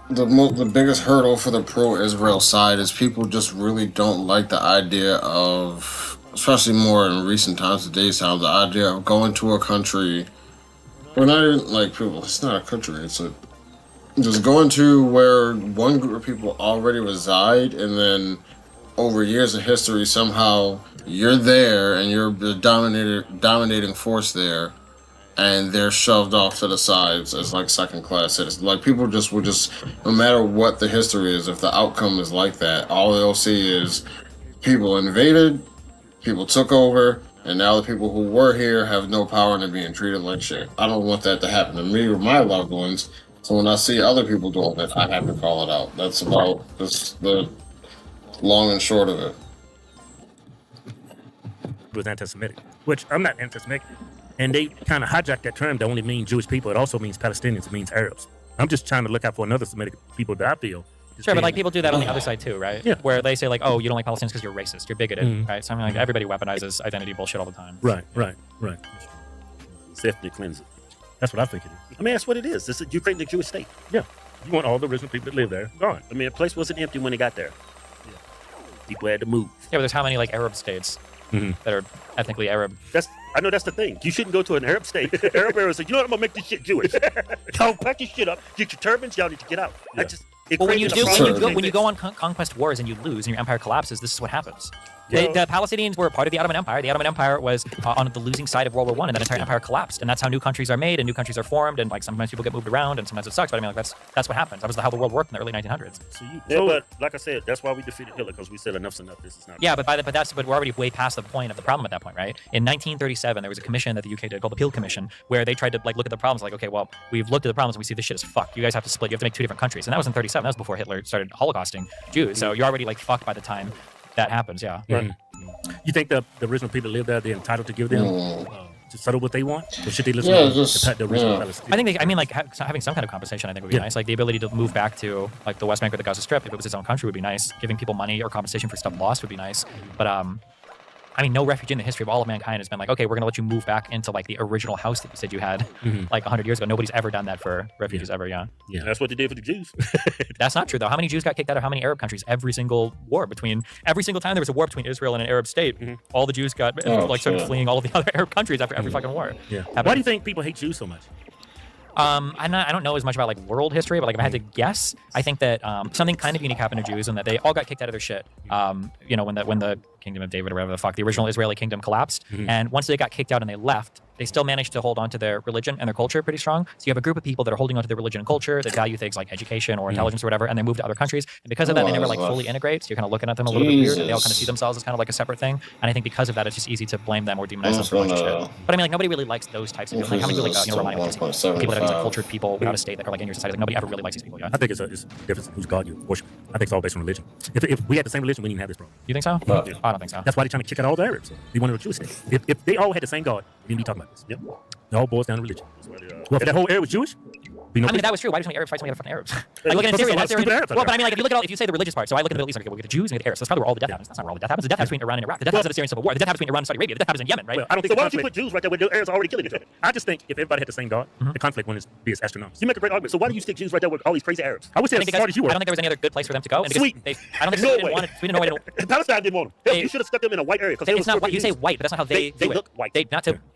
the biggest hurdle for the pro-Israel side is people just really don't like the idea of, especially more in recent times, today's time, the idea of going to a country, or not even like people, it's not a country, it's just going to where one group of people already reside, and then over years of history, somehow you're there and you're the dominating force there, and they're shoved off to the sides as like second-class citizens. Like people will just, no matter what the history is, if the outcome is like that, all they'll see is people invaded, people took over, and now the people who were here have no power and they're being treated like shit. I don't want that to happen to me or my loved ones. So when I see other people doing it, I have to call it out. That's about the long and short of it. was anti-Semitic, which I'm not anti-Semitic. And they kind of hijacked that term to only mean Jewish people. It also means Palestinians. It means Arabs. I'm just trying to look out for another Semitic people that I feel. Sure, but like people do that on the other side too, right? Yeah. Where they say like, oh, you don't like Palestinians because you're racist, you're bigoted, right? So I mean, like everybody weaponizes identity bullshit all the time. Right. It's ethnic cleansing. That's what I think it is. I mean, that's what it is. You're creating a Jewish state. Yeah. You want all the original people that live there gone. I mean, the place wasn't empty when they got there. Yeah. People had to move. Yeah, but there's how many like Arab states that are ethnically Arab? I know that's the thing. You shouldn't go to an Arab state. Arab Arabs say, you know what, I'm gonna make this shit Jewish. Y'all pack your shit up, get your turbans, y'all need to get out. Yeah. Well, when you created a do, problem. when you go on conquest wars and you lose and your empire collapses, this is what happens. Yeah. The Palestinians were part of the Ottoman Empire. The Ottoman Empire was on the losing side of World War I, and that entire empire collapsed. And that's how new countries are made and new countries are formed. And like sometimes people get moved around, and sometimes it sucks. But I mean, like that's what happens. That was how the world worked in the early 1900s. But like I said, that's why we defeated Hitler, because we said enough's enough. This is not. Yeah, but we're already way past the point of the problem at that point, right? In 1937, there was a commission that the UK did called the Peel Commission, where they tried to like look at the problems. Like, okay, well, we've looked at the problems and we see this shit is fucked. You guys have to split. You have to make two different countries. And that was in 37. That was before Hitler started holocausting Jews. So you're already like fucked by the time that happens. Yeah. Right. You think the original people that live there, they're entitled to give them to settle what they want? Or should they listen to the original Palestinians? I mean, like having some kind of compensation, I think would be nice. Like the ability to move back to like the West Bank or the Gaza Strip, if it was its own country, would be nice. Giving people money or compensation for stuff lost would be nice. But I mean, no refugee in the history of all of mankind has been like, okay, we're going to let you move back into like the original house that you said you had like 100 years ago. Nobody's ever done that for refugees ever, Yeah, that's what they did for the Jews. That's not true, though. How many Jews got kicked out of how many Arab countries? Every single time there was a war between Israel and an Arab state, all the Jews got started fleeing all of the other Arab countries after every fucking war. Yeah. Why do you think people hate Jews so much? I don't know as much about like world history, but like if I had to guess, I think that something kind of unique happened to Jews and that they all got kicked out of their shit. When the Kingdom of David or whatever the fuck, the original Israeli kingdom collapsed, and once they got kicked out and they left, they still managed to hold on to their religion and their culture pretty strong. So you have a group of people that are holding on to their religion and culture that value things like education or intelligence or whatever, and they move to other countries. And because of that, they never like fully integrate. So you're kind of looking at them a little bit weird, and they all kind of see themselves as kind of like a separate thing. And I think because of that, it's just easy to blame them or demonize them for a bunch of shit. But I mean, like nobody really likes those types of people. Like how many people like people that are these like cultured people without a state that are like in your society? Like nobody ever really likes these people. Yeah. I think it's a difference in whose God you worship. I think it's all based on religion. If we had the same religion, we wouldn't even have this problem. You think so? I don't think so. That's why they're trying to kick out all the Arabs. They wanted a Jewish state. If they all had the same God, we wouldn't be talking about this. Yep. It all boils down to religion. Well, if that whole area was Jewish, I mean, if that was true, why do so many Arabs fight so many other fucking Arabs? Like, look at Syria. Well, but I mean, like, if you look at if you say the religious part, so I look at the Middle East, we get the Jews and we get the Arabs. That's probably where all the death happens. That's not where all the death happens. The death happens between Iran and Iraq. The death happens in the Syrian civil war. The death happens between Iran and Saudi Arabia. The death happens in Yemen, right? Well, I don't think so. Why don't you put Jews right there where the Arabs are already killing each other? I just think if everybody had the same God, the conflict wouldn't be as astronomical. You make a great argument. So why do you stick Jews right there with all these crazy Arabs? I would say as smart as you were. I don't think there was any other good place for them to go. Sweden. I don't think Sweden didn't want it. Palestine didn't want them. You should have stuck them in a white area. It's not white. You say white, but that's not how they do it. Look white.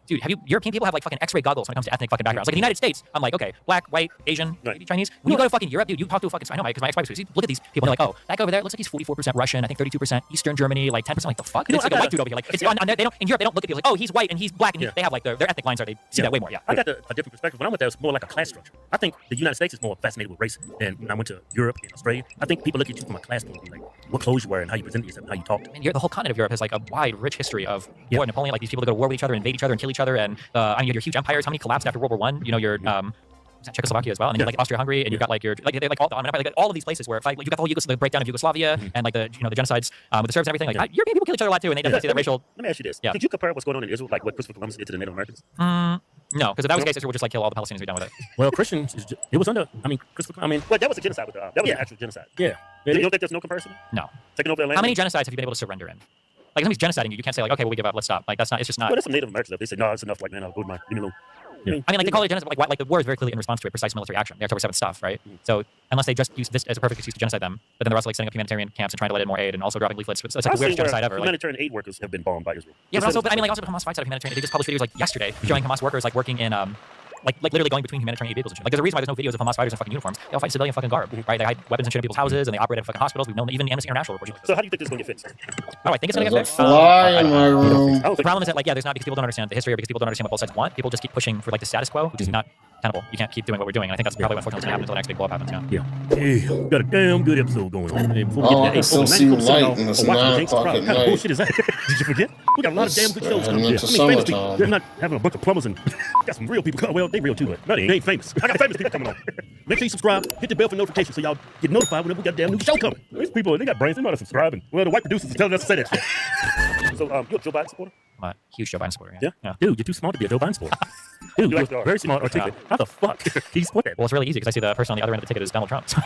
Dude, European people have like fucking X-ray goggles when it comes to ethnic fucking backgrounds. Like in the United States, I'm like, okay, black, white, Asian, maybe Chinese. When you go to fucking Europe, dude, you talk to a fucking, I know, because my ex-wife was, look at these people, and they're like, oh, that guy over there, it looks like he's 44% Russian, I think 32% Eastern Germany, like 10%, like the fuck? It's like a white dude over here. Like, it's on there, in Europe, they don't look at people like, oh, he's white and he's black, and they have like their ethnic lines are, they see that way more, I got a different perspective. When I went there, it was more like a class structure. I think the United States is more fascinated with race than when I went to Europe and Australia. I think people look at you from a class point of view, like what clothes you wear and how you present yourself and how you talk. And the whole continent of Europe has like a wide, rich history of war. Napoleon, like these people that go to war with each other, invade each other, and kill each other, and I mean, you had your huge empires. How many collapsed after World War I? You know, your Czechoslovakia as well, and then you have like Austria-Hungary, and you've got like your like all of these places where like you got the whole the breakdown of Yugoslavia and like the the genocides with the Serbs and everything. Like European people kill each other a lot too, and they definitely see that racial. Let me ask you this: Did you compare what's going on in Israel, like what Christopher Columbus did to the Native Americans? No, because if that was the case, Israel would just like kill all the Palestinians. Be done with it. Well, Christians, it was under. I mean, well, that was a genocide. That was an actual genocide. Yeah. You don't think there's no comparison? No. Taking over their land. How many genocides have you been able to surrender in? Like if somebody's genociding you, you can't say like, okay, well, we give up, let's stop. Like that's not. It's just not. Well, there's some Native Americans. They say, no, it's enough. Like, man, I'll go to my. Leave me alone. Yeah. I mean, like they call it genocide, like the war is very clearly in response to a precise military action, the October 7th stuff, right? So unless they just use this as a perfect excuse to genocide them, but then they're also like setting up humanitarian camps and trying to let in more aid and also dropping leaflets. It's like the weirdest genocide ever. Humanitarian aid workers have been bombed by Israel. Yeah, but I mean, like also Hamas fights out of humanitarian. They just published videos like yesterday showing Hamas workers like working in like literally going between humanitarian aid vehicles and shit. Like there's a reason why there's no videos of Hamas fighters in fucking uniforms. They all fight civilian fucking garb, right? They hide weapons and shit in people's houses and they operate at fucking hospitals. We've known even Amnesty International reports. So how do you think this is going to get fixed? Oh, I think it's going to get fixed. Fly in my room. The problem is that like there's not because people don't understand the history or because people don't understand what both sides want. People just keep pushing for like the status quo, which is not tenable. You can't keep doing what we're doing. And I think that's probably what unfortunately is going to happen until the next big blow up happens. Yeah. We got a damn good episode going on. I can still see light in this 9 o'clock at night. What kind of bullshit is that? Did you forget? We got a lot of damn good shows coming. They're not having a bunch of plumbers and got some real people. Well, they real too, but they ain't famous. I got famous people coming on. Make sure you subscribe, hit the bell for notifications so y'all get notified whenever we got a damn new show coming. These people, they got brains. They know how to subscribe. And, well, the white producers are telling us to say that shit. So, you're a Joe Biden supporter? I'm a huge Joe Biden supporter. Yeah? Dude, you're too smart to be a Joe Biden supporter. Dude, you're very smart, articulate. How the fuck do you support that? Well, it's really easy because I see the person on the other end of the ticket is Donald Trump. So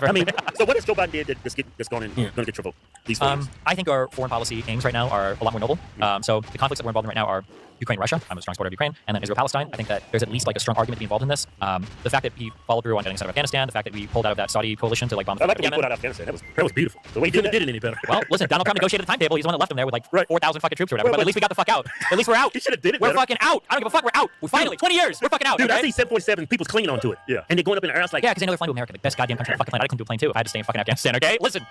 I mean, so what has Joe Biden did that's going to get your vote? These I think our foreign policy aims right now are a lot more noble. So the conflicts that we're involved in right now are Ukraine, Russia. I'm a strong supporter of Ukraine, and then Israel, Palestine. I think that there's at least like a strong argument to be involved in this. The fact that we followed through on getting us out of Afghanistan, the fact that we pulled out of that Saudi coalition to like bomb. I like that we pulled out of Afghanistan. That was beautiful. The way he did it any better. Well, listen, Donald Trump negotiated the timetable. He's the one that left them there with like 4,000 fucking troops or whatever. But at least we got the fuck out. At least we're out. He should have did it. We're fucking out. I don't give a fuck. We're out. We finally 20 years. We're fucking out. Dude, I see 747 people's clinging onto it. Yeah. And they're going up in the air. I was like, yeah, because they know they're flying to America, the best goddamn country on the fucking planet. I couldn't do a plane too. I had to stay in fucking Afghanistan. Okay, listen.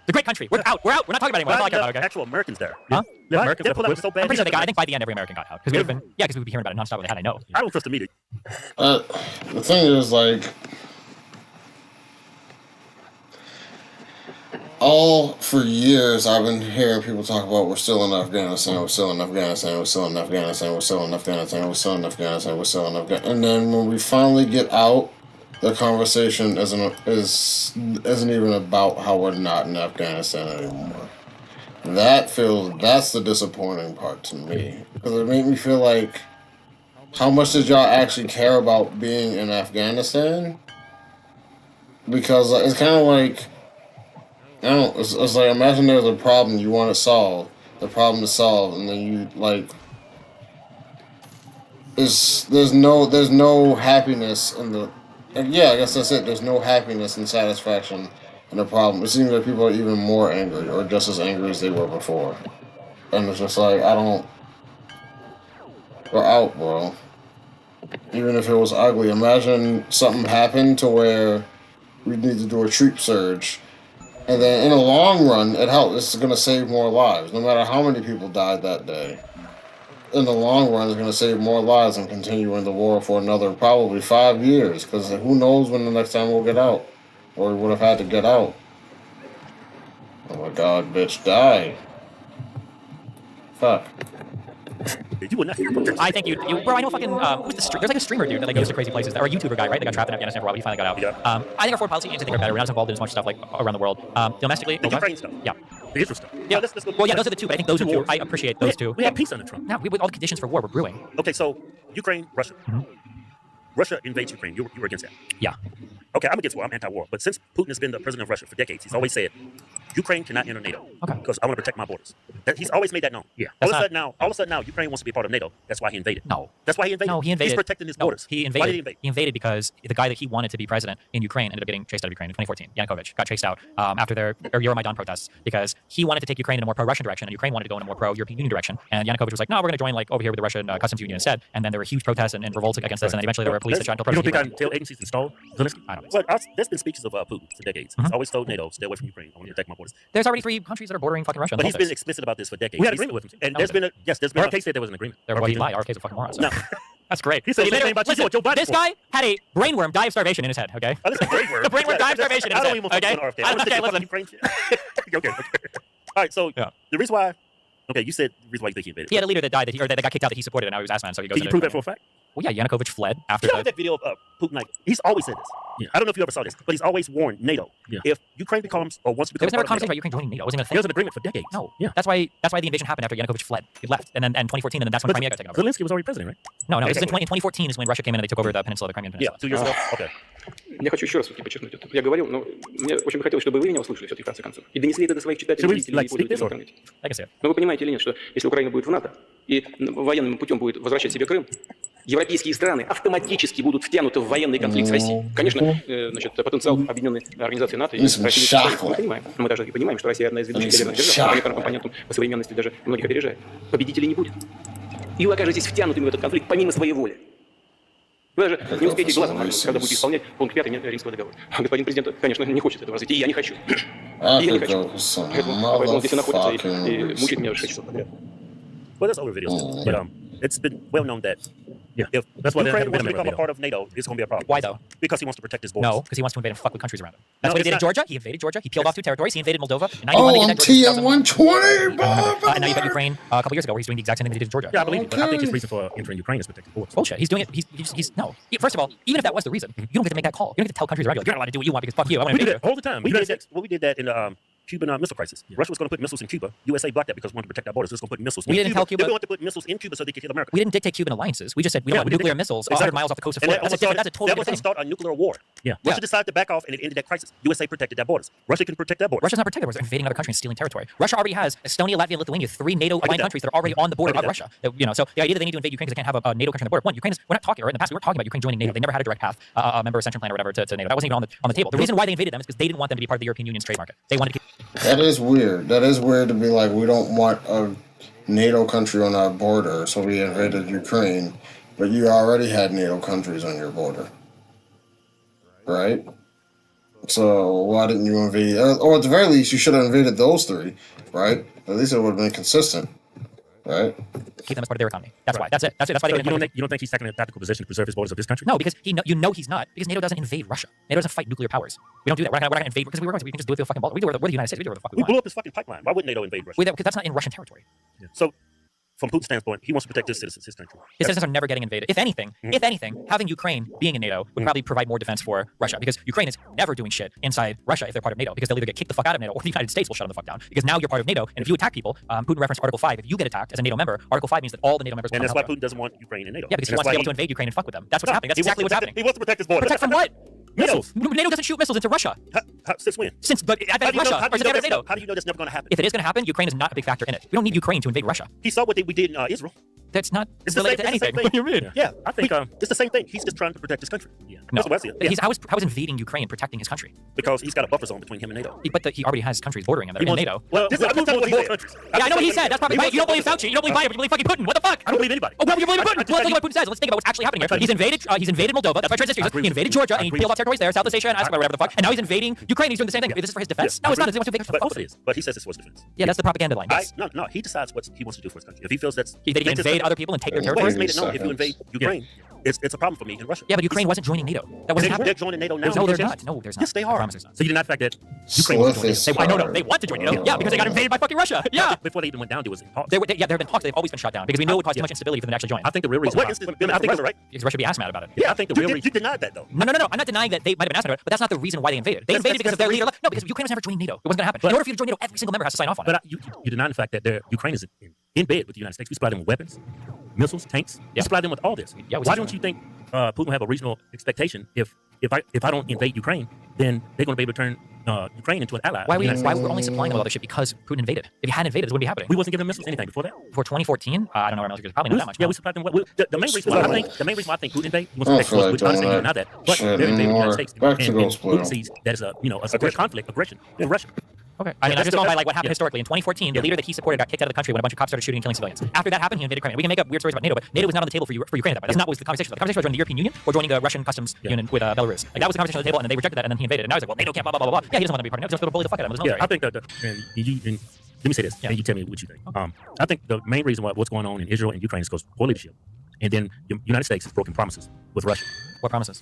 The great country. We're out. We're out. We're not talking about it anymore. That's all I care about, okay? Actual Americans there. Huh? Yeah, Americans pulled out so bad. I'm pretty sure they got. I think by the end every American got out because we would have been. Yeah, because we would be hearing about it nonstop. They had. I know. I don't trust the media. The thing is, like, for years I've been hearing people talk about we're still in Afghanistan, we're still in Afghanistan, we're still in Afghanistan, we're still in Afghanistan, we're still in Afghanistan, we're still in Afghanistan, and then when we finally get out, the conversation isn't even about how we're not in Afghanistan anymore. That's the disappointing part to me, because it made me feel like, how much did y'all actually care about being in Afghanistan? Because it's kind of like, it's like, imagine there's a problem you want to solve, the problem is solved, and then you like. There's no happiness in the. And yeah, I guess that's it. There's no happiness and satisfaction in the problem. It seems like people are even more angry, or just as angry as they were before. And it's just like, I don't. We're out, bro. Even if it was ugly, imagine something happened to where we need to do a troop surge. And then in the long run, it helps. It's going to save more lives, no matter how many people died that day. In the long run, it's going to save more lives and continuing the war for another probably 5 years. Because who knows when the next time we'll get out. Or we would have had to get out. Oh my god, bitch, die. Fuck. You would not. I think bro. I know fucking who's there's like a streamer dude that like goes to crazy places, or a YouTuber guy, right? That got trapped in Afghanistan for a while, but he finally got out. Yeah. I think our foreign policy needs to think better. We're not involved in as much stuff like around the world. Domestically, The Ukraine stuff. yeah, The Israel stuff. yeah. Let's go. Well, yeah, those are the two. But I think those two. I appreciate those two. We had peace under Trump. Now, with all the conditions for war were brewing. Okay, so Ukraine, Russia. Russia invades Ukraine. You were against that. Yeah. Okay, I'm against war. I'm anti-war. But since Putin has been the president of Russia for decades, he's always said, Ukraine cannot enter NATO. Okay. Because I want to protect my borders. He's always made that known. Yeah. All of a sudden now, Ukraine wants to be part of NATO. That's why he invaded. No. That's why he invaded. No, he invaded. He's protecting his borders. He invaded. Why did he invade? He invaded because the guy that he wanted to be president in Ukraine ended up getting chased out of Ukraine in 2014. Yanukovych got chased out after their Euromaidan protests because he wanted to take Ukraine in a more pro-Russian direction, and Ukraine wanted to go in a more pro-European Union direction. And Yanukovych was like, no, we're going to join like over here with the Russian customs union instead. And then there were huge protests and revolts against this, and then eventually there were police that shot until You don't think protests. until agencies installed Zelensky? I don't think Well, there's been speeches of Putin for decades. He's always told NATO, stay away from Ukraine. I want to protect my borders. There's already 3 countries that are bordering fucking Russia. But he's been explicit about this for decades. We had an agreement with him. And No, there's been a RFK said there was an agreement. Well, he lied. RFK's a fucking moron. So. No. That's great. He said the same thing about you. Listen, Joe Biden this for. guy had a brainworm die of starvation in his head, okay? Oh, this is a great word. The brainworm died of starvation in I his don't head, even focus okay? on RFK. I I don't- want to okay, take listen. Ukraine shit. Okay. All right, so Yeah. the reason why... Okay, you said the reason why you think he invaded. He had a leader that died that got kicked out that he supported, and now he was ass man, so he goes Can you into- prove that for a fact? Well, yeah, Yanukovych fled after You know the... that video of Putin, like, he's always said this. Yeah. I don't know if you ever saw this, but he's always warned NATO. Yeah. If Ukraine becomes or wants to There become was never a part of conversation NATO, about Ukraine joining NATO. It wasn't even a there was thing. an agreement for decades. No. Yeah. That's why the invasion happened after Yanukovych fled. He left, and then in 2014, and then that's when But Crimea got taken over. Zelensky was already president, right? No, this is Okay. in 2014 is when Russia came in and they took over the peninsula, the Crimean Yeah, Peninsula. 2 years ago. Okay. Я хочу еще раз подчеркнуть это. Я говорил, но мне очень бы хотелось, чтобы вы меня услышали все-таки в конце концов. И донесли это до своих читателей, Should we, зрителей like, и speak this пользователей в or- интернете. I can see it. Но вы понимаете или нет, что если Украина будет в НАТО и военным путем будет возвращать себе Крым, европейские страны автоматически будут втянуты в военный конфликт с Россией. Конечно, значит, потенциал объединенной организации НАТО и This is России chocolate. мы понимаем. Но мы даже и понимаем, что Россия одна из ведущих ядерных держав, по некоторым компонентам по современности даже многих опережает. Победителей не будет. И вы окажетесь втянутыми в этот конфликт помимо своей воли. Вы даже не успеете глазом моргнуть, когда будете исполнять пункт 5 Римского договора. Господин президент, конечно, не хочет этого развития, и я не хочу. I И я не could хочу. go for some Поэтому он здесь и находится и motherfucking. мучает меня уже 6 часов подряд. Well, there's other videos, but it's been well known that if That's why they Ukraine haven't wants to been become a NATO. part of NATO, it's going to be a problem. Why though? Because he wants to protect his borders. No, because he wants to invade and fuck with countries around him. That's No, what he it's did in not. Georgia. He invaded Georgia. He peeled off 2 territories. He invaded Moldova. In 91, Oh, he on did that Georgia TN 2000. 120, And now you got Ukraine a couple years ago where he's doing the exact same thing that he did in Georgia. Yeah, I believe it. But I think his Okay. reason for entering Ukraine is protecting borders. Bullshit. He's doing it. He's no. First of all, even if that was the reason, you don't get to make that call. You don't get to tell countries around you, like, you're not allowed to do what you want because fuck you. I want We to did invade that you. all the time. We You did guys- that. Well, we did that in the Cuban missile crisis. Russia was going to put missiles in Cuba. USA blocked that because we wanted to protect our borders. It was going to put missiles. We in didn't tell Cuba- They wanted to put missiles in Cuba so they could hit America. We didn't dictate Cuban alliances. We just said we don't Yeah, want we did nuclear that. missiles Exactly. 100 miles off the coast of And Florida. That's a totally that was different going to thing. start a nuclear war. Yeah. Russia decided to back off, and it ended that crisis. USA protected their borders. Russia can protect their borders. Russia's not protected. They're invading another country and stealing territory. Russia already has Estonia, Latvia, Lithuania, 3 NATO aligned that. countries that are already on the border I of get Russia. So the idea that they need to invade Ukraine because they can't have a NATO country on the border. One, Ukraine is. We're not talking. Right in the past, we were talking about Ukraine joining NATO. They never had a direct path, a member ascension plan or whatever to NATO. That wasn't even on the table. The reason why they invaded them is because they didn't want them to be part of the European Union's trade market. They wanted to keep. That is weird. That is weird to be like, we don't want a NATO country on our border, so we invaded Ukraine, but you already had NATO countries on your border. Right? So why didn't you invade, or at the very least, you should have invaded those 3, right? At least it would have been consistent, right? keep them as part of their economy. That's why. That's it. That's why So they you don't think he's taking a tactical position to preserve his borders of his country? No, because you know he's not. Because NATO doesn't invade Russia. NATO doesn't fight nuclear powers. We don't do that. We're not gonna invade because we can just do it with the fucking ball. We do it with the United States. We do it with the fuck we We want. blew up this fucking pipeline. Why wouldn't NATO invade Russia? Because that's not in Russian territory. So, from Putin's standpoint, he wants to protect his citizens, his country. His citizens are never getting invaded. If anything, having Ukraine being in NATO would probably provide more defense for Russia because Ukraine is never doing shit inside Russia if they're part of NATO because they'll either get kicked the fuck out of NATO or the United States will shut them the fuck down because now you're part of NATO and if you attack people, Putin referenced Article 5. If you get attacked as a NATO member, Article 5 means that all the NATO members And will that's come why help Putin doesn't want Ukraine in NATO. you. Yeah, because he And wants to that's be able to why invade Ukraine and fuck with them. That's what's No, happening. That's he wants exactly to what's protect- happening. He wants to protect his border. Protect from what? Missiles. NATO doesn't shoot missiles into Russia. Since when? Since the advent of Russia, or since the advent of NATO. How do you know that's never going to happen? If it is going to happen, Ukraine is not a big factor in it. We don't need Ukraine to invade Russia. He saw what we did in Israel. That's not It's the related same, to anything. It's the same What do you mean? Yeah, I think it's the same thing. He's just trying to protect his country. Yeah, No. that's what I see. Yeah. How is invading Ukraine protecting his country? Because he's got a buffer zone between him and NATO. But he already has countries bordering him that are in NATO. Well, this is more countries. Yeah, I know what he said. That's probably right. You don't believe Fauci. You don't believe Biden. But you believe fucking Putin. What the fuck? I don't believe anybody. Oh, well, you believe Putin. Well, let's look at what Putin says. Let's think about what's actually happening here. He's invaded Moldova. That's why transnistria. He invaded Georgia and he peeled off territories there, South Ossetia and Azerbaijan, whatever the fuck. And now he's invading Ukraine. He's doing the same thing. This is for his defense? No, it's not. He wants to invade But it is. But he says it's for his defense. Yeah, that's the propaganda line. Yes. No. He decides what he wants to do for his country. If he feels that he can invade other people and take their well, territory. he's made it known. If you invade Ukraine, it's a problem for me in Russia. Yeah, but Ukraine wasn't joining NATO. That wasn't happening. They're joining NATO now. No, they're not. No, there's not. Yes, they are. I promise there's not. So you deny the fact that Ukraine was joining NATO? I know. They want to join NATO. Yeah, because they got invaded by fucking Russia. Yeah. Before they even went down, there was talks. There have been talks. They've always been shut down because we know it would cause too much instability for them to actually join. I think the real reason. I think right. Because Russia would be ass mad about it. Yeah, I think the real reason. You denied that though. No. I'm not denying that they might have been ass mad about it, but that's not the reason why they invaded. They invaded because of their leader. No, because Ukraine was never joining NATO. It wasn't going to happen. In order for you to join NATO, every single member has to sign off on it. But you deny the fact that Ukraine is in bed with the United States. We supply them with weapons, missiles, tanks. We supply them with all this. Yeah, why don't you think Putin will have a reasonable expectation if I don't invade Ukraine, then they're going to be able to turn Ukraine into an ally? Why we're only supplying them with all this shit because Putin invaded? If he hadn't invaded, this wouldn't be happening. We wasn't giving them missiles anything before that. For 2014, I don't know our military is probably not that much. Yeah, we supplied them. The main reason why I think Putin invaded, he wants to protect us. We not that, but they're invading the United States, and Putin sees that as a severe conflict, aggression in Russia. Okay. I mean, I'm just going by like what happened historically. In 2014, the leader that he supported got kicked out of the country when a bunch of cops started shooting and killing civilians. After that happened, he invaded Ukraine. We can make up weird stories about NATO, but NATO was not on the table for Ukraine at that point. That's not what the conversation was. The conversation was joining the European Union or joining the Russian customs union with Belarus. Like that was the conversation on the table, and then they rejected that, and then he invaded. And now he's like, well, NATO can't blah blah blah blah. Yeah, he doesn't want to be part of NATO. He's going to bully the fuck out of him. Yeah, I think that. And let me say this, and you tell me what you think. Okay. I think the main reason what's going on in Israel and Ukraine is because poor leadership, and then the United States has broken promises with Russia. What promises?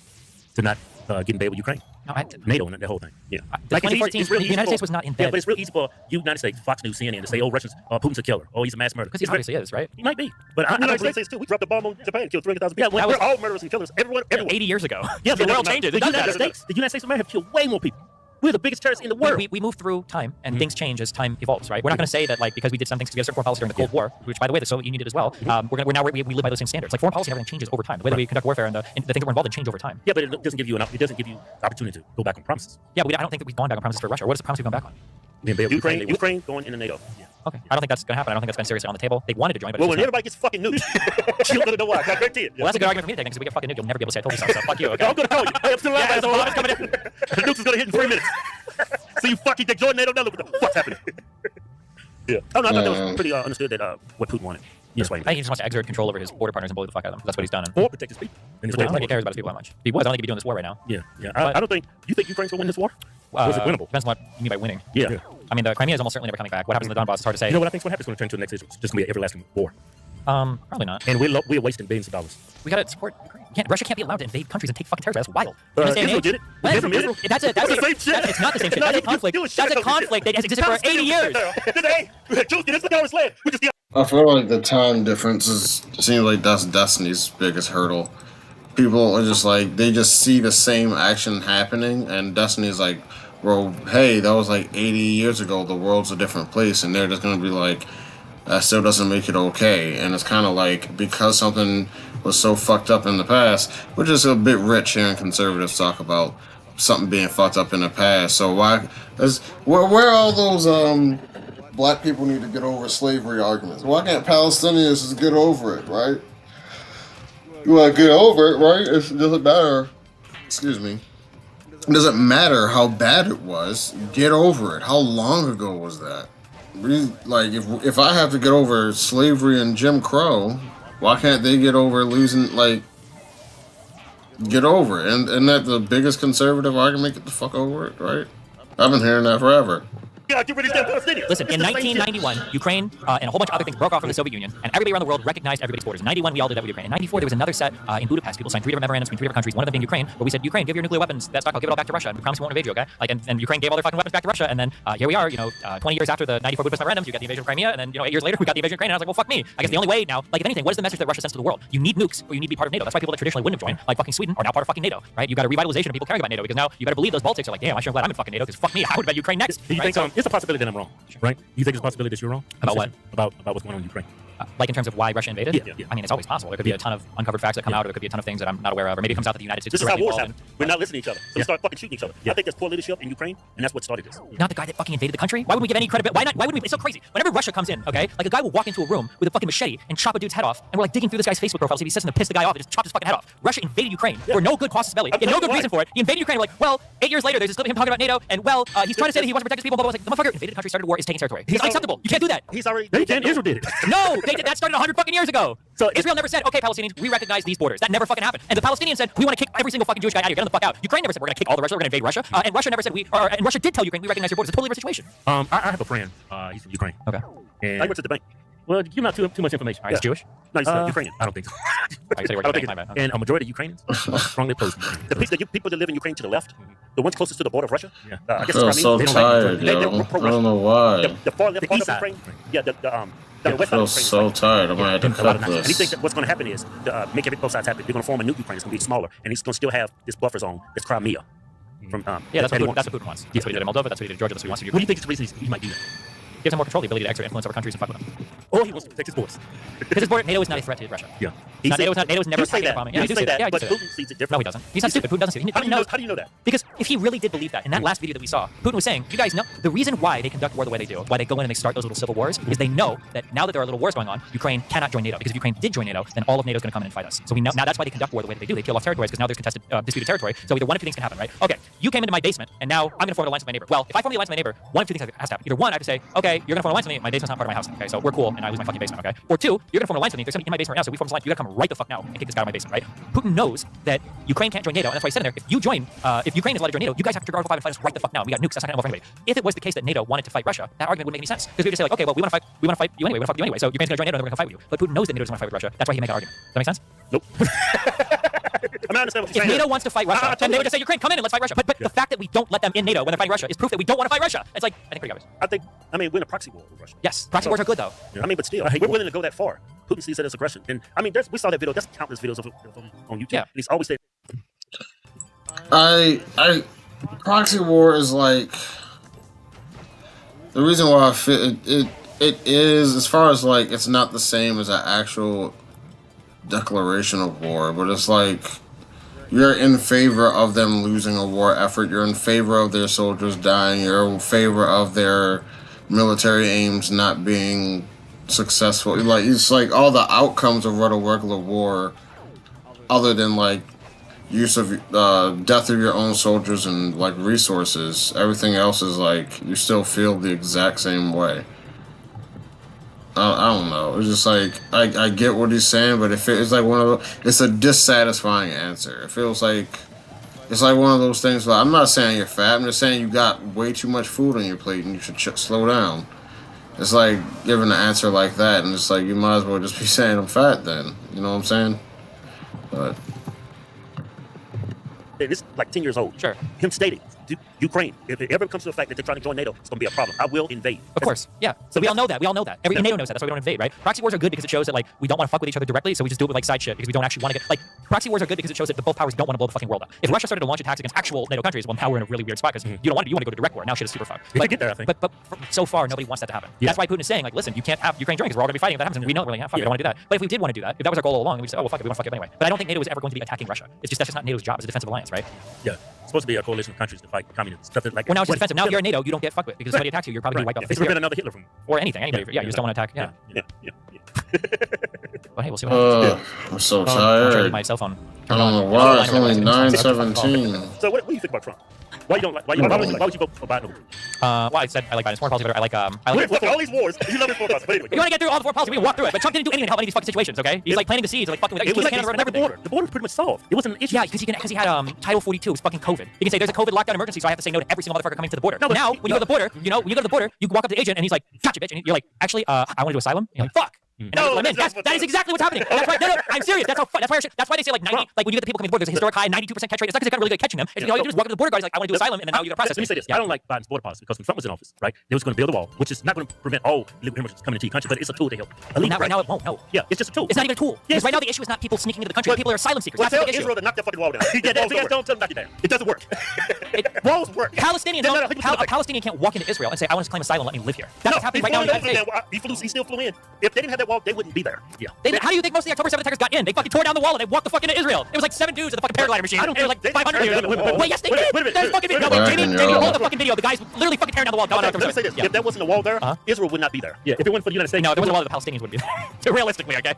To not get in bed with Ukraine. No, NATO and that whole thing. Yeah. Like 2014, the United States was not in bed. Yeah, but it's real easy for you, United States, Fox News, CNN, to say, "Oh, Russia's Putin's a killer. Oh, he's a mass murderer." Because he obviously is, right? He might be, but I United States too. We dropped a bomb on Japan, killed 300,000 people. Yeah, we're all murderers and killers. Everyone. 80 years ago. Yeah, the world changes. The United States of America have killed way more people. We're the biggest terrorists in the world. We move through time, and things change as time evolves, right? We're not going to say that, like, because we did some things to get a certain foreign policy during the Cold War, which, by the way, the Soviet Union did as well. We live by those same standards. Like, foreign policy and everything changes over time. The way that we conduct warfare and the things that we're involved in change over time. Yeah, but it doesn't give you opportunity to go back on promises. Yeah, but I don't think that we've gone back on promises for Russia. What is the promise we've gone back on? Ukraine going into NATO. Yeah. Okay, I don't think that's going to happen. I don't think that's been seriously on the table. They wanted to join, but when everybody gets fucking nuked, you don't know why. I guarantee it. Well, that's a good argument for me to take because if we get fucking nuked, you'll never be able to say I told you so. So fuck you. Okay? I'm going to call you. Hey, I'm still alive. Yeah, coming in. The nukes is going to hit in 3 minutes. So you fucking take join NATO. Now look what the fuck's happening. Yeah. Oh no, I thought that was pretty understood that what Putin wanted. That's why I think he just wants to exert control over his border partners and bully the fuck out of them. That's what he's done. Or protect his people. I don't think he cares about his people that much. If he was, I don't think he'd be doing this war right now. Yeah. I don't think. You think Ukraine's going to win this war? Or is it winnable? Depends on what you mean by winning. Yeah. I mean, the Crimea is almost certainly never coming back. What happens in the Donbass is hard to say. You know what I think is what happens when it turns to the next Israel? It's just going to be an everlasting war. Probably not. And we're wasting billions of dollars. We gotta support Ukraine. Russia can't be allowed to invade countries and take fucking territory. That's wild. Israel did it. That's the same shit. It's not the same shit. That's a conflict. That's a conflict that has existed for 80 years. I feel like the time difference seems like that's Destiny's biggest hurdle. People are just like, they just see the same action happening, and Destiny's like, well, hey, that was like 80 years ago, the world's a different place, and they're just gonna be like, that still doesn't make it okay. And it's kind of like, because something was so fucked up in the past, we're just a bit rich hearing conservatives talk about something being fucked up in the past. So where are all those black people need to get over slavery arguments? Why can't Palestinians just get over it, right? You want to get over it, right? It doesn't matter. Excuse me. It doesn't matter how bad it was. Get over it. How long ago was that? Like, if I have to get over slavery and Jim Crow, why can't they get over losing, like, get over it? And isn't that the biggest conservative argument? Get the fuck over it, right? I've been hearing that forever. Yeah, get rid of these Palestinians. Listen, in 1991, Ukraine and a whole bunch of other things broke off from the Soviet Union, and everybody around the world recognized everybody's borders. In 91, we all did that with Ukraine. In 94, there was another set in Budapest. People signed 3 different memorandums between 3 different countries, one of them being Ukraine, where we said, Ukraine, give your nuclear weapons, that stockpile, give it all back to Russia, and we promise we won't invade you, okay? Like, and Ukraine gave all their fucking weapons back to Russia, and then here we are, 20 years after the 94 Budapest memorandums, you got the invasion of Crimea, and then, 8 years later, we got the invasion of Ukraine, and I was like, well, fuck me. I guess the only way now, like, if anything, what is the message that Russia sends to the world? You need nukes, or you need to be part of NATO. That's why people that traditionally wouldn't have joined, like fucking Sweden, are now part of fucking NATO, right? You got a revitalization of people caring about NATO, because now you better believe those Baltics are like, damn, I sure am glad I'm in fucking NATO, because fuck me, I would bet Ukraine next. Do you think it's a possibility that I'm wrong, right? You think it's a possibility that you're wrong? About what? About what's going on in Ukraine. Like in terms of why Russia invaded? Yeah. I mean, it's always possible. There could be a ton of uncovered facts that come out, or there could be a ton of things that I'm not aware of, or maybe it comes out that the United States This is how directly wars involved happen. We're not listening to each other. So we start fucking shooting each other. I think there's poor leadership in Ukraine, and that's what started this. Not the guy that fucking invaded the country. Why would we give any credit? Why not? Why wouldn't we? It's so crazy. Whenever Russia comes in, okay, like a guy will walk into a room with a fucking machete and chop a dude's head off, and we're like digging through this guy's Facebook profile, see if he says something to piss the guy off, and just chopped his fucking head off. Russia invaded Ukraine for no good causus belli. He had no good reason for it. He invaded Ukraine. We're like, well, 8 years later, there's this clip of him talking about NATO, and well, he's trying to say that he wants to protect his people. Blah, blah, blah. It's like, the motherfucker invaded the country, started a war, is taking territory. It's unacceptable. You can't do that. He's already. Israel did it. No, that started 100 fucking years ago. So Israel never said, okay, Palestinians, we recognize these borders. That never fucking happened. And the Palestinians said, we want to kick every single fucking Jewish guy out of here. Get them the fuck out. Ukraine never said we're going to kick all the Russia. We're going to invade Russia. And Russia never said and Russia did tell Ukraine we recognize your borders. It's a totally different situation. I have a friend. He's from Ukraine. Okay. And I went to the bank. well, you're not too much information. All right, he's Jewish. No, he's Ukrainian. I don't think so. I said he worked I at don't the bank, my bad. Okay. And a majority of Ukrainians are strongly opposed. The people that live in Ukraine to the left, the ones closest to the border of Russia. Yeah. I I guess feel it's so Crimea, they don't tired, like yo. it. I don't know why. The far left The part east of side. Ukraine. Yeah, the I west side feel of Ukraine. so tired. I might have to cut And he thinks this. that what's going to happen is make both sides happy. They're going to form a new Ukraine. It's going to be smaller, and he's going to still have this buffer zone. It's Crimea. From Yeah, that's that he what wants. Putin wants. That's what he did in Moldova. That's what he did in Georgia. That's what he wants to do. What do you think is the reason he might do that? Gives him more control, the ability to exert influence over countries and fuck with them. Or he wants to protect his borders. Because his border, NATO is not a threat to Russia. Yeah. NATO is never You say attacking that. a bombing. Yeah, I You do say say that. Yeah, I do but say that. Putin sees it No, differently. he doesn't. He's not stupid. Putin doesn't see it. How Putin do you know? knows. How do you know that? Because if he really did believe that, in that last video that we saw, Putin was saying, you guys know, the reason why they conduct war the way they do, why they go in and they start those little civil wars, is they know that now that there are little wars going on, Ukraine cannot join NATO. Because if Ukraine did join NATO, then all of NATO is going to come in and fight us. So we know, now that's why they conduct war the way that they do. They peel off territories because now there's contested, disputed territory. So either one of two things can happen, right? Okay, you came into my basement, and now I'm going to form an alliance with my neighbor. Well, if I form the alliance with my neighbor, one of two things has to happen. Either one, I have to say, okay, you're going to form an alliance with me, my basement's not part of my house. Okay, so we're cool, and I lose my fucking basement, okay? Or two, you're going to form an alliance with me, there's somebody in my basement right now, so we form an alliance, you got to come right the fuck now and kick this guy out of my basement, right? Putin knows that Ukraine can't join NATO, and that's why he said in there, if you join, if Ukraine is allowed to join NATO, you guys have to trigger Article 5 and fight us right the fuck now. We got nukes, that's not going to for anybody. If it was the case that NATO wanted to fight Russia, that argument wouldn't make any sense. Because we would just say like, okay, well, we want to fight you anyway, we want to fuck you anyway, so Ukraine's going to join NATO and they're going to fight with you. But Putin knows that NATO doesn't want to fight with Russia, that's why he made that argument. Does that make sense? Nope. I mean, I understand what you're If saying. NATO wants to fight Russia, then they would just say, Ukraine, come in and let's fight Russia. But the fact that we don't let them in NATO when they're fighting Russia is proof that we don't want to fight Russia. It's like, I think pretty obvious. I mean, we're in a proxy war with Russia. Yes, proxy wars are good though. I mean, but still, we're willing to go that far. Putin sees that as aggression. And I mean, we saw that video. There's countless videos of him on YouTube. Yeah. And he's always said, Proxy war is like the reason why I feel it is, as far as like it's not the same as an actual declaration of war, but it's like you're in favor of them losing a war effort, you're in favor of their soldiers dying, you're in favor of their military aims not being successful. Like it's like all the outcomes of what a regular war, other than like use of death of your own soldiers and like resources, everything else is like you still feel the exact same way. I don't know. It's just like I get what he's saying, but it's like one of those, it's a dissatisfying answer. It feels like it's like one of those things. Like, I'm not saying you're fat. I'm just saying you got way too much food on your plate and you should slow down. It's like giving an answer like that, and it's like you might as well just be saying I'm fat then. You know what I'm saying? But this is like 10 years old. Sure. Him stating, Ukraine, if it ever comes to the fact that they're trying to join NATO, it's going to be a problem. I will invade. Of course, yeah. So we all know that. We all know that. Every NATO knows that. That's why we don't invade, right? Proxy wars are good because it shows that like we don't want to fuck with each other directly, so we just do it with like side shit because we don't actually want to get like. Proxy wars are good because it shows that the both powers don't want to blow the fucking world up. If Russia started to launch attacks against actual NATO countries, well, now we're in a really weird spot because you don't want to. You want to go to direct war. Now shit is super fucked. We could get there, I think. But so far nobody wants that to happen. Yeah. That's why Putin is saying like, listen, you can't have Ukraine join because we're all gonna be fighting if that happens, and we know we're like, yeah, fuck, we don't want to do that. But if we did want to do that, if that was our goal all along, we just say, oh well, fuck it, we want to fuck it anyway. But I don't think NATO is ever going to be attacking Russia. It's just that's just not NATO's job. It's a defensive alliance, right? Yeah. It's supposed to be a coalition of countries to fight communists. Stuff that, like, Well, now it's defensive. Now you're in NATO, you don't get fucked with because if somebody attacks you, you're probably gonna be wiped off. It's prevent another Hitler from. Or anything. Anybody. Yeah, you just don't want to attack. Yeah. Yeah. But hey, we'll see what happens. I'm so I'm trying tired. my cell phone. I don't know why it's only 9:17. So what do you think about Trump? Why you don't like? Why would you vote for Biden? Well, I said I like Biden's foreign policy better. I like all these wars. You love his foreign policy. But anyway, You want to get through all the foreign policy? We can walk through it. But Trump didn't do anything to help any of these fucking situations. Okay, he's like planting the seeds, like fucking with. it was like Canada the border. The border's pretty much solved. It wasn't an issue. Yeah, because he had Title 42 was fucking COVID. You can say there's a COVID lockdown emergency, so I have to say no to every single motherfucker coming to the border. No, but now when you go to the border, when you go to the border, you walk up to the agent and he's like, "Gotcha, bitch," and you're like, "Actually, I want to do asylum." And you're like, "Fuck." And No, I'm in. That is exactly what's happening. That's why. No, I'm serious. That's how. That's why they say like 90. Like when you get the people coming to the border, there's a historic high 92% catch rate. It's not because they're kind of really good at catching them. It's all you do is walk up to the border guard. He's like, I want to do asylum, and then now you got to process. Let me say this. I don't like Biden's border policy because when Trump was in office, right, they was going to build a wall, which is not going to prevent all illegal immigrants coming into your country, but it's a tool to help. Not right now. It won't. No. Yeah, it's just a tool. It's not even a tool. Yes. Because right now the issue is not people sneaking into the country. People are asylum seekers. Well, That's the tell big issue. Israel to knock that fucking wall down. Don't tell them to knock it down. It doesn't work. Walls work. Palestinians a Palestinian can't walk into Israel and say, I want to claim asylum, let me live here. That's what's happening right now in the United States. He still flew in. If they didn't have that that wall, they wouldn't be there. Yeah. How do you think most of the October 7th attackers got in? They fucking tore down the wall and they walked the fuck into Israel. It was like 7 dudes in the fucking paraglider machine. I don't It was think like 500 they dudes. tear down the wall. Wait, yes, they did. Wait a minute. There's fucking video. Wait, Jamie, no. hold the fucking video. The guys literally fucking tearing down the wall. Let me say this. If there wasn't a wall there, Israel would not be there. Yeah. If it wasn't for the United States. No, there wasn't a wall. The Palestinians wouldn't be there. Realistically, okay?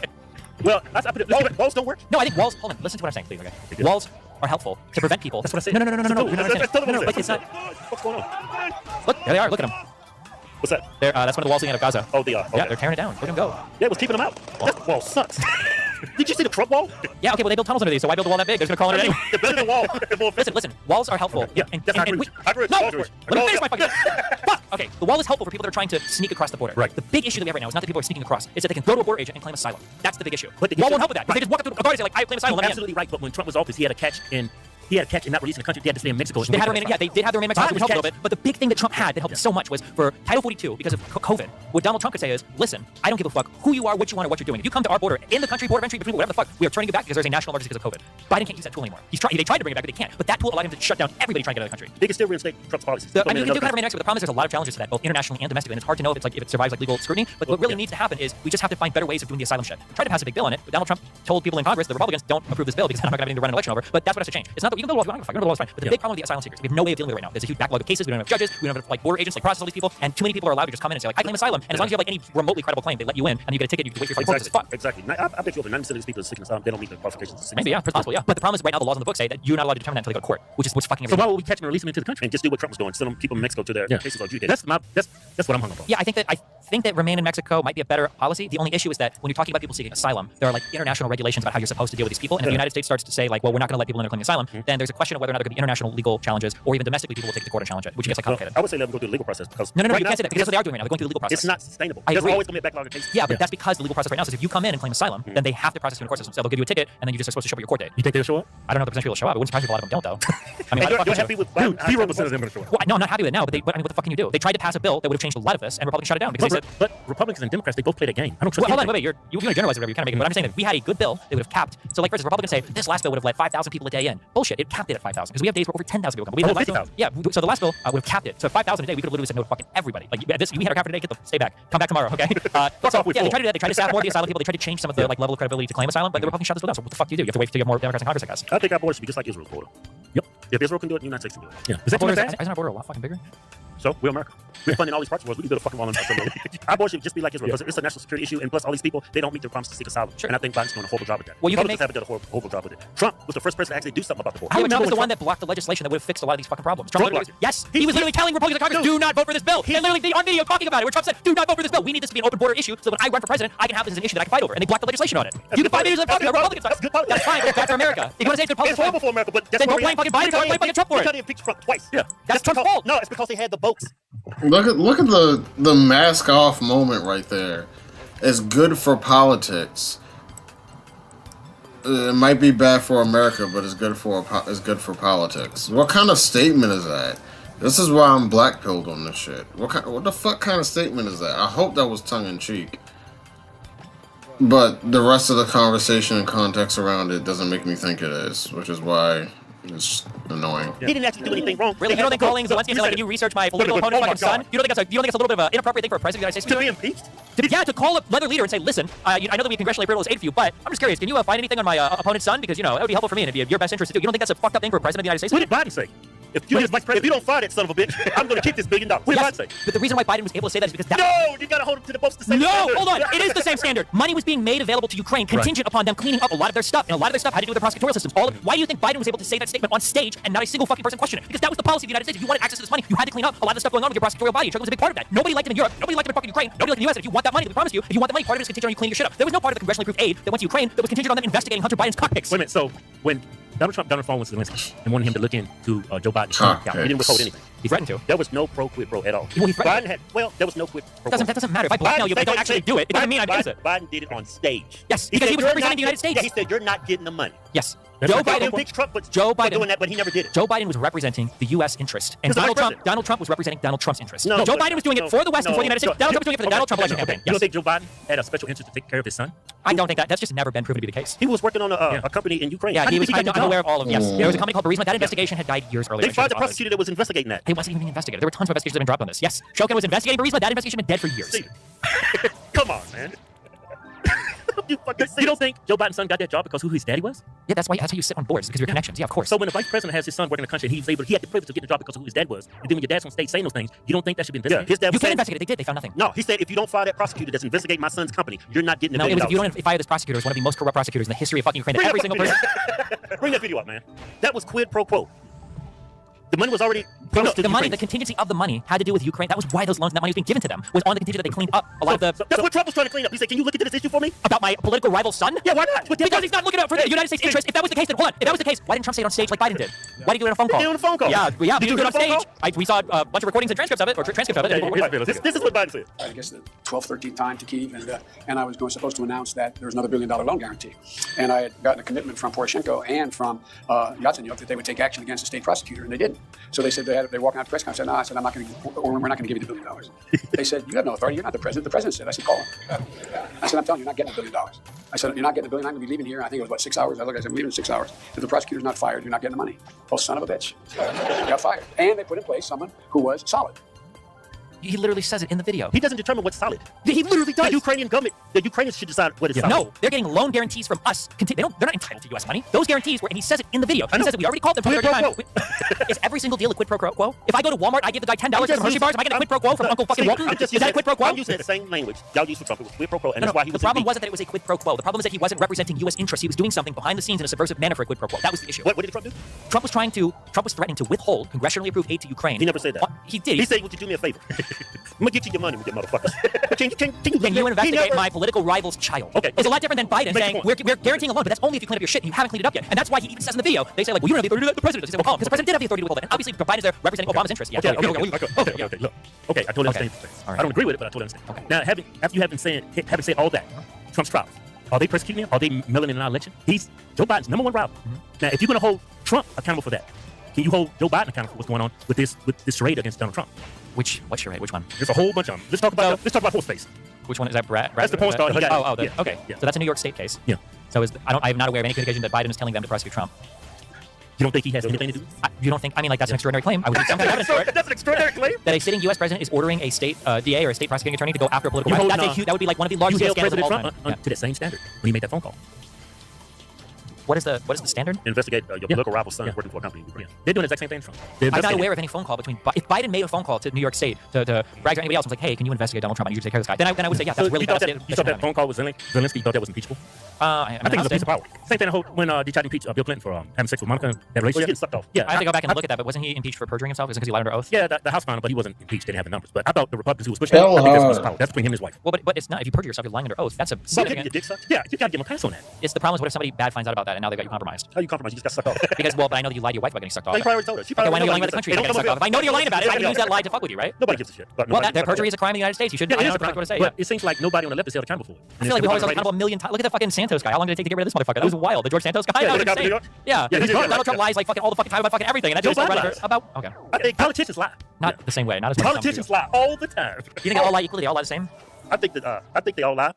Well, I put it, walls don't work. No, I think walls. Hold on. Listen to what I'm saying, please. Okay. Walls are helpful to prevent people. That's what I said. No. You're not understanding. No, What's it's not. going on? Look, there they are. Look at them. What's that? That's one of the walls leading out of Gaza. Oh, they are. Yeah, they're tearing it down. Look at them go. Yeah, it was keeping them out. That wall sucks. Did you see the Trump wall? Yeah, okay, well, they built tunnels under these, so why build a wall that big? They're just gonna call it anyway. They're better than wall. They're more efficient. Listen, walls are helpful. Yeah, that's not true. I agree. No, I agree. let me finish my fucking. Fuck. Okay, the wall is helpful for people that are trying to sneak across the border. Right. The big issue that we have right now is not that people are sneaking across; it's that they can go to a border agent and claim asylum. That's the big issue. But the wall won't help with that. Because they just walk up to the authorities and say, like, I claim asylum. You're Let me in. absolutely right. But when Trump was office, he had a catch in not releasing the country. They had to stay in Mexico. They had to remain. Yeah, they did have to remain in Mexico, which helped a little bit. But the big thing that Trump had that helped so much was for Title 42 because of COVID. What Donald Trump could say is, listen, I don't give a fuck who you are, what you want, or what you're doing. If you come to our border, in the country, border of entry, between whatever the fuck, we are turning you back because there's a national emergency because of COVID. Biden can't use that tool anymore. They tried to bring it back, but they can't. But that tool allowed him to shut down everybody trying to get out of the country. They can still reinstate Trump's policies. I mean, they do kind of remain Mexico, but the problem is there's a lot of challenges to that, both internationally and domestically, and it's hard to know if it survives like legal scrutiny. But what really needs to happen is we just have to find better ways of doing the asylum shit. Tried to pass a big bill on it, but Donald Trump told people in Congress, the Republicans, don't approve this bill because I'm not going to have anything to run an election over. But that's what has to change. It's not that we can build laws, we don't give a fuck. We're gonna build laws fine. But the big problem with the asylum seekers, we have no way of dealing with it right now. There's a huge backlog of cases. We don't have judges. We don't have like border agents, like process all these people, and too many people are allowed to just come in and say like, I claim asylum. And as long as you have like any remotely credible claim, they let you in, and you get a ticket. You can wait your flight. Exactly. I bet you over 90% of these people seeking asylum, they don't meet the qualifications. Maybe, yeah, it's possible, yeah. But the problem is right now the laws on the book say that you're not allowed to determine that until they go to court, which is what's fucking. So why would we catch them and release them into the country and just do what Trump was doing, send them people in Mexico to their cases adjudicated? That's what I'm hung up on. Yeah, I think that remain in Mexico might be a better policy. The only issue is that when you're talking about people seeking asylum, there are like international regulations about how you're supposed to deal with these people. And if the United States starts to say like, well, we're not going to let people in claiming asylum, then there's a question of whether or not there could be international legal challenges, or even domestically people will take it to court and challenge it, which gets like complicated. I would say let them go through the legal process because no, you can't say that because that's what they are doing right now. They're going through the legal process. It's not sustainable. I There's agree. always going to be a backlog of cases. Yeah, but that's because the legal process right now says if you come in and claim asylum, then they have to process you in the court system. So they'll give you a ticket, and then you just are supposed to show up at your court date. You think they'll show up? I don't know if the percentage will show up. It wouldn't surprise me if a lot of them don't, though. I mean, you're happy with Biden? 0% of them going to show up. Well, no, I'm not happy with it now. But I mean, what the fuck can you do? They tried to pass a bill that would have changed a lot of this, and Republicans shut it down because they said. But Republicans and Democrats, they both played a game. I don't trust. Well, hold on, wait. You want to generalize whatever you kind of make it, but I'm saying that if we had a good bill, they would have capped. So, like for instance, Republicans say this last bill would have let 5,000 people a day in. Bullshit. It capped it at 5,000 because we have days where over 10,000 people come. We had 50,000. Yeah. So the last bill would have capped it. So 5,000 a day, we could have literally said no to fucking everybody. Like this, we had our cap for today. Stay back. Come back tomorrow. Okay. They tried to do that. They tried to staff more of the asylum people. They tried to change some of the like level of credibility to claim asylum, but the Republicans shut this bill down. So what the fuck do? You have to wait till you have more Democrats in Congress, I guess. I think our border should be just like Israel's border. Yep. If Israel can do it, the United States can do it. Yeah. Is that too fast? Isn't our border a lot fucking bigger? So we're America. We're funding all these parts of us. We can build a fucking wall on ourselves. Our border should just be like Israel because it's a national security issue, and plus all these people they don't meet their promise to seek asylum. Sure. And I think Biden's doing a horrible job with that. Well, you can Republicans haven't done a horrible job with it. Trump was the first person to actually do something about the border. Yeah, but Trump was the one that blocked the legislation that would have fixed a lot of these fucking problems. Trump blocked it. Yes, he was literally telling Republicans in Congress, do not vote for this bill. And literally on video talking about it, where Trump said, do not vote for this bill. We need this to be an open border issue so that when I run for president, I can have this as an issue that I can fight over. And they blocked the legislation on it. You can fight videos on the Republican side. That's good policy. That's fine, but it's bad for America. If you want to say it's good policy, It's horrible for America, but that's then don't blame fucking Biden, don't blame fucking Trump for They it. tried to impeach Trump twice. Yeah. That's Trump's fault. No, it's because they had the votes. Look at the mask off moment right there. It's good for politics. It might be bad for America, but it's good for politics. What kind of statement is that? This is why I'm black-pilled on this shit. What the fuck kind of statement is that? I hope that was tongue-in-cheek. But the rest of the conversation and context around it doesn't make me think it is, which is why it's annoying. He didn't actually do anything wrong. Really? You don't think calling Zelensky and saying, like, can you research my political opponent's fucking son? You don't think that's a little bit of an inappropriate thing for a president of the United States To be impeached? Yeah, to call a leather leader and say, listen, I know that we congressionally privileged aid for you, but I'm just curious, can you find anything on my opponent's son? Because, that would be helpful for me and it'd be in your best interest to do. You don't think that's a fucked up thing for a president of the United States? What did Biden say? If you don't fire that son of a bitch, I'm going to keep this $1 billion. What did Biden say? But the reason why Biden was able to say that is because that... No, you got to hold him to the most the same No, standard. hold on. It is the same standard. Money was being made available to Ukraine contingent upon them cleaning up a lot of their stuff. And a lot of their stuff had to do with their prosecutorial systems. Why do you think Biden was able to say that statement on stage and not a single fucking person question it? Because that was the policy of the United States. If you wanted access to this money, you had to clean up a lot of the stuff going on with your prosecutorial body. Trump was a big part of that. Nobody liked him in Europe. Nobody liked him in fucking Ukraine. Nobody liked him in the US. And if you want that money that we promised you, if you want the money, part of it is contingent on you cleaning your shit up. There was no part of the congressionally approved aid that went to Ukraine that was contingent on them investigating Hunter Biden's cockpicks. Wait a minute. So when Donald Trump got on the phone with Zelensky and wanted him to look into Joe Biden's account, he didn't withhold anything. He threatened to. There was no pro quid pro at all. Well, he threatened There was no quid pro That doesn't matter. If I blackmail you, but I don't actually do it, it doesn't mean I'm innocent. Biden did it on stage. Yes, because he was representing the United States. Yeah, he said, you're not getting the money. Yes. Joe Biden doing that, but he never did it. Joe Biden was representing the U.S. interest, and Donald Trump was representing Donald Trump's interest. No, Joe Biden was doing it for the West and for the United States. Donald Trump was doing it for the Donald Trump election campaign. You don't think Joe Biden had a special interest to take care of his son? I don't think that. That's just never been proven to be the case. He was working on a company in Ukraine. Yeah, he was. I'm aware of all of them. Yes, there was a company called Burisma. That investigation had died years earlier. They fired the prosecutor that was investigating that. It wasn't even being investigated. There were tons of investigations that have been dropped on this. Yes, Shokin was investigating Burisma. That investigation had been dead for years. Come on, man. You don't think Joe Biden's son got that job because who his daddy was? Yeah, that's how you sit on boards, because of your connections. Yeah, of course. So when the vice president has his son working in the country, and he had the privilege of getting the job because of who his dad was, and then when your dad's on stage saying those things, you don't think that should be investigated? Yeah, his dad You was can saying, investigate it. They did. They found nothing. no, he said if you don't fire that prosecutor that's investigating my son's company, you're not getting the No, it $1 was if you billion. don't fire this prosecutor, it's one of the most corrupt prosecutors in the history of fucking Ukraine. That Bring every that single fucking person. Bring that video up, man. That was quid pro quo. The money was already promised to The money, Ukraine. the contingency of the money had to do with Ukraine. That was why those loans and that money was being given to them. Was on the contingent that they cleaned up a lot of the. That's what Trump was trying to clean up. He said, "Can you look into this issue for me?" About my political rival's son? Yeah, why not? Because he's not looking out for the United States interest. If that was the case, then hold on. If that was the case, why didn't Trump say it on stage like Biden did? Why did he do it on a phone call? He did it on a phone call. Yeah. Did We you do do it on a phone stage. call? We saw a bunch of recordings and transcripts of it, or transcripts of it. This is what Biden said. I guess the 12th, 13th time to Kyiv, and I was supposed to announce that there was another $1 billion loan guarantee. And I had gotten a commitment from Poroshenko and from Yatsenyuk that they would take action against the state prosecutor, and they didn't. So they said they walked out to press conference. I said, no, I said, I'm not going to, or we're not going to give you the $1 billion. They said, you have no authority. You're not the president. The president said. I said, call him. I said, I'm telling you, you're not getting $1 billion. I said, you're not getting $1 billion. I'm going to be leaving here. I think it was, what, 6 hours? I said, I'm leaving in 6 hours. If the prosecutor's not fired, you're not getting the money. Oh, son of a bitch. Got fired. And they put in place someone who was solid. He literally says it in the video. He doesn't determine what's solid. He literally does. The Ukrainian government, the Ukrainians should decide what is solid. No, they're getting loan guarantees from us. They're not entitled to U.S. money. Those guarantees were, and he says it in the video. He says that we already called them for Quid the pro third time. Is every single deal a quid pro quo? If I go to Walmart, I give the guy $10 for some Hershey bars. Am I getting a quid pro quo from Uncle fucking Walton? Is that a quid pro quo? I'm using the same language y'all use for Trump. It was quid pro quo, and that's why he was The problem impeached. wasn't that it was a quid pro quo. The problem is that he wasn't representing U.S. interests. He was doing something behind the scenes in a subversive manner for a quid pro quo. That was the issue. What did Trump do? Trump was threatening to withhold congressionally approved aid to Ukraine. He never said that. He did. He said, "Would you do me a favor? I'm gonna get you your money, you motherfuckers." Can you investigate my political rival's child? Okay. It's a lot different than Biden Make saying your we're point. guaranteeing a loan, but that's only if you clean up your shit. And you haven't cleaned it up yet, and that's why he even says in the video. They say like, well, you don't have the authority to do that. The president does. He said, well, call him, because the president did have the authority to withhold it. And obviously, Biden's there representing Obama's interests. Yeah. Okay. Look. Okay, I totally understand. All right. I don't agree with it, but I totally understand. Okay. Now, after you having said all that, Trump's trials, are they persecuting him? Are they meddling in our election? He's Joe Biden's #1 rival. Now, if you're going to hold Trump accountable for that, can you hold Joe Biden accountable for what's going on with this charade against Donald Trump? What charade? Which one? There's a whole bunch of them. Let's talk about horse face. Which one is that? Brad? That's the porn star. He got it. Okay. Yeah. So that's a New York State case. Yeah. So I'm not aware of any communication that Biden is telling them to prosecute Trump. You don't think he has anything to do? You don't think? I mean, like that's an extraordinary claim. I would need some kind of evidence for it. That's an extraordinary claim. That a sitting U.S. president is ordering a state DA or a state prosecuting attorney to go after a political You rival. hold, That would be like one of the You largest held scandals of President all Trump time. to that same standard when he made that phone call. What is the standard? Investigate your political rival's son working for a company in Ukraine. They're doing the exact same thing, Trump. I'm not aware of any phone call between. If Biden made a phone call to New York State to brag to anybody else, and was like, "Hey, can you investigate Donald Trump? I need you to take care of this guy." Then I would say, "Yeah, that's really you thought bad." you thought that phone call was Zelensky? You thought that was impeachable? I think it was a piece of power. Same thing when they tried to impeach Bill Clinton for having sex with Monica. That relationship getting sucked off. Yeah, I have to go back and look at that. But wasn't he impeached for perjuring himself? Is it because he lied under oath? Yeah, the House found him, but he wasn't impeached. Didn't have the numbers. But I thought the Republicans who was pushing, Hell I think that's a piece of hard. power. That's between him and his wife. Well, but it's not. If you perjure yourself, you're lying under oath. That's a So getting significant. your dick sucked? Yeah, you gotta give him a pass on that. It's the problem is what if somebody bad finds out about that and now they got you compromised? How you compromise? You just got sucked off. Because but I know that you lied to your wife about getting sucked off. They probably told her. She Okay, probably well, I know you're lying knows about the country They about don't getting sucked off. If I know that you're lying about it, I'm gonna use that lie to fuck with you, right? Nobody gives a shit. Well, that perjury is a crime in the United States. You should. Yeah, I it know is a exactly crime. what to say. But Yeah. it seems like nobody on the left is held accountable for it. I feel like we always held accountable a million times. Look at the fucking Santos guy. How long did it take to get rid of this motherfucker? That was wild. The George Santos guy. Yeah, That was the guy from New insane. York? Yeah. Yeah, he did get it Donald Trump right. lies like fucking all the fucking time about fucking everything, and that's Joe just Biden running lies. about. Okay. I think politicians lie. Not the same way. Not as much. as some Politicians people. lie all the time. You think they all lie equally? They all lie the same? I think they all lie.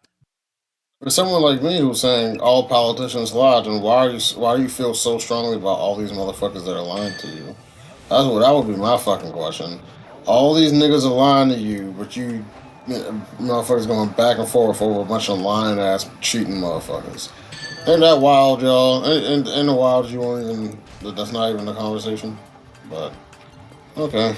For someone like me who's saying all politicians lie, then why do you feel so strongly about all these motherfuckers that are lying to you? That would be my fucking question. All these niggas are lying to you, but you motherfuckers going back and forth over a bunch of lying ass cheating motherfuckers. Ain't that wild, y'all? Ain't the wild you won't even. That's not even a conversation. But okay.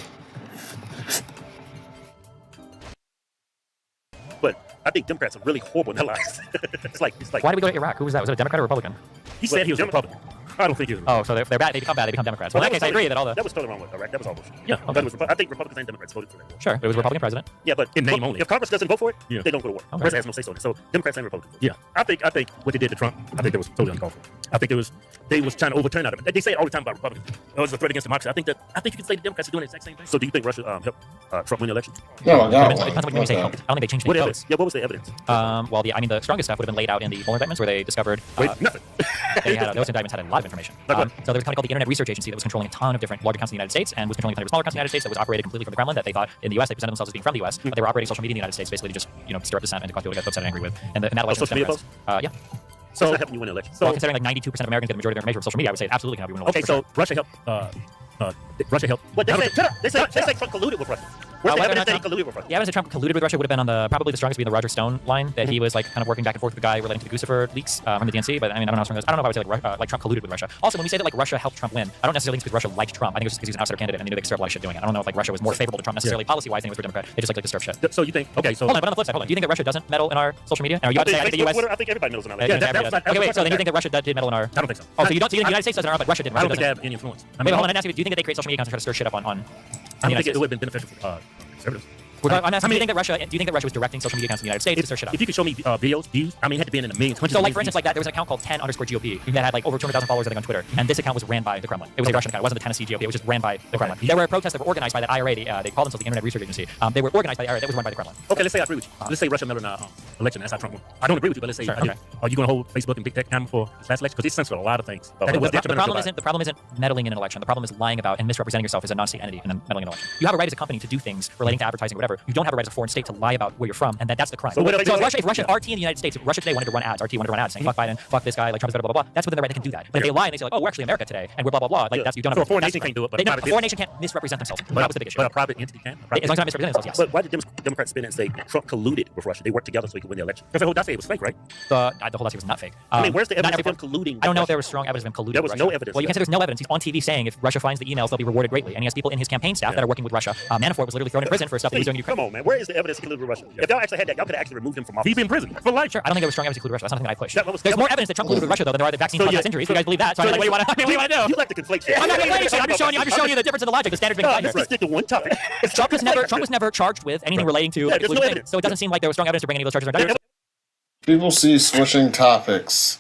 But I think Democrats are really horrible in their lies. it's like. Why did we go to Iraq? Who was that? Was it a Democrat or Republican? He said he was a Republican. I don't think he was. Oh, so they're bad. They become bad. They become Democrats. Well, in that case, I agree that all the. That was totally wrong with Iraq. That was all bullshit. Yeah, okay. I think Republicans and Democrats voted for that war. Sure, it was a Republican president. Yeah, but In name only. If Congress doesn't vote for it, Yeah. they don't go to war. Okay. Congress has no say so on it. So Democrats and Republicans. Yeah. I think what they did to Trump, I think that was totally uncalled for. I think they was trying to overturn out of it. They say it all the time about Republicans. It was a threat against democracy. I think you can say the Democrats are doing the exact same thing. So do you think Russia helped Trump win the election? No, I got Depends on what you say. I don't think they changed What any evidence? votes. Yeah, what was the evidence? Well, the strongest stuff would have been laid out in the Mueller indictments, where they discovered Nothing. those indictments had a lot of information. Like what? So there was a company called the Internet Research Agency that was controlling a ton of different large accounts in the United States and was controlling a ton of smaller accounts in the United States that was operated completely from the Kremlin. That they thought in the U.S. they presented themselves as being from the U.S., but they were operating social media in the United States basically to just stir up dissent and to cause people to get upset and angry with. And that election was social media Democrats. Yeah. So it's not helping you win the election. So considering like 92% of Americans get the majority of their information from social media, I would say it absolutely can help you win an Okay, election. so Russia helped. Russia helped. But they say Trump colluded with Russia. Whether or evidence not that he Trump- colluded with Russia? The evidence that Trump colluded with Russia would have been on probably the strongest would be the Roger Stone line that he was like kind of working back and forth with the guy relating to the Guccifer leaks from the DNC. But I mean, I don't know how strong those. I don't know if I would say like Trump colluded with Russia. Also, when we say that like Russia helped Trump win, I don't necessarily think it's because Russia liked Trump. I think it was just because he's an outsider candidate and they knew they could stir up a lot of shit doing it. I don't know if like Russia was more favorable to Trump necessarily policy-wise than it was for Democrat. They just like to stir up shit. So you think? Okay, so Hold on, but on the flip side, hold on. Do you think that Russia doesn't meddle in our social media? And are you about to say I think the U.S. Twitter, I think everybody knows on that. Yeah, that was okay, wait. So then you think that Russia did meddle in our? I don't think so. Oh, so you don't? So you think the United States doesn't, but Russia didn't. I don't Russia think they doesn't. have any influence. Wait, hold on. I ask you, do you think that they create social media accounts to try to stir shit up on? I don't think it would have been beneficial for conservatives. I'm asking, do you think that Russia was directing social media accounts in the United States to stir shit up? If you could show me videos, views, I mean, it had to be in the millions, hundreds So, of like, millions for instance, like that, there was an account called 10_GOP that had like over 200,000 followers, I think, on Twitter, and this account was ran by the Kremlin. It was a Russian account. It wasn't the Tennessee GOP. It was just ran by the Kremlin. There were protests that were organized by that IRA. They called themselves the Internet Research Agency. They were organized by the IRA. That was run by the Kremlin. Okay, let's say I agree with you. Let's say Russia meddled in our election. That's how Trump won. I don't agree with you, but let's say Sure, I do. okay. Are you going to hold Facebook and big tech accountable for this last election? Because it's censored a lot of things. The problem isn't meddling in an election. The problem is lying about and misrepresenting yourself as a non-state entity and then meddling in an election. You have a right as a company to do things relating to advertising or whatever. You don't have a right as a foreign state to lie about where you're from, and that's the crime. So if Russia, RT in the United States, if Russia today wanted to run ads, RT wanted to run ads saying fuck Biden, fuck this guy, like Trump is better, blah blah blah. That's within the right. They can do that. But if they lie and they say like, oh, we're actually America today and we're blah blah blah, like that's you don't. So a foreign nation can't do it, but a foreign nation can't misrepresent themselves. That was the big issue. But a private entity can. As long as they're not misrepresenting themselves, yes. But why did Democrats spin it and say Trump colluded with Russia? They worked together so he could win the election. Because the whole dossier was fake, right? The whole dossier was not fake. I mean, where's the evidence of him everyone- colluding? I don't know if there was strong evidence of him colluding. There was with no Russia. evidence. Well, you can say there's no evidence. He's on TV saying if Russia finds the emails, they'll be rewarded greatly, and he has people in his campaign staff that are working with Russia. Manafort was literally thrown in prison for stuff that he was doing in Ukraine. Come on, man. Where is the evidence he colluded with Russia? If y'all actually had that, y'all could have actually removed him from office. He'd be in prison for life. Sure, I don't think there was strong evidence he colluded with Russia. That's not something I push. That was- There's more evidence that Trump colluded with Russia though than there are that vaccine caused less injuries. You guys believe that? So, what do you want to do? You like to conflate shit. I'm not complaining. I'm just showing you the difference in the logic. The standard's being applied Let's here. just stick to one topic. Trump was never charged with anything relating to there's no collusion. evidence. So it doesn't seem like there was strong evidence to bring any of those charges or indictments. People see switching topics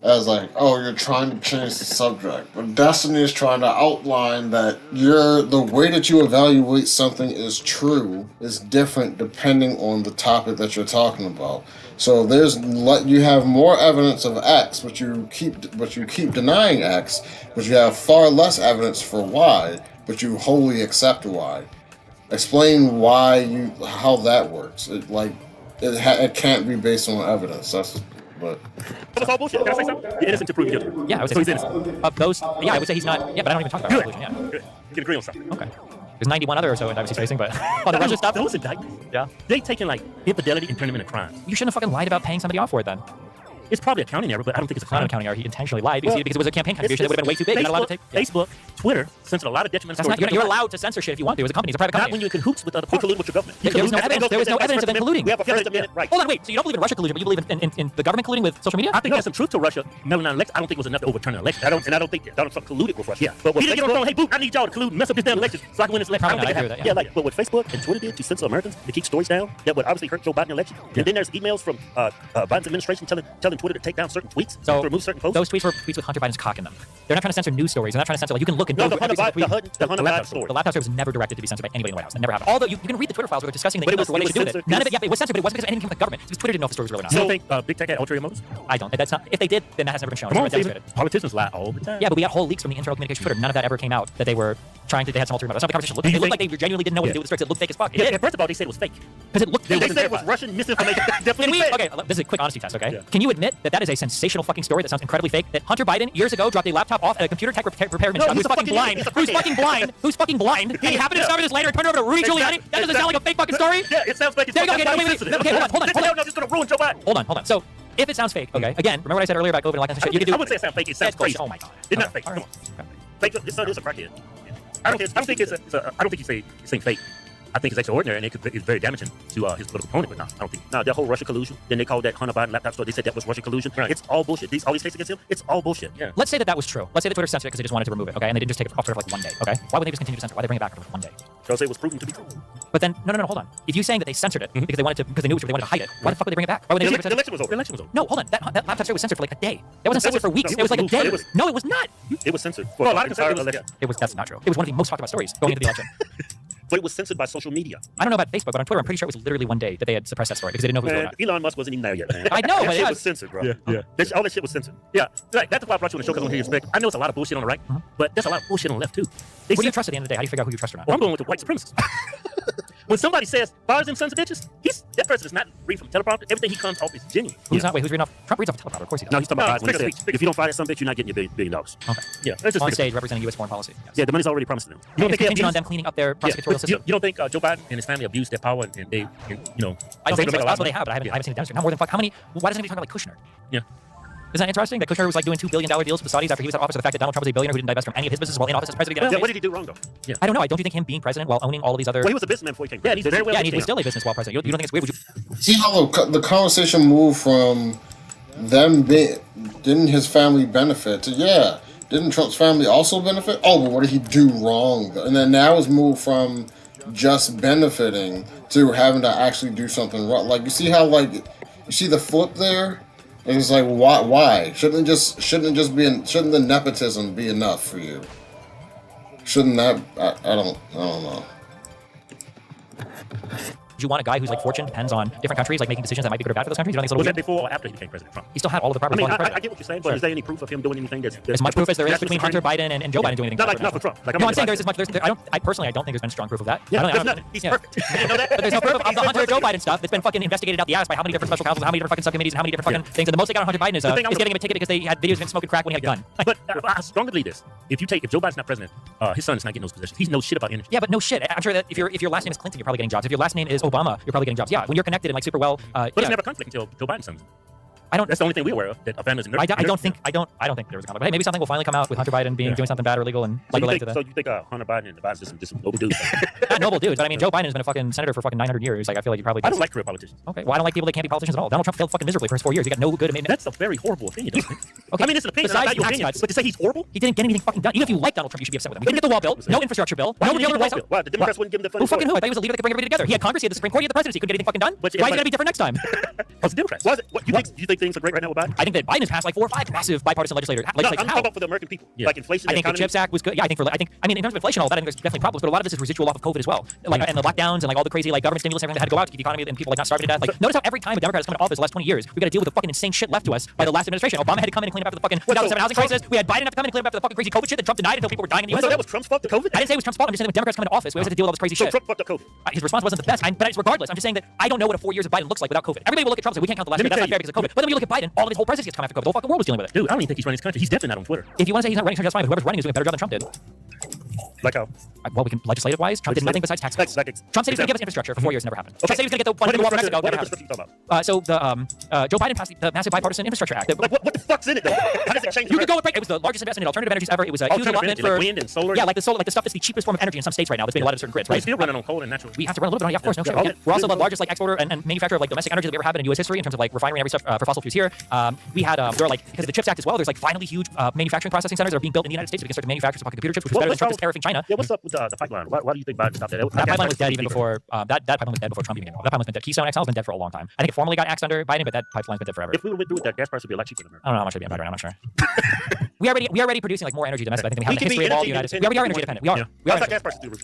as like, oh, you're trying to change the subject. But Destiny is trying to outline that the way that you evaluate something is true is different depending on the topic that you're talking about. So you have more evidence of X, but you keep denying X, but you have far less evidence for Y, but you wholly accept Y. Explain how that works. It can't be based on evidence. But That's all bullshit. Can I say something? You're innocent to prove guilty. Yeah, I would say so he's innocent. Of those, yeah, I would say he's not. Yeah, but I don't even talk about Good. collusion. Yeah. Good. You can agree on something. Okay. There's 91 other or so indictments he's facing, but on the Russia stuff, Those indictments. yeah, They taking like infidelity and turning them into crimes. you shouldn't have fucking lied about paying somebody off for it then. It's probably a counting error, but I don't think it's a It's not crime. an accounting error. He intentionally lied because it was a campaign contribution that would have been way too big. You're not allowed to take. Yeah. Facebook, Twitter censored a lot of detrimental That's not, stories. you're allowed to censor shit if you want to. It's a company. It's a private Not company. when you're in cahoots with other people. Collude with your government. There was no evidence. There was no evidence of them colluding. We have a First Amendment right. Hold on, wait. So you don't believe in Russia collusion, but you believe in the government colluding with social media? I think there's some truth to Russia meddling on election. I don't think it was enough to overturn an election. I don't think that Donald Trump colluded with Russia. Yeah. But what he didn't get on the phone, hey, boo, I need y'all to collude and mess up this damn election so I can win this election. Probably I don't not. I think agree it with happened. that, Yeah, like but what Facebook and Twitter did to censor Americans to keep stories down that would obviously hurt Joe Biden election. And then there's emails from Biden's administration telling Twitter to take down certain tweets, to remove certain posts. Those tweets were tweets with Hunter Biden's cock in them. They're not trying to censor news stories. They're not trying to censor. Like you can look and No, go the through every single tweet. Hunter Biden story. The laptop story was never directed to be censored by anybody in the White House. That never happened. Although you can read the Twitter files where they're discussing the But it emails for what they was should do with it. censored. None of it. Yeah, it was censored, but it wasn't because anything came from the government. It's because Twitter didn't know if the story was real or not. You don't think Big Tech had ulterior motives? I don't. That's not. If they did, then that has never been shown. Come on, It's never been Steven. Politicians lie all the time. Yeah, but we got whole leaks from the internal communication of Twitter. None of that ever came out that they were trying to. They had some ulterior motives. That's not the conversation looked like. It looked like they genuinely didn't know what to do with the stories. It looked fake as fuck. Yeah, first of all, they said it was fake. Because it looked. They said it was Russian misinformation. Definitely fake. Okay, this is a quick honesty test, okay? Yeah. Can you admit that is a sensational fucking story that sounds incredibly fake? That Hunter Biden years ago dropped a laptop off at a computer tech repairman shop. he's Who's fucking blind? Who's fucking blind? And he happened to discover this later and turned it over to Rudy Giuliani? That doesn't sound like a fake fucking story? Yeah, it sounds fake. There you go. Okay, wait. Okay, hold on. No, it's going to ruin Joe Biden. Hold on. So, if it sounds fake, okay, again, remember what I said earlier about COVID and like that shit? You can do. I wouldn't say it sounds fake. It sounds crazy. Oh my god. It's not fake. Come on. Fake. It's a crackhead. I don't think you say fake. I think it's extraordinary and it's very damaging to his political opponent. But no, I don't think. No, that whole Russia collusion. Then they called that Hunter Biden laptop story. They said that was Russian collusion. Right. It's all bullshit. All these cases against him. It's all bullshit. Yeah. Let's say that was true. Let's say that Twitter censored it because they just wanted to remove it, okay? And they didn't just take it off Twitter for like one day, okay? Why would they just continue to censor it? Why they bring it back for one day? Because it was proven to be true. But then, no, hold on. If you're saying that they censored it because they wanted to, because they knew they wanted to hide it, why the fuck would they bring it back? Why would they? The election was over. The election was over. No, hold on. That laptop story was censored for like a day. It wasn't censored for weeks. It was like a day. No, it was not. It was censored for a lot of election. That's not true. It was one of the most talked about stories going into the election. But it was censored by social media. I don't know about Facebook, but on Twitter, I'm pretty sure it was literally one day that they had suppressed that story because they didn't know who was going on. Elon Musk wasn't even there yet, man. I know, that but shit was censored, bro. Yeah. All that shit was censored. Yeah, right. That's why I brought you on the show because I want to hear your perspective. I know it's a lot of bullshit on the right, but there's a lot of bullshit on the left too. Who do you trust at the end of the day? How do you figure out who you trust or not? Well, I'm going with the white supremacists. When somebody says bars them sons of bitches, That person is not reading from teleprompter. Everything he comes off is genuine. Who's not? Wait, who's reading off? Trump reads off a teleprompter. Of course he does. No, he's talking about when he said, if you don't fire that son bitch, you're not getting your $1 billion. Okay. Yeah, that's just On stage representing U.S. foreign policy. Yes. Yeah, the money's already promised to them. You don't think contingent on them cleaning up their prosecutorial system? You don't think Joe Biden and his family abused their power and they, I don't think so. It's possible they have, but I haven't seen it demonstrated. Not more than fuck. How many? Why doesn't anybody talk about like Kushner? Yeah. Isn't that interesting? That Kushner was like doing $2 billion deals with the Saudis after he was in office. The fact that Donald Trump was a billionaire who didn't divest from any of his businesses while in office as president of the United States. What did he do wrong though? Yeah. I don't know. Don't you think him being president while owning all of these other? Well, he was a businessman before he came. Yeah, he's very well. Yeah, and he was still a business while president. You don't think it's weird? Would you? See how the conversation moved from them didn't his family benefit to didn't Trump's family also benefit? Oh, but what did he do wrong? And then now it's moved from just benefiting to having to actually do something wrong. Like you see how you see the flip there? It's like why? Shouldn't the nepotism be enough for you? Shouldn't that I don't know. Do you want a guy whose like fortune depends on different countries like making decisions that might be good or bad for those countries? You don't think it's a Was little that before or after he became President Trump? He still had all of the I property. mean, I get what you're saying, but is there any proof of him doing anything that's as much proof as there is between Hunter Biden and Joe Biden doing anything? Not for Trump. No, I'm saying there's as much. I personally don't think there's been strong proof of that. Yeah, he's perfect. You know that? But there's no proof of the Hunter Joe Biden stuff that's been fucking investigated out the ass by how many different special counsels, how many different fucking subcommittees, and how many different fucking things. And the most they got on Hunter Biden is getting him a ticket because they had videos of him smoking crack when he had a gun. But I strongly believe this: if Joe Biden's not president, his son is not getting those positions. He knows shit about energy. Yeah, but no shit. I'm sure that if your last name is Clinton, you're probably getting jobs. If your last name is Obama, you're probably getting jobs. Yeah, when you're connected and like super well. But it's never a conflict until Joe Biden's son. That's the only thing we're aware of. That a family's in. I don't think there was a conflict. But hey, maybe something will finally come out with Hunter Biden doing something bad or illegal and related to that. So you think Hunter Biden and the Bidens just some noble dudes? Not noble dudes, but I mean Joe Biden has been a fucking senator for fucking 900 years. Like I feel like you probably. I don't like career politicians. Okay, well I don't like people that can't be politicians at all. Donald Trump failed fucking miserably for his 4 years. He got no good. That's a very horrible opinion. Okay. I mean, it's an opinion. Besides Not your opinion, cuts, but to say he's horrible, he didn't get anything fucking done. Even if you like Donald Trump, you should be upset with him. He didn't get the wall built. No infrastructure bill. No repeal of the Why the Democrats wouldn't give him the funding? Who fucking who? I thought he was a leader that could bring everybody together. He had Congress, he had the Supreme Court, he had the presidency. He couldn't get anything fucking done. Why is it gonna be different next time? It's the Democrats. Why is it? Do you think things are great right now with Biden? I think that Biden has passed like 4 or 5 massive bipartisan legislators. I'm talking about for the American people. Like inflation. I think the CHIPS Act was good. Yeah, I mean in terms of inflation, all that, I think there's definitely problems, but a lot of this is residual off of COVID as well. Like and the lockdowns and like all the crazy like government stimulus and everything that had to go out to keep the economy and people like not starving to death. Like notice how every time a Democrat has come into office the last 20 years, we got to deal with the fucking insane shit left to us by the last administration. Obama had to come in and clean up after the fucking 2007 housing crisis. We had Biden have to come in and clean up after the fucking crazy COVID shit that Trump denied until people were dying in the US. So that was Trump's fault, the COVID? I didn't say it was Trump's fault. I'm just saying that when Democrats come into office, we always have to deal with all this crazy shit. Trump fucked up COVID. His response wasn't the best, but regardless, I'm just saying that I don't know what a 4 years of Biden looks like without COVID. Everybody will look at Trump and say we can't count the last year. That's not fair because of COVID. But then when you look at Biden, all of his whole presidency has come after COVID. The whole fucking world was dealing with it. Dude, I don't even think he's running his country. He's definitely not on Twitter. If you want to say he's not running, just fine. But whoever's running is doing a better job than Trump did. Like how? Well, we can legislative wise. Trump did nothing besides tax cuts. Trump said he was going to give us infrastructure for 4 years, never happened. Trump said he was going to get the funding for the wall for Mexico, never happened. So Joe Biden passed the massive bipartisan infrastructure act. What the fuck's in it though? How does it change? You could go with it was the largest investment in alternative energies ever. It was a huge allotment for wind and solar. Yeah, like the solar, like the stuff that's the cheapest form of energy in some states right now. That's being allotted to certain grids. We're Right? still running on coal and natural. We have to run a little bit on it. Yeah, of course, no shit. We're also the largest like exporter and manufacturer of like domestic energy that we ever have in U.S. history in terms of like refinery and every stuff for fossil fuels here. We had there are like because of the CHIPS Act as well. There's like finally huge manufacturing processing centers that are being built in the United States. So we can start to manufacture some fucking computer chips, which is better than Trump is tariffing China. Yeah, what's up with the pipeline? Why do you think Biden stopped that? That pipeline was dead even before that pipeline was dead before Trump even came involved. That pipeline's been dead. Keystone XL has been dead for a long time. I think it formally got axed under Biden, but that pipeline's been dead forever. If we went through with that, gas price would be a lot cheaper than America. I don't know how much it'd be. I'm not sure. we are already producing like more energy domestically. I think we have in the history of all the United States. We are energy dependent. We are. We are. Gas prices do roof.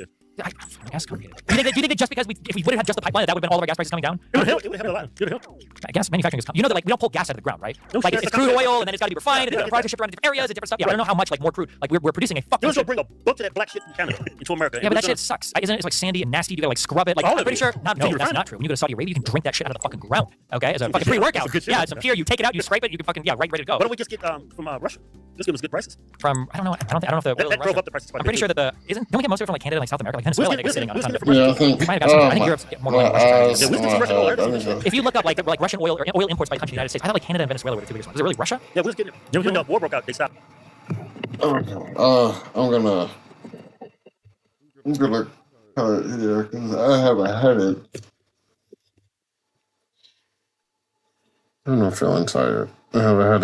Gas complicated. Do you think that just because if we would have had just the pipeline, that would have been all of our gas prices coming down? It would help a lot. It would help. Gas manufacturing is. You know that like we don't pull gas out of the ground, right? Like it's crude oil and then it's got to be refined and then products are shipped around to different areas and different stuff. Yeah, I don't know how much like more crude. Like we're producing a fuck. You also bring a book to that black shit from Canada into America. Yeah, but that shit sucks. Isn't it? It's like sandy and nasty. You gotta like scrub it. Like I'm pretty sure. No, that's not true. When you go to Saudi Arabia, you can drink that shit out of the fucking ground. Okay, as a fucking pre-workout. Yeah, it's a pure. You take it out, you scrape it, you can fucking ready to go. Why don't we just get from Russia? Just give us good prices. From I don't know. I don't know if the that drove up the prices. I'm pretty sure that don't we get most of it from like Canada, like South America, like Venezuela? I think is sitting on a ton of it. Yeah, I think. We might have got some. I think Europe's more money. If you look up like Russian oil imports by country, the United States, I thought like Canada and Venezuela were the two biggest ones. Is it really Russia? Yeah, we're just getting it. When the war broke out, they stopped. I'm gonna cut it here because I have a headache. I'm not feeling tired. I have a headache.